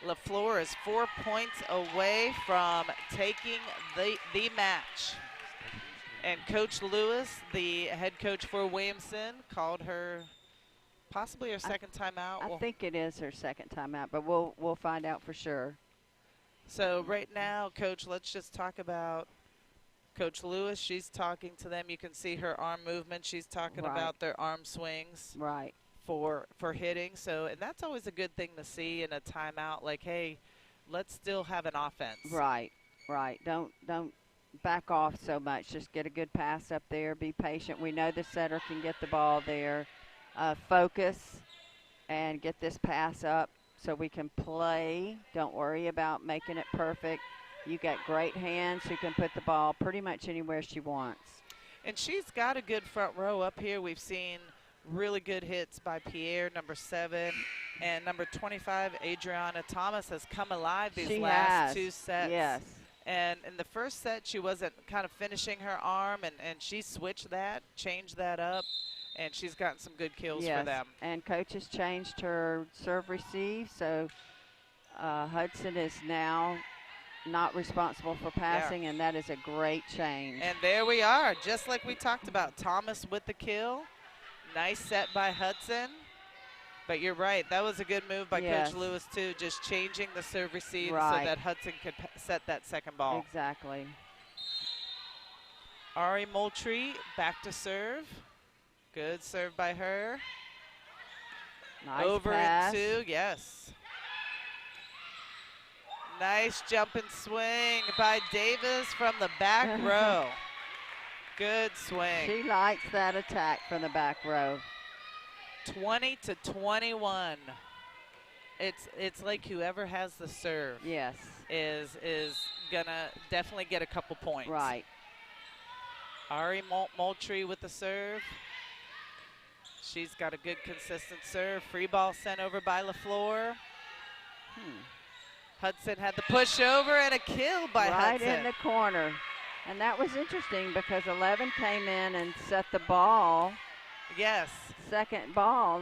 [SPEAKER 1] Leflore is 4 points away from taking the match. And Coach Lewis, the head coach for Williamson, called her possibly her second timeout.
[SPEAKER 2] I think it is her second timeout, but we'll find out for sure.
[SPEAKER 1] So right now, Coach, let's just talk about Coach Lewis. She's talking to them. You can see her arm movement. She's talking about their arm swings.
[SPEAKER 2] Right.
[SPEAKER 1] For hitting. So, and that's always a good thing to see in a timeout. Like, hey, let's still have an offense.
[SPEAKER 2] Right. Right. Don't back off so much. Just get a good pass up there. Be patient. We know the setter can get the ball there. Focus and get this pass up so we can play. Don't worry about making it perfect. You got great hands who can put the ball pretty much anywhere she wants.
[SPEAKER 1] And she's got a good front row up here. We've seen really good hits by Pierre, number 7, and number 25, Adriana Thomas, has come alive these last 2 sets.
[SPEAKER 2] Yes.
[SPEAKER 1] And in the first set, she wasn't kind of finishing her arm, and she switched that, changed that up, and she's gotten some good kills for them.
[SPEAKER 2] And Coach has changed her serve receive, so Hudson is now not responsible for passing, and that is a great change.
[SPEAKER 1] And there we are, just like we talked about. Thomas with the kill. Nice set by Hudson. But you're right, that was a good move by Coach Lewis too, just changing the serve receive so that Hudson could set that second ball.
[SPEAKER 2] Exactly.
[SPEAKER 1] Ari Moultrie back to serve. Good serve by her.
[SPEAKER 2] Nice
[SPEAKER 1] Over
[SPEAKER 2] pass.
[SPEAKER 1] it too, yes. Nice jump and swing by Davis from the back row. Good swing.
[SPEAKER 2] She likes that attack from the back row.
[SPEAKER 1] 20-21. It's like whoever has the serve.
[SPEAKER 2] Yes.
[SPEAKER 1] Is gonna definitely get a couple points.
[SPEAKER 2] Right.
[SPEAKER 1] Ari Moultrie with the serve. She's got a good consistent serve. Free ball sent over by Leflore. Hudson had the push over and a kill by Hudson.
[SPEAKER 2] Right in the corner. And that was interesting because 11 came in and set the ball.
[SPEAKER 1] Yes.
[SPEAKER 2] Second ball.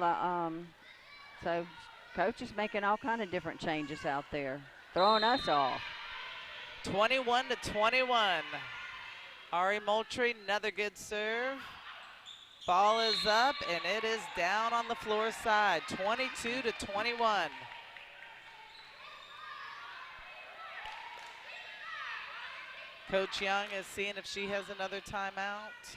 [SPEAKER 2] So Coach is making all kind of different changes out there, throwing us off.
[SPEAKER 1] 21-21. Ari Moultrie, another good serve. Ball is up, and it is down on the floor side, 22-21. Coach Young is seeing if she has another timeout.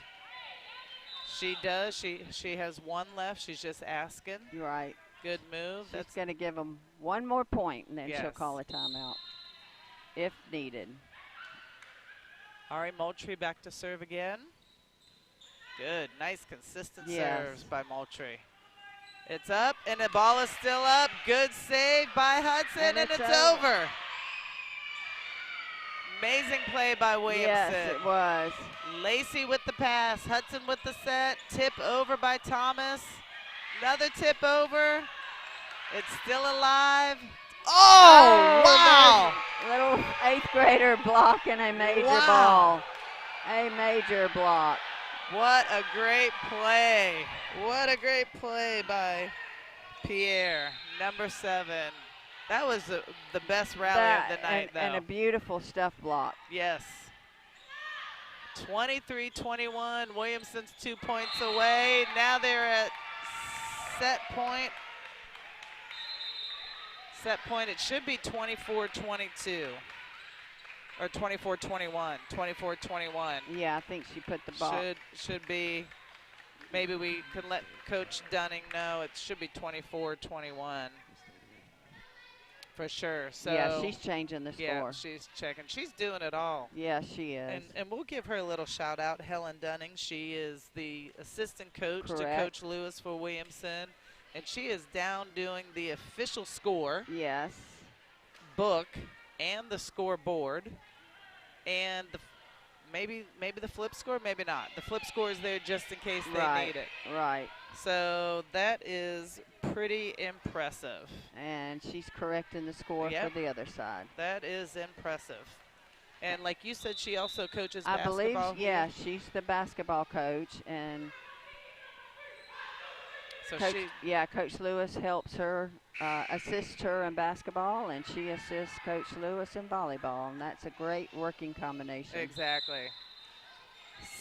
[SPEAKER 1] She does. She has one left. She's just asking.
[SPEAKER 2] Right.
[SPEAKER 1] Good move.
[SPEAKER 2] She's going to give them one more point, and then she'll call a timeout if needed.
[SPEAKER 1] Ari Moultrie back to serve again. Good. Nice, consistent serves by Moultrie. It's up, and the ball is still up. Good save by Hudson, and it's over. Amazing play by Williamson.
[SPEAKER 2] Yes, it was.
[SPEAKER 1] Lacey with the pass. Hudson with the set. Tip over by Thomas. Another tip over. It's still alive. Oh, wow.
[SPEAKER 2] Little 8th grader blocking a major ball. A major block.
[SPEAKER 1] What a great play. What a great play by Pierre, number 7. That was the best rally of the night, though.
[SPEAKER 2] And a beautiful stuff block.
[SPEAKER 1] Yes. 23-21. Williamson's 2 points away. Now they're at set point. Set point, it should be 24-22. Or 24-21. 24-21.
[SPEAKER 2] Yeah, I think she put the ball.
[SPEAKER 1] Should be. Maybe we could let Coach Dunning know. It should be 24-21. For sure. So
[SPEAKER 2] yeah, she's changing the score.
[SPEAKER 1] Yeah, she's checking. She's doing it all.
[SPEAKER 2] Yeah, she is.
[SPEAKER 1] And we'll give her a little shout out, Helen Dunning. She is the assistant coach to
[SPEAKER 2] Correct.
[SPEAKER 1] Coach Lewis for Williamson. And she is down doing the official score.
[SPEAKER 2] Yes.
[SPEAKER 1] Book and the scoreboard. And maybe the flip score, maybe not. The flip score is there just in case they need it.
[SPEAKER 2] Right.
[SPEAKER 1] So that is pretty impressive.
[SPEAKER 2] And she's correcting the score for the other side.
[SPEAKER 1] That is impressive. And like you said, she also coaches
[SPEAKER 2] I
[SPEAKER 1] basketball.
[SPEAKER 2] believe, yeah, she's the basketball coach. And
[SPEAKER 1] so
[SPEAKER 2] Coach Lewis helps her, assists her in basketball, and she assists Coach Lewis in volleyball. And that's a great working combination.
[SPEAKER 1] Exactly.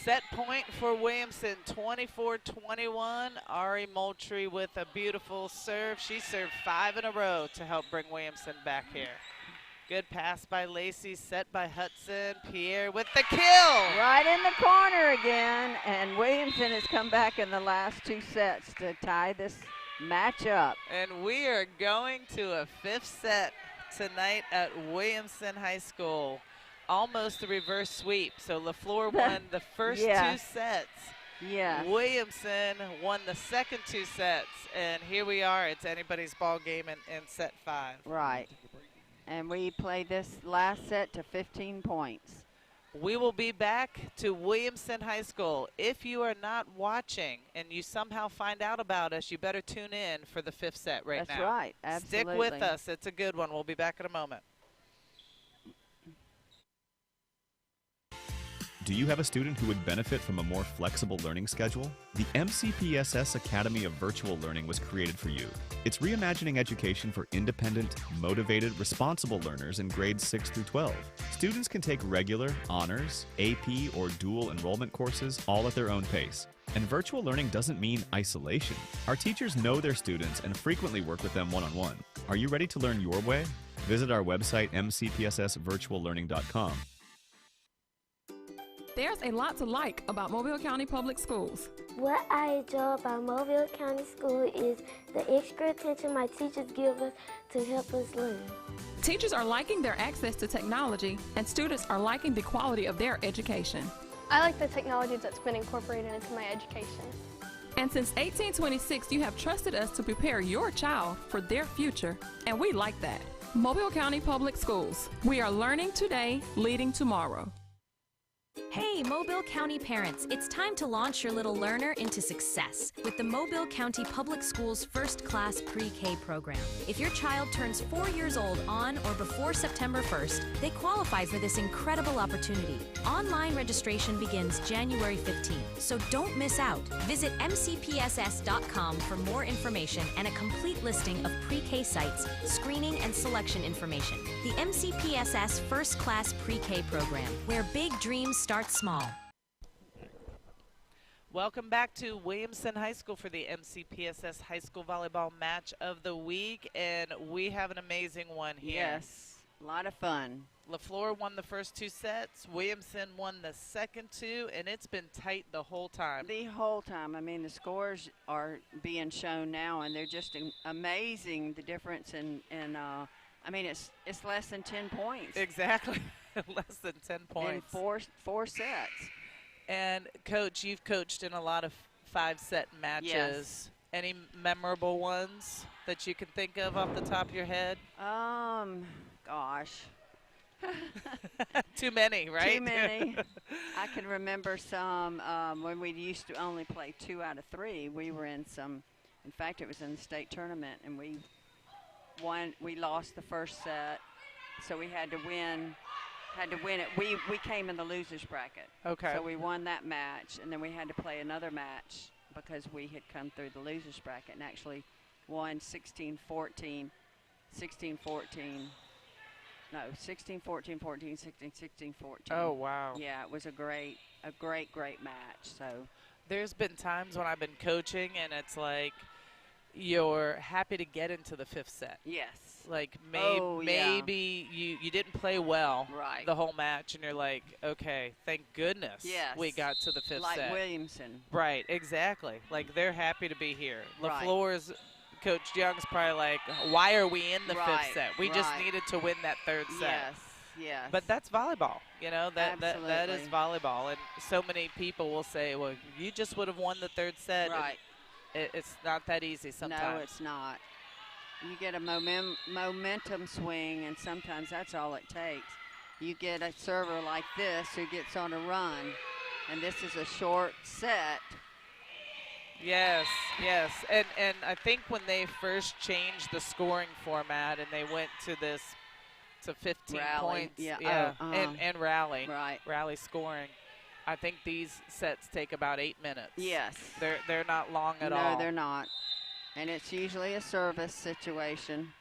[SPEAKER 1] Set point for Williamson, 24-21. Ari Moultrie with a beautiful serve. She served 5 in a row to help bring Williamson back here. Good pass by Lacey, set by Hudson. Pierre with the kill.
[SPEAKER 2] Right in the corner again, and Williamson has come back in the last 2 sets to tie this match up.
[SPEAKER 1] And we are going to a 5th set tonight at Williamson High School. Almost a reverse sweep. So Leflore won the first 2 sets.
[SPEAKER 2] Yeah.
[SPEAKER 1] Williamson won the second 2 sets. And here we are. It's anybody's ball game in set 5.
[SPEAKER 2] Right. And we played this last set to 15 points.
[SPEAKER 1] We will be back to Williamson High School. If you are not watching and you somehow find out about us, you better tune in for the 5th set now.
[SPEAKER 2] That's right. Absolutely.
[SPEAKER 1] Stick with us. It's a good one. We'll be back in a moment.
[SPEAKER 6] Do you have a student who would benefit from a more flexible learning schedule? The MCPSS Academy of Virtual Learning was created for you. It's reimagining education for independent, motivated, responsible learners in grades 6 through 12. Students can take regular, honors, AP, or dual enrollment courses all at their own pace. And virtual learning doesn't mean isolation. Our teachers know their students and frequently work with them one-on-one. Are you ready to learn your way? Visit our website, mcpssvirtuallearning.com.
[SPEAKER 7] There's a lot to like about Mobile County Public Schools.
[SPEAKER 8] What I enjoy about Mobile County School is the extra attention my teachers give us to help us learn.
[SPEAKER 7] Teachers are liking their access to technology, and students are liking the quality of their education.
[SPEAKER 11] I like the technology that's been incorporated into my education.
[SPEAKER 7] And since 1826, you have trusted us to prepare your child for their future, and we like that. Mobile County Public Schools. We are learning today, leading tomorrow.
[SPEAKER 3] Hey, Mobile County parents, it's time to launch your little learner into success with the Mobile County Public Schools First Class Pre-K program. If your child turns 4 years old on or before September 1st, they qualify for this incredible opportunity. Online registration begins January 15th, so don't miss out. Visit MCPSS.com for more information and a complete listing of pre-K sites, screening and selection information. The MCPSS First Class Pre-K program, where big dreams start small.
[SPEAKER 1] Welcome back to Williamson High School for the MCPSS High School Volleyball Match of the Week, and we have an amazing one here.
[SPEAKER 2] Yes, a lot of fun.
[SPEAKER 1] Leflore won the first 2 sets. Williamson won the second 2, and it's been tight the whole time.
[SPEAKER 2] The whole time. I mean, the scores are being shown now, and they're just amazing, the difference in I mean, it's less than 10 points.
[SPEAKER 1] Exactly. Less than 10 points.
[SPEAKER 2] In four sets.
[SPEAKER 1] And, Coach, you've coached in a lot of 5-set matches.
[SPEAKER 2] Yes.
[SPEAKER 1] Any memorable ones that you can think of off the top of your head?
[SPEAKER 2] Gosh.
[SPEAKER 1] Too many, right?
[SPEAKER 2] Too many. I can remember some when we used to only play 2 out of 3. We were in some, in fact, it was in the state tournament, and we lost the first set, so we had to win it. We came in the losers bracket.
[SPEAKER 1] Okay.
[SPEAKER 2] So we won that match, and then we had to play another match because we had come through the losers bracket and actually won 16-14, 16-14. No, 16-14, 14, 16-14.
[SPEAKER 1] Oh, wow.
[SPEAKER 2] Yeah, it was a great match. So
[SPEAKER 1] there's been times when I've been coaching and it's like you're happy to get into the 5th set.
[SPEAKER 2] Yes.
[SPEAKER 1] Like
[SPEAKER 2] yeah.
[SPEAKER 1] maybe you didn't play well
[SPEAKER 2] right.
[SPEAKER 1] the whole match and you're like, okay, thank goodness
[SPEAKER 2] yes.
[SPEAKER 1] we got to the 5th set.
[SPEAKER 2] Like Williamson.
[SPEAKER 1] Right, exactly. Like they're happy to be here.
[SPEAKER 2] Right.
[SPEAKER 1] Leflore's Coach Young's probably like, why are we in the
[SPEAKER 2] right.
[SPEAKER 1] 5th set? We just needed to win that 3rd set.
[SPEAKER 2] Yes, yes.
[SPEAKER 1] But that's volleyball, you know, that is volleyball. And so many people will say, well, you just would have won the 3rd set.
[SPEAKER 2] Right.
[SPEAKER 1] It's not that easy sometimes.
[SPEAKER 2] No, it's not. You get a momentum swing, and sometimes that's all it takes. You get a server like this who gets on a run, and this is a short set.
[SPEAKER 1] Yes, yes. And I think when they first changed the scoring format and they went to 15 points.
[SPEAKER 2] Yeah.
[SPEAKER 1] And rally.
[SPEAKER 2] Right.
[SPEAKER 1] Rally scoring. I think these sets take about 8 minutes.
[SPEAKER 2] Yes.
[SPEAKER 1] They're not long at all.
[SPEAKER 2] No, they're not. And it's usually a service situation.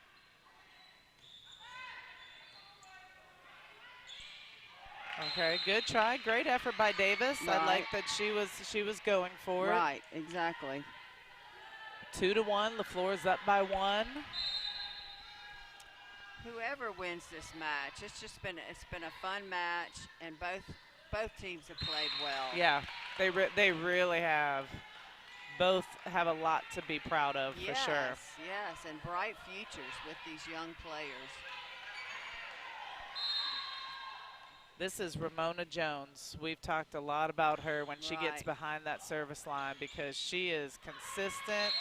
[SPEAKER 1] Okay, good try. Great effort by Davis.
[SPEAKER 2] Right.
[SPEAKER 1] I like that she was going for it.
[SPEAKER 2] Right, exactly.
[SPEAKER 1] 2-1. Leflore's up by 1.
[SPEAKER 2] Whoever wins this match, it's been a fun match, and both teams have played well.
[SPEAKER 1] Yeah, they really have. Both have a lot to be proud of, for sure.
[SPEAKER 2] Yes, and bright futures with these young players.
[SPEAKER 1] This is Ramona Jones. We've talked a lot about her when she gets behind that service line because she is consistent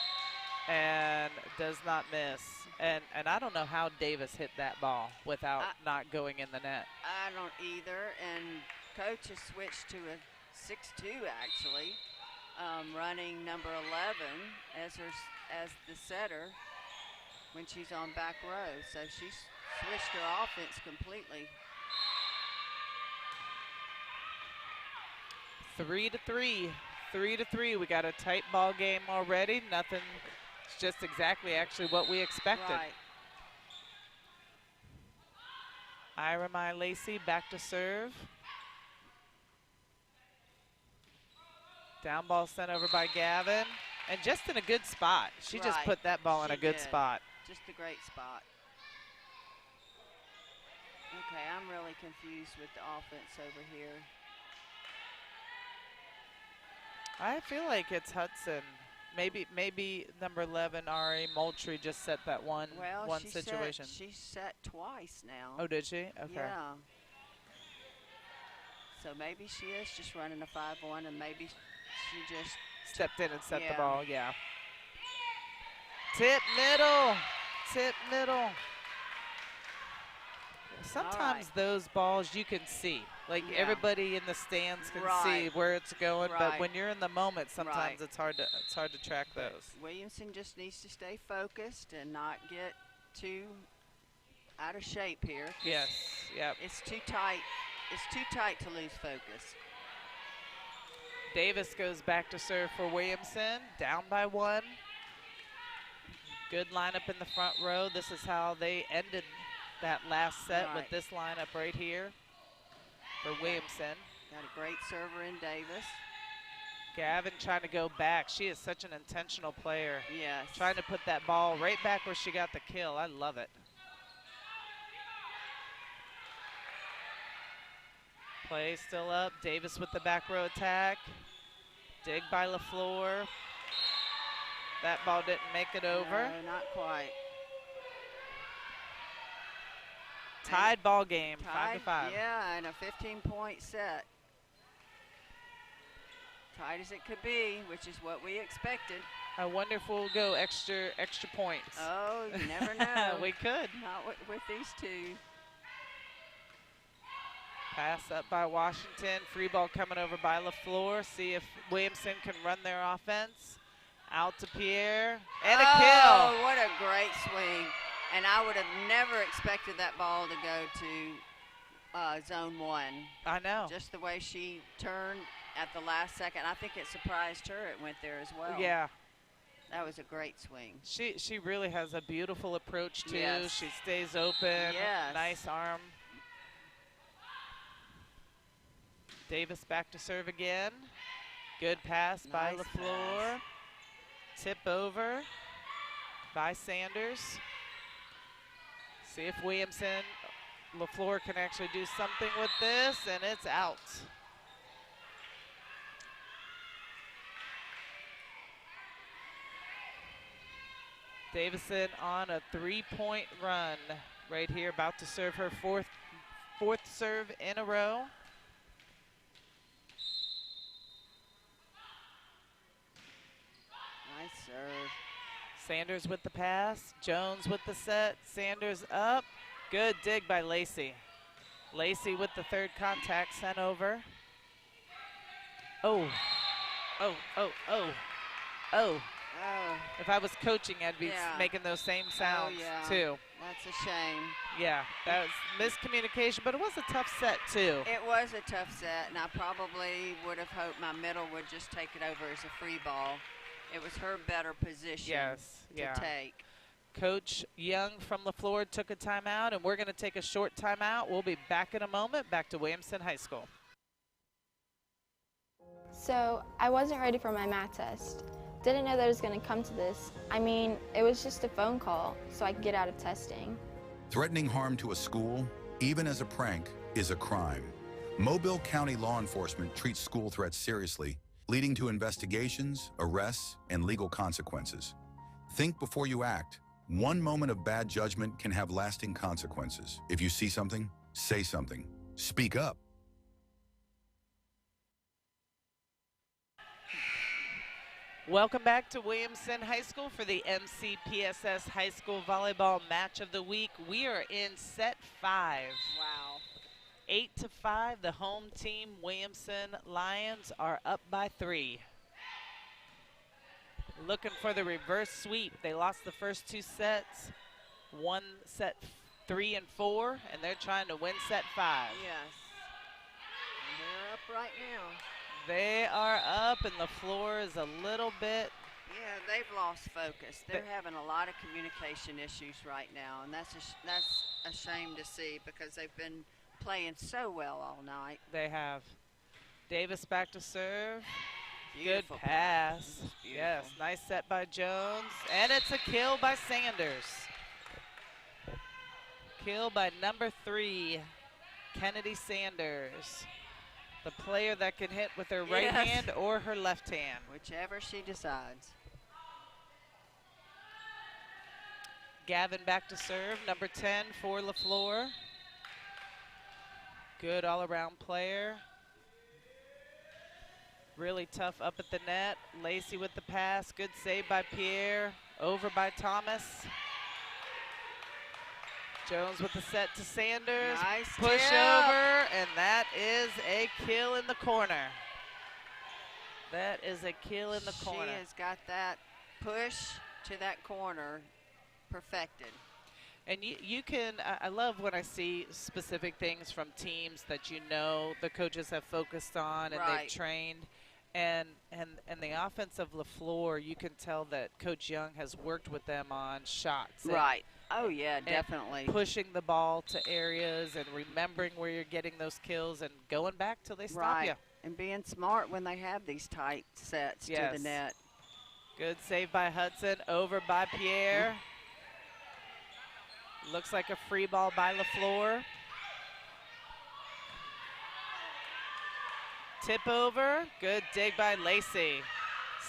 [SPEAKER 1] and does not miss. And I don't know how Davis hit that ball without not going in the net.
[SPEAKER 2] I don't either. And Coach has switched to a 6-2 actually, running number 11 as the setter when she's on back row. So she's switched her offense completely.
[SPEAKER 1] 3-3. 3-3. We got a tight ball game already. Nothing. It's just exactly actually what we expected.
[SPEAKER 2] Right.
[SPEAKER 1] Ira Mai Lacey back to serve. Down ball sent over by Gavin. And just in a good spot. She just put that ball in a good spot.
[SPEAKER 2] Just a great spot. Okay, I'm really confused with the offense over here.
[SPEAKER 1] I feel like it's Hudson. Maybe number 11, Ari Moultrie, just set that one situation.
[SPEAKER 2] She set twice now.
[SPEAKER 1] Oh, did she? Okay.
[SPEAKER 2] Yeah. So maybe she is just running a 5-1, and maybe she just
[SPEAKER 1] stepped in and set the ball. Yeah. Tip middle. Tip middle. Sometimes those balls you can see. Like everybody in the stands can see where it's going, but when you're in the moment, sometimes it's hard to track those.
[SPEAKER 2] Williamson just needs to stay focused and not get too out of shape here.
[SPEAKER 1] Yes. Yep.
[SPEAKER 2] It's too tight. It's too tight to lose focus.
[SPEAKER 1] Davis goes back to serve for Williamson, down by 1. Good lineup in the front row. This is how they ended that last set with this lineup right here for Williamson.
[SPEAKER 2] Got a great server in Davis.
[SPEAKER 1] Gavin trying to go back. She is such an intentional player.
[SPEAKER 2] Yes.
[SPEAKER 1] Trying to put that ball right back where she got the kill. I love it. Play still up. Davis with the back row attack. Dig by Leflore. That ball didn't make it over.
[SPEAKER 2] No, not quite.
[SPEAKER 1] Tied ball game,
[SPEAKER 2] tied,
[SPEAKER 1] 5-5.
[SPEAKER 2] Yeah, and a 15-point set. Tight as it could be, which is what we expected.
[SPEAKER 1] I wonder if we'll go extra points.
[SPEAKER 2] Oh, you never know.
[SPEAKER 1] We could.
[SPEAKER 2] Not with these two.
[SPEAKER 1] Pass up by Washington. Free ball coming over by Leflore. See if Williamson can run their offense. Out to Pierre. And a kill.
[SPEAKER 2] Oh, what a great swing. And I would have never expected that ball to go to zone 1.
[SPEAKER 1] I know.
[SPEAKER 2] Just the way she turned at the last second. I think it surprised her it went there as well.
[SPEAKER 1] Yeah.
[SPEAKER 2] That was a great swing.
[SPEAKER 1] She really has a beautiful approach, too.
[SPEAKER 2] Yes.
[SPEAKER 1] She stays open.
[SPEAKER 2] Yes.
[SPEAKER 1] Nice arm. Davis back to serve again. Good pass by
[SPEAKER 2] Nice
[SPEAKER 1] Leflore. Tip over by Sanders. See if Williamson, Leflore can actually do something with this, and it's out. Davison on a 3-point run right here, about to serve her fourth serve in a row.
[SPEAKER 2] Nice serve.
[SPEAKER 1] Sanders with the pass, Jones with the set, Sanders up. Good dig by Lacey. Lacey with the third contact, sent over. Oh. If I was coaching, I'd be making those same sounds too.
[SPEAKER 2] That's a shame.
[SPEAKER 1] Yeah, that was miscommunication, but it was a tough set too.
[SPEAKER 2] It was a tough set, and I probably would have hoped my middle would just take it over as a free ball. It was her better position to take.
[SPEAKER 1] Coach Young from Leflore took a timeout, and we're going to take a short timeout. We'll be back in a moment. Back to Williamson High School.
[SPEAKER 11] So I wasn't ready for my math test. Didn't know that it was going to come to this. I mean, it was just a phone call so I could get out of testing.
[SPEAKER 5] Threatening harm to a school, even as a prank, is a crime. Mobile County law enforcement treats school threats seriously, leading to investigations, arrests, and legal consequences. Think before you act. One moment of bad judgment can have lasting consequences. If you see something, say something. Speak up.
[SPEAKER 1] Welcome back to Williamson High School for the MCPSS High School Volleyball Match of the Week. We are in set 5.
[SPEAKER 2] Wow.
[SPEAKER 1] 8-5, the home team, Williamson Lions, are up by 3. Looking for the reverse sweep. They lost the first 2 sets, won set 3 and 4, and they're trying to win set 5.
[SPEAKER 2] Yes. And they're up right now.
[SPEAKER 1] They are up, and the floor is a little bit.
[SPEAKER 2] Yeah, they've lost focus. They're having a lot of communication issues right now, and that's a shame to see because they've been playing so well all night.
[SPEAKER 1] They have. Davis back to serve.
[SPEAKER 2] Beautiful
[SPEAKER 1] Good pass. Yes, nice set by Jones, and it's a kill by Sanders. Kill by number 3, Kennedy Sanders. The player that can hit with her right hand or her left hand.
[SPEAKER 2] Whichever she decides.
[SPEAKER 1] Gavin back to serve, number 10 for Leflore. Good all-around player. Really tough up at the net. Lacey with the pass, good save by Pierre. Over by Thomas. Jones with the set to Sanders.
[SPEAKER 2] Nice
[SPEAKER 1] push
[SPEAKER 2] tip.
[SPEAKER 1] over, and that is a kill in the corner. That is a kill in the corner.
[SPEAKER 2] She has got that push to that corner perfected.
[SPEAKER 1] And you can, I love when I see specific things from teams that you know the coaches have focused on and they've trained. And the offense of Leflore, you can tell that Coach Young has worked with them on shots.
[SPEAKER 2] Right. Oh, yeah, definitely.
[SPEAKER 1] Pushing the ball to areas and remembering where you're getting those kills and going back till they stop you.
[SPEAKER 2] And being smart when they have these tight sets to the net.
[SPEAKER 1] Good save by Hudson, over by Pierre. Looks like a free ball by Leflore. Tip over, good dig by Lacey.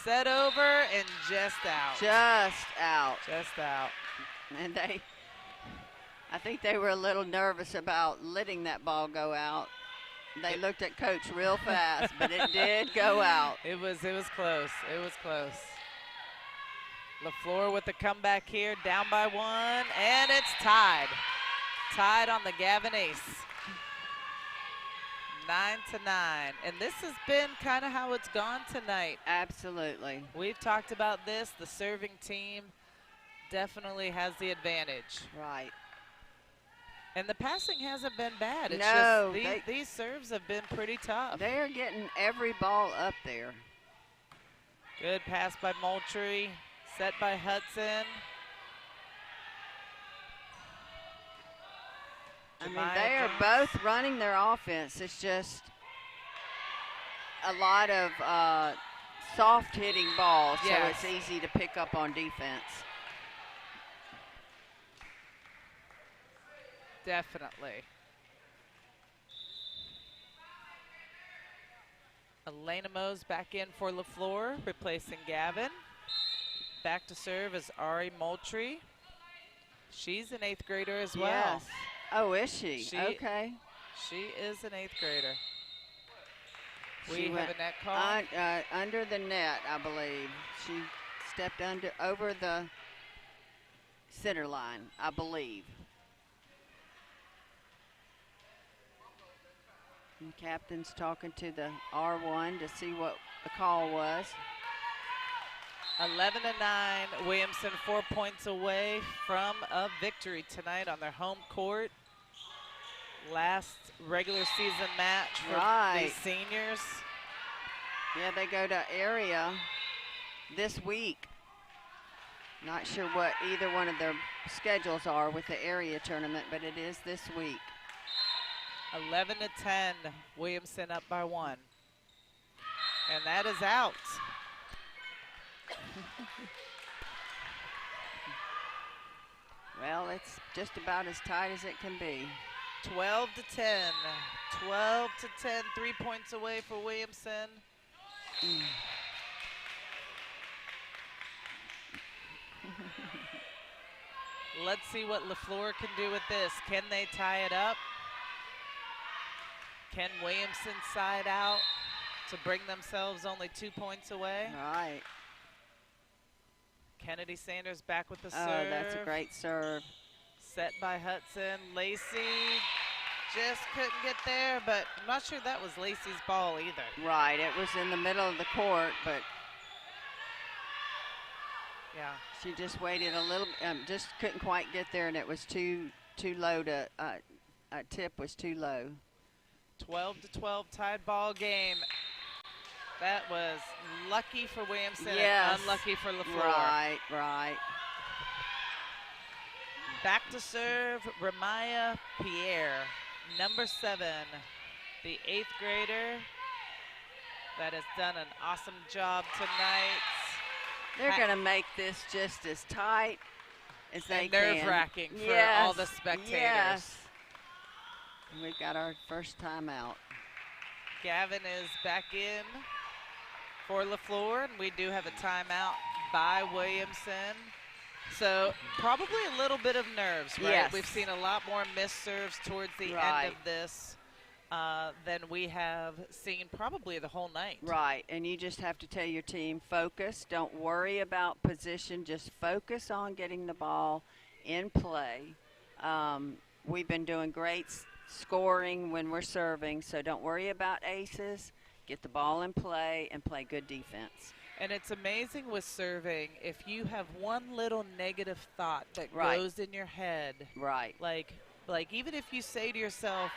[SPEAKER 1] Set over and just out.
[SPEAKER 2] Just out.
[SPEAKER 1] Just out.
[SPEAKER 2] And I think they were a little nervous about letting that ball go out. They looked at Coach real fast, but it did go out.
[SPEAKER 1] It was close. It was close. Leflore with the comeback here, down by 1, and it's tied. Tied on the Gavin ace. 9-9, and this has been kind of how it's gone tonight.
[SPEAKER 2] Absolutely.
[SPEAKER 1] We've talked about this. The serving team definitely has the advantage.
[SPEAKER 2] Right.
[SPEAKER 1] And the passing hasn't been bad. It's
[SPEAKER 2] no,
[SPEAKER 1] just these serves have been pretty tough.
[SPEAKER 2] They're getting every ball up there.
[SPEAKER 1] Good pass by Moultrie, set by Hudson.
[SPEAKER 2] I mean, they are both running their offense. It's just a lot of soft hitting balls, so it's easy to pick up on defense.
[SPEAKER 1] Definitely. Elena Mose back in for Leflore, replacing Gavin. Back to serve is Ari Moultrie. She's an 8th grader as well.
[SPEAKER 2] Yes. Oh, is she? Okay.
[SPEAKER 1] She is an 8th grader.
[SPEAKER 2] She
[SPEAKER 1] We have a net call.
[SPEAKER 2] Under the net, I believe. She stepped over the center line, I believe. And the captain's talking to the R1 to see what the call was.
[SPEAKER 1] 11-9, Williamson 4 points away from a victory tonight on their home court. Last regular season match for these seniors.
[SPEAKER 2] Yeah, they go to area this week. Not sure what either one of their schedules are with the area tournament, but it is this week.
[SPEAKER 1] 11-10, Williamson up by 1. And that is out.
[SPEAKER 2] Well, it's just about as tight as it can be.
[SPEAKER 1] 12-10. 12-10, 3 points away for Williamson. Let's see what Leflore can do with this. Can they tie it up? Can Williamson side out to bring themselves only 2 points away?
[SPEAKER 2] Right.
[SPEAKER 1] Kennedy Sanders back with the serve.
[SPEAKER 2] Oh, that's a great serve.
[SPEAKER 1] Set by Hudson. Lacey just couldn't get there, but I'm not sure that was Lacey's ball either.
[SPEAKER 2] Right, it was in the middle of the court, but
[SPEAKER 1] yeah,
[SPEAKER 2] she just waited a little, just couldn't quite get there, and it was too low to, tip was too low.
[SPEAKER 1] 12-12 tied ball game. That was lucky for Williamson
[SPEAKER 2] yes.
[SPEAKER 1] and unlucky for Leflore.
[SPEAKER 2] Right, right.
[SPEAKER 1] Back to serve, Ramaya Pierre, number 7, the 8th grader that has done an awesome job tonight.
[SPEAKER 2] They're going to make this just as tight as they can.
[SPEAKER 1] Nerve-wracking for
[SPEAKER 2] yes.
[SPEAKER 1] all the spectators.
[SPEAKER 2] Yes. We've got our first time out.
[SPEAKER 1] Gavin is back in for Leflore, and we do have a timeout by Williamson. So probably a little bit of nerves, right?
[SPEAKER 2] Yes.
[SPEAKER 1] We've seen a lot more missed serves towards the end of this than we have seen probably the whole night.
[SPEAKER 2] Right, and you just have to tell your team, focus, don't worry about position, just focus on getting the ball in play. We've been doing great scoring when we're serving, so don't worry about aces. Get the ball in play and play good defense.
[SPEAKER 1] And it's amazing with serving, if you have one little negative thought that
[SPEAKER 2] right.
[SPEAKER 1] goes in your head,
[SPEAKER 2] right?
[SPEAKER 1] Like even if you say to yourself,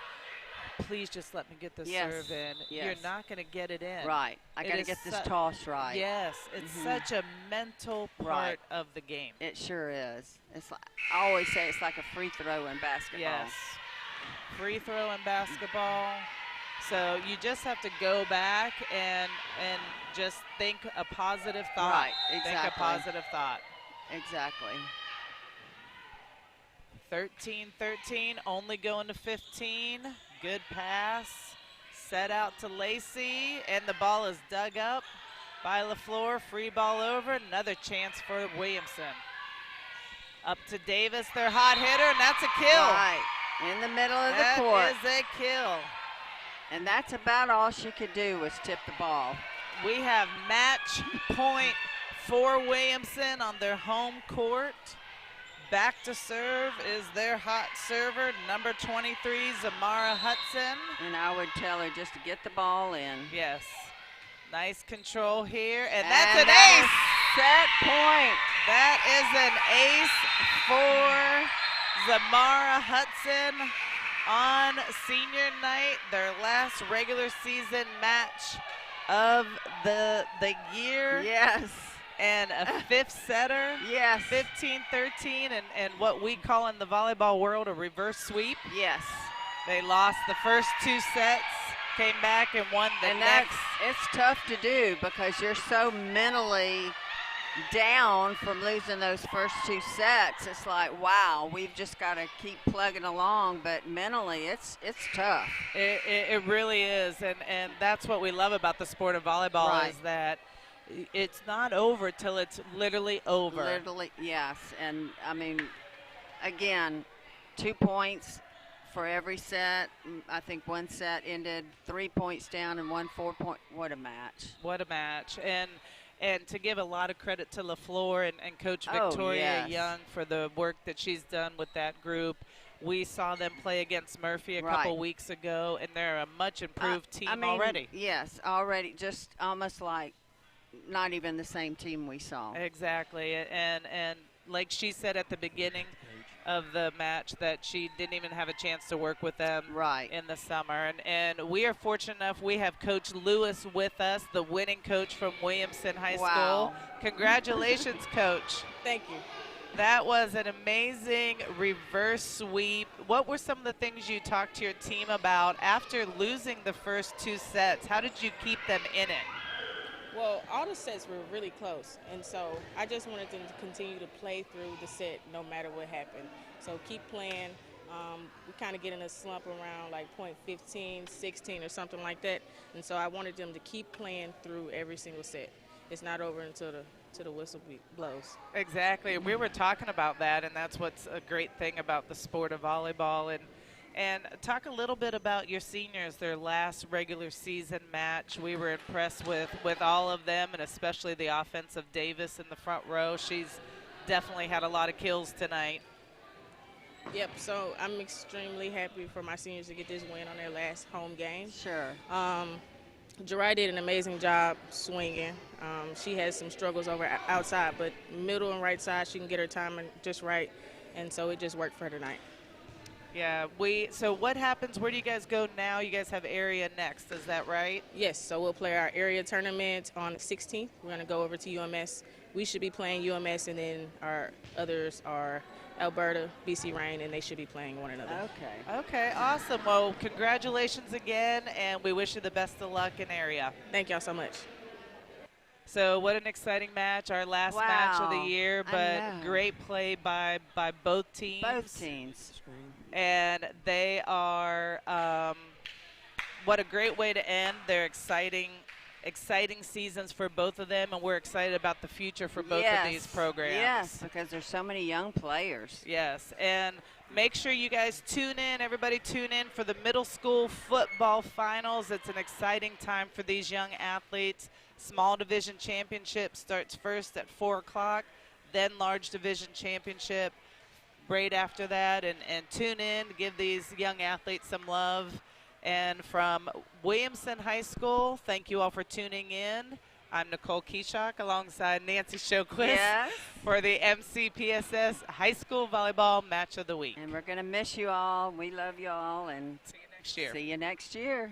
[SPEAKER 1] please just let me get this
[SPEAKER 2] yes.
[SPEAKER 1] serve in,
[SPEAKER 2] yes.
[SPEAKER 1] you're not going to get it in.
[SPEAKER 2] Right. I got to get this toss right.
[SPEAKER 1] Yes. It's such a mental part of the game.
[SPEAKER 2] It sure is. It's like, I always say it's like a free throw in basketball.
[SPEAKER 1] Yes. Free throw in basketball. So you just have to go back and just think a positive thought.
[SPEAKER 2] Right, exactly.
[SPEAKER 1] Think a positive thought.
[SPEAKER 2] Exactly.
[SPEAKER 1] 13-13, only going to 15. Good pass. Set out to Lacey, and the ball is dug up by Leflore. Free ball over. Another chance for Williamson. Up to Davis, their hot hitter, and that's a kill.
[SPEAKER 2] Right. In the middle of the court.
[SPEAKER 1] That is a kill.
[SPEAKER 2] And that's about all she could do was tip the ball.
[SPEAKER 1] We have match point for Williamson on their home court. Back to serve is their hot server, number 23, Zamara Hudson.
[SPEAKER 2] And I would tell her just to get the ball in.
[SPEAKER 1] Yes. Nice control here, and that's an
[SPEAKER 2] that
[SPEAKER 1] ace.
[SPEAKER 2] Set point.
[SPEAKER 1] That is an ace for Zamara Hudson on senior night, their last regular season match of the year.
[SPEAKER 2] Yes.
[SPEAKER 1] And a fifth setter.
[SPEAKER 2] Yes.
[SPEAKER 1] 15-13, and what we call in the volleyball world a reverse sweep.
[SPEAKER 2] Yes.
[SPEAKER 1] They lost the first 2 sets, came back and won the next.
[SPEAKER 2] It's tough to do because you're so mentally down from losing those first 2 sets. It's like, wow, we've just got to keep plugging along, but mentally it's tough.
[SPEAKER 1] It really is, and that's what we love about the sport of volleyball,
[SPEAKER 2] right.
[SPEAKER 1] is that it's not over till it's literally over.
[SPEAKER 2] Literally, yes. And, I mean, again, 2 points for every set. I think one set ended 3 points down and 1 4-point. What a match.
[SPEAKER 1] What a match. And to give a lot of credit to Leflore and Coach Victoria Young for the work that she's done with that group. We saw them play against Murphy a couple weeks ago, and they're a much improved team already.
[SPEAKER 2] Yes, already. Just almost like not even the same team we saw.
[SPEAKER 1] Exactly. And like she said at the beginning of the match, that she didn't even have a chance to work with them in the summer. And we are fortunate enough, we have Coach Lewis with us, the winning coach from Williamson High School. Congratulations, Coach.
[SPEAKER 4] Thank you.
[SPEAKER 1] That was an amazing reverse sweep. What were some of the things you talked to your team about after losing the first 2 sets? How did you keep them in it?
[SPEAKER 4] Well, all the sets were really close, and so I just wanted them to continue to play through the set no matter what happened. So keep playing. We kind of get in a slump around like point 15, 16 or something like that, and so I wanted them to keep playing through every single set. It's not over until the whistle blows.
[SPEAKER 1] Exactly. We were talking about that, and that's what's a great thing about the sport of volleyball. And talk a little bit about your seniors, their last regular season match. We were impressed with all of them, and especially the offense of Davis in the front row. She's definitely had a lot of kills tonight.
[SPEAKER 4] Yep, so I'm extremely happy for my seniors to get this win on their last home game.
[SPEAKER 2] Sure.
[SPEAKER 4] Jerai did an amazing job swinging. She has some struggles over outside, but middle and right side, she can get her timing just right, and so it just worked for her tonight.
[SPEAKER 1] Yeah, so what happens, where do you guys go now? You guys have area next, is that right?
[SPEAKER 4] Yes, so we'll play our area tournament on the 16th. We're going to go over to UMS. We should be playing UMS, and then our others are Alberta, BC Rain, and they should be playing one another.
[SPEAKER 2] Okay.
[SPEAKER 1] Okay, awesome. Well, congratulations again, and we wish you the best of luck in area.
[SPEAKER 4] Thank y'all so much.
[SPEAKER 1] So what an exciting match, our last match of the year, but great play by both teams.
[SPEAKER 2] Both teams.
[SPEAKER 1] And they are, what a great way to end their exciting seasons for both of them, and we're excited about the future for both of these programs.
[SPEAKER 2] Yes, because there's so many young players.
[SPEAKER 1] Yes, and make sure you guys tune in, everybody tune in for the middle school football finals. It's an exciting time for these young athletes. Small division championship starts first at 4 o'clock, then large division championship right after that, and tune in, give these young athletes some love. And from Williamson High School, thank you all for tuning in. I'm Nicole Keshok alongside Nancy Shoquist for the MCPSS High School Volleyball Match of the Week.
[SPEAKER 2] And we're going to miss you all. We love you all. And
[SPEAKER 1] see you next year.
[SPEAKER 2] See you next year.